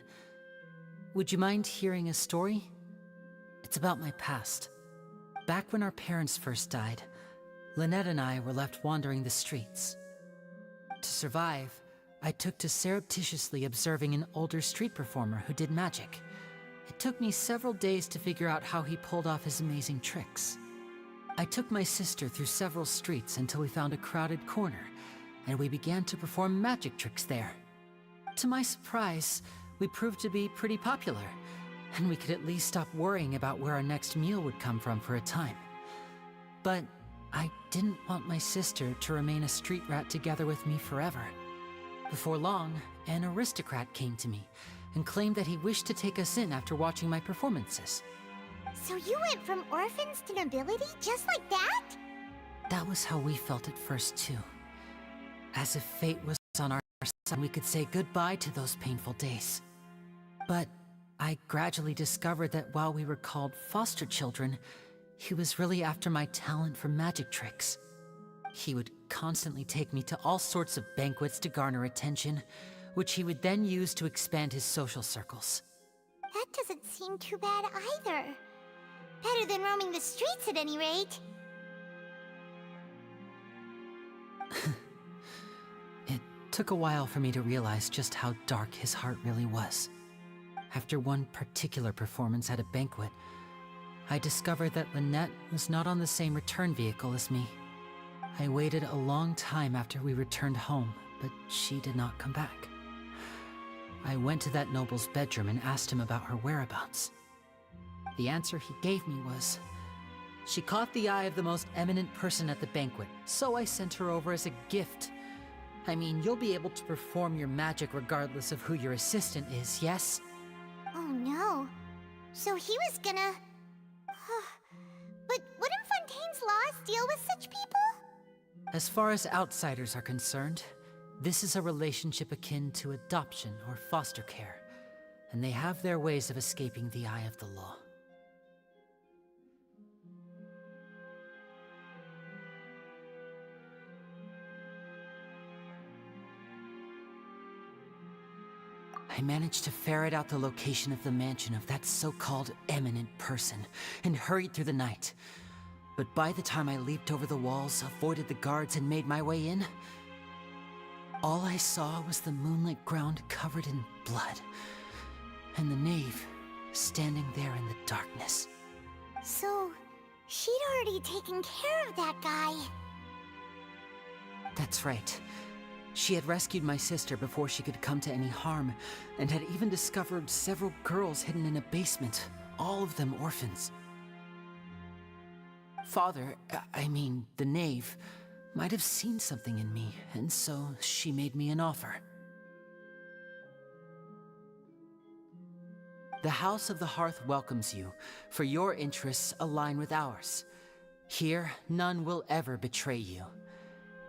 would you mind hearing a story? It's about my past. Back when our parents first died, Lynette and I were left wandering the streets. To survive, I took to surreptitiously observing an older street performer who did magic. It took me several days to figure out how he pulled off his amazing tricks. I took my sister through several streets until we found a crowded corner, and we began to perform magic tricks there. To my surprise, we proved to be pretty popular, and we could at least stop worrying about where our next meal would come from for a time. But I didn't want my sister to remain a street rat together with me forever. Before long, an aristocrat came to me and claimed that he wished to take us in after watching my performances. So you went from orphans to nobility just like that? That was how we felt at first too. As if fate was on our side and we could say goodbye to those painful days. But I gradually discovered that while we were called foster children, he was really after my talent for magic tricks. He would constantly take me to all sorts of banquets to garner attention, which he would then use to expand his social circles. That doesn't seem too bad either. Better than roaming the streets at any rate. It took a while for me to realize just how dark his heart really was. After one particular performance at a banquet, I discovered that Lynette was not on the same return vehicle as me. I waited a long time after we returned home, but she did not come back. I went to that noble's bedroom and asked him about her whereabouts. The answer he gave me was, she caught the eye of the most eminent person at the banquet, so I sent her over as a gift. I mean, you'll be able to perform your magic regardless of who your assistant is, yes? Oh no. So he was gonna... But wouldn't Fontaine's laws deal with such people? As far as outsiders are concerned, this is a relationship akin to adoption or foster care, and they have their ways of escaping the eye of the law. I managed to ferret out the location of the mansion of that so-called eminent person and hurried through the night. But by the time I leaped over the walls, avoided the guards, and made my way in, all I saw was the moonlit ground covered in blood, and the knave standing there in the darkness. So, she'd already taken care of that guy. That's right. She had rescued my sister before she could come to any harm, and had even discovered several girls hidden in a basement, all of them orphans. Father, I mean, the knave, might have seen something in me, and so she made me an offer. The House of the Hearth welcomes you, for your interests align with ours. Here, none will ever betray you.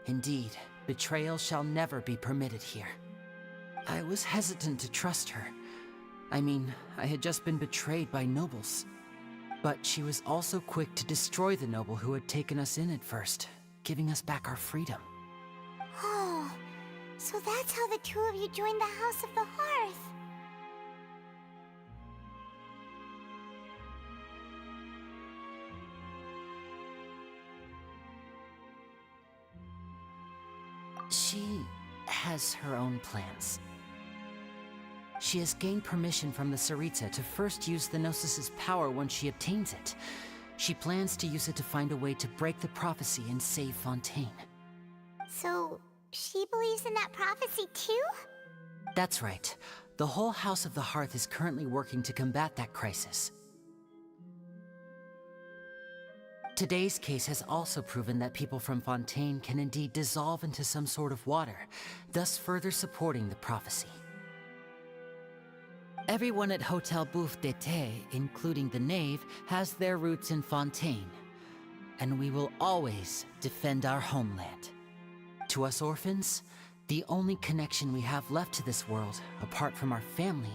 Indeed, betrayal shall never be permitted here. I was hesitant to trust her. I mean, I had just been betrayed by nobles. But she was also quick to destroy the noble who had taken us in at first, giving us back our freedom. Oh, so that's how the two of you joined the House of the Hearth. She has her own plans. She has gained permission from the Tsaritsa to first use the Gnosis's power once she obtains it. She plans to use it to find a way to break the prophecy and save Fontaine. So, she believes in that prophecy too? That's right. The whole House of the Hearth is currently working to combat that crisis. Today's case has also proven that people from Fontaine can indeed dissolve into some sort of water, thus further supporting the prophecy. Everyone at Hotel Bouffe d'été, including the knave, has their roots in Fontaine, and we will always defend our homeland. To us orphans, the only connection we have left to this world, apart from our family,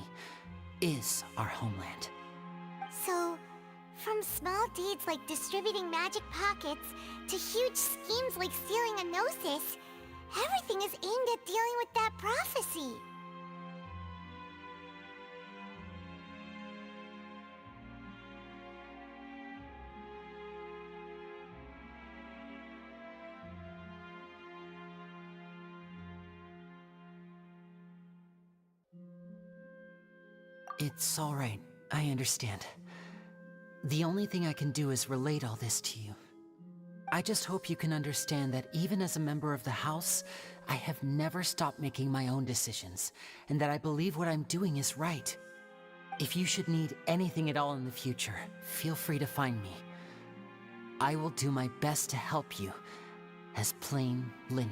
is our homeland. So, from small deeds like distributing magic pockets to huge schemes like stealing a Gnosis, everything is aimed at dealing with that prophecy. It's all right. I understand. The only thing I can do is relate all this to you. I just hope you can understand that even as a member of the House, I have never stopped making my own decisions, and that I believe what I'm doing is right. If you should need anything at all in the future, feel free to find me. I will do my best to help you, as plain Linny.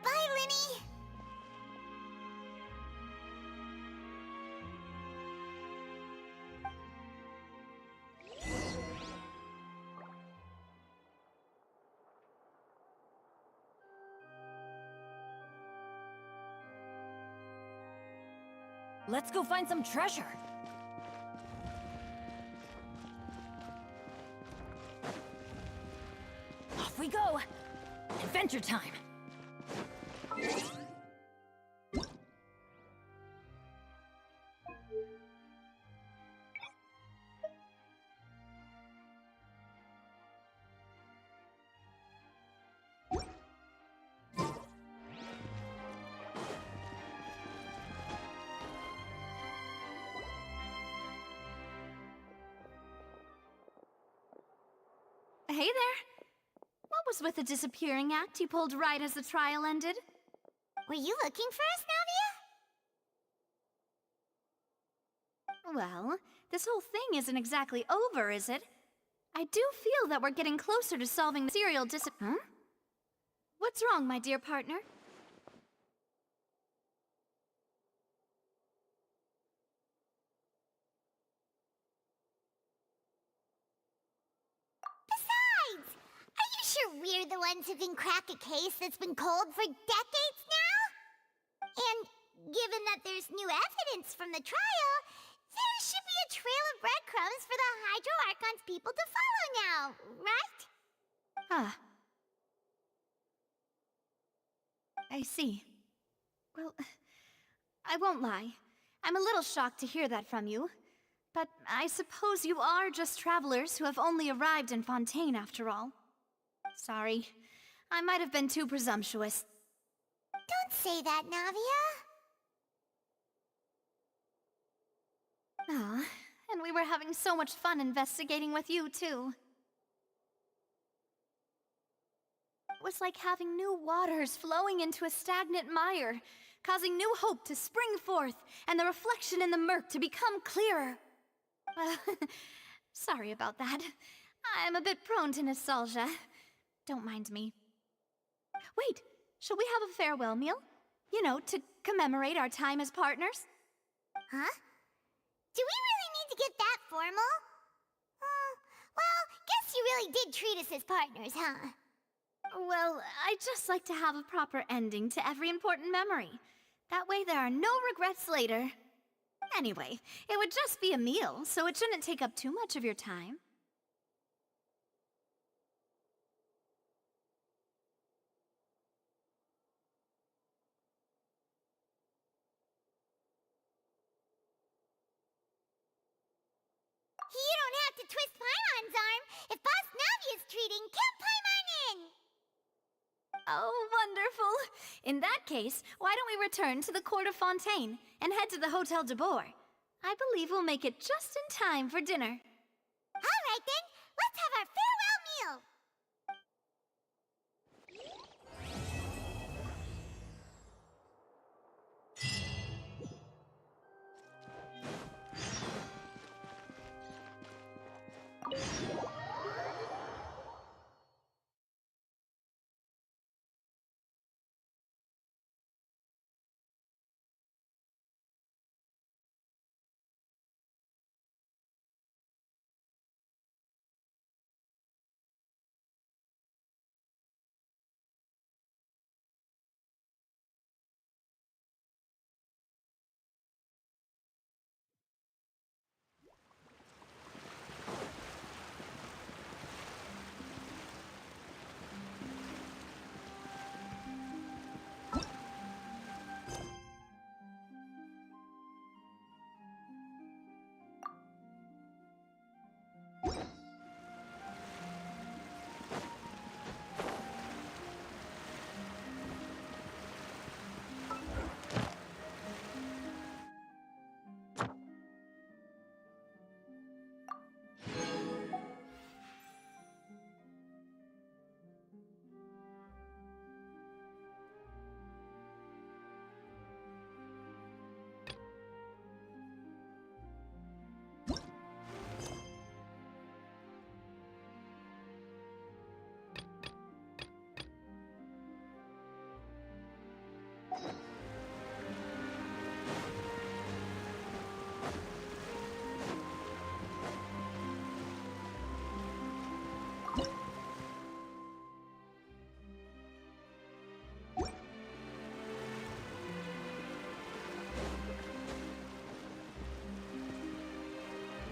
Bye, Linny! Let's go find some treasure. Off we go. Adventure time. Hey there. What was with the disappearing act you pulled right as the trial ended? Were you looking for us, Navia? Well, this whole thing isn't exactly over, is it? I do feel that we're getting closer to solving the serial Huh? What's wrong, my dear partner? Besides, are you sure we're the ones who can crack a case that's been cold for decades now? And given that there's new evidence from the trial, there should be a trail of breadcrumbs for the Hydro Archon's people to follow now, right? Ah. I see. Well, I won't lie. I'm a little shocked to hear that from you. But I suppose you are just travelers who have only arrived in Fontaine after all. Sorry. I might have been too presumptuous. Don't say that, Navia. Ah, and we were having so much fun investigating with you, too. It was like having new waters flowing into a stagnant mire, causing new hope to spring forth, and the reflection in the murk to become clearer. Sorry about that. I'm a bit prone to nostalgia. Don't mind me. Wait, shall we have a farewell meal? You know, to commemorate our time as partners? Huh? Do we really need to get that formal? Well, guess you really did treat us as partners, huh? Well, I'd just like to have a proper ending to every important memory. That way there are no regrets later. Anyway, it would just be a meal, so it shouldn't take up too much of your time. You don't have to twist Paimon's arm. If Boss Navia's treating, count Paimon in! Oh, wonderful! In that case, why don't we return to the Court of Fontaine and head to the Hotel de Boer? I believe we'll make it just in time for dinner.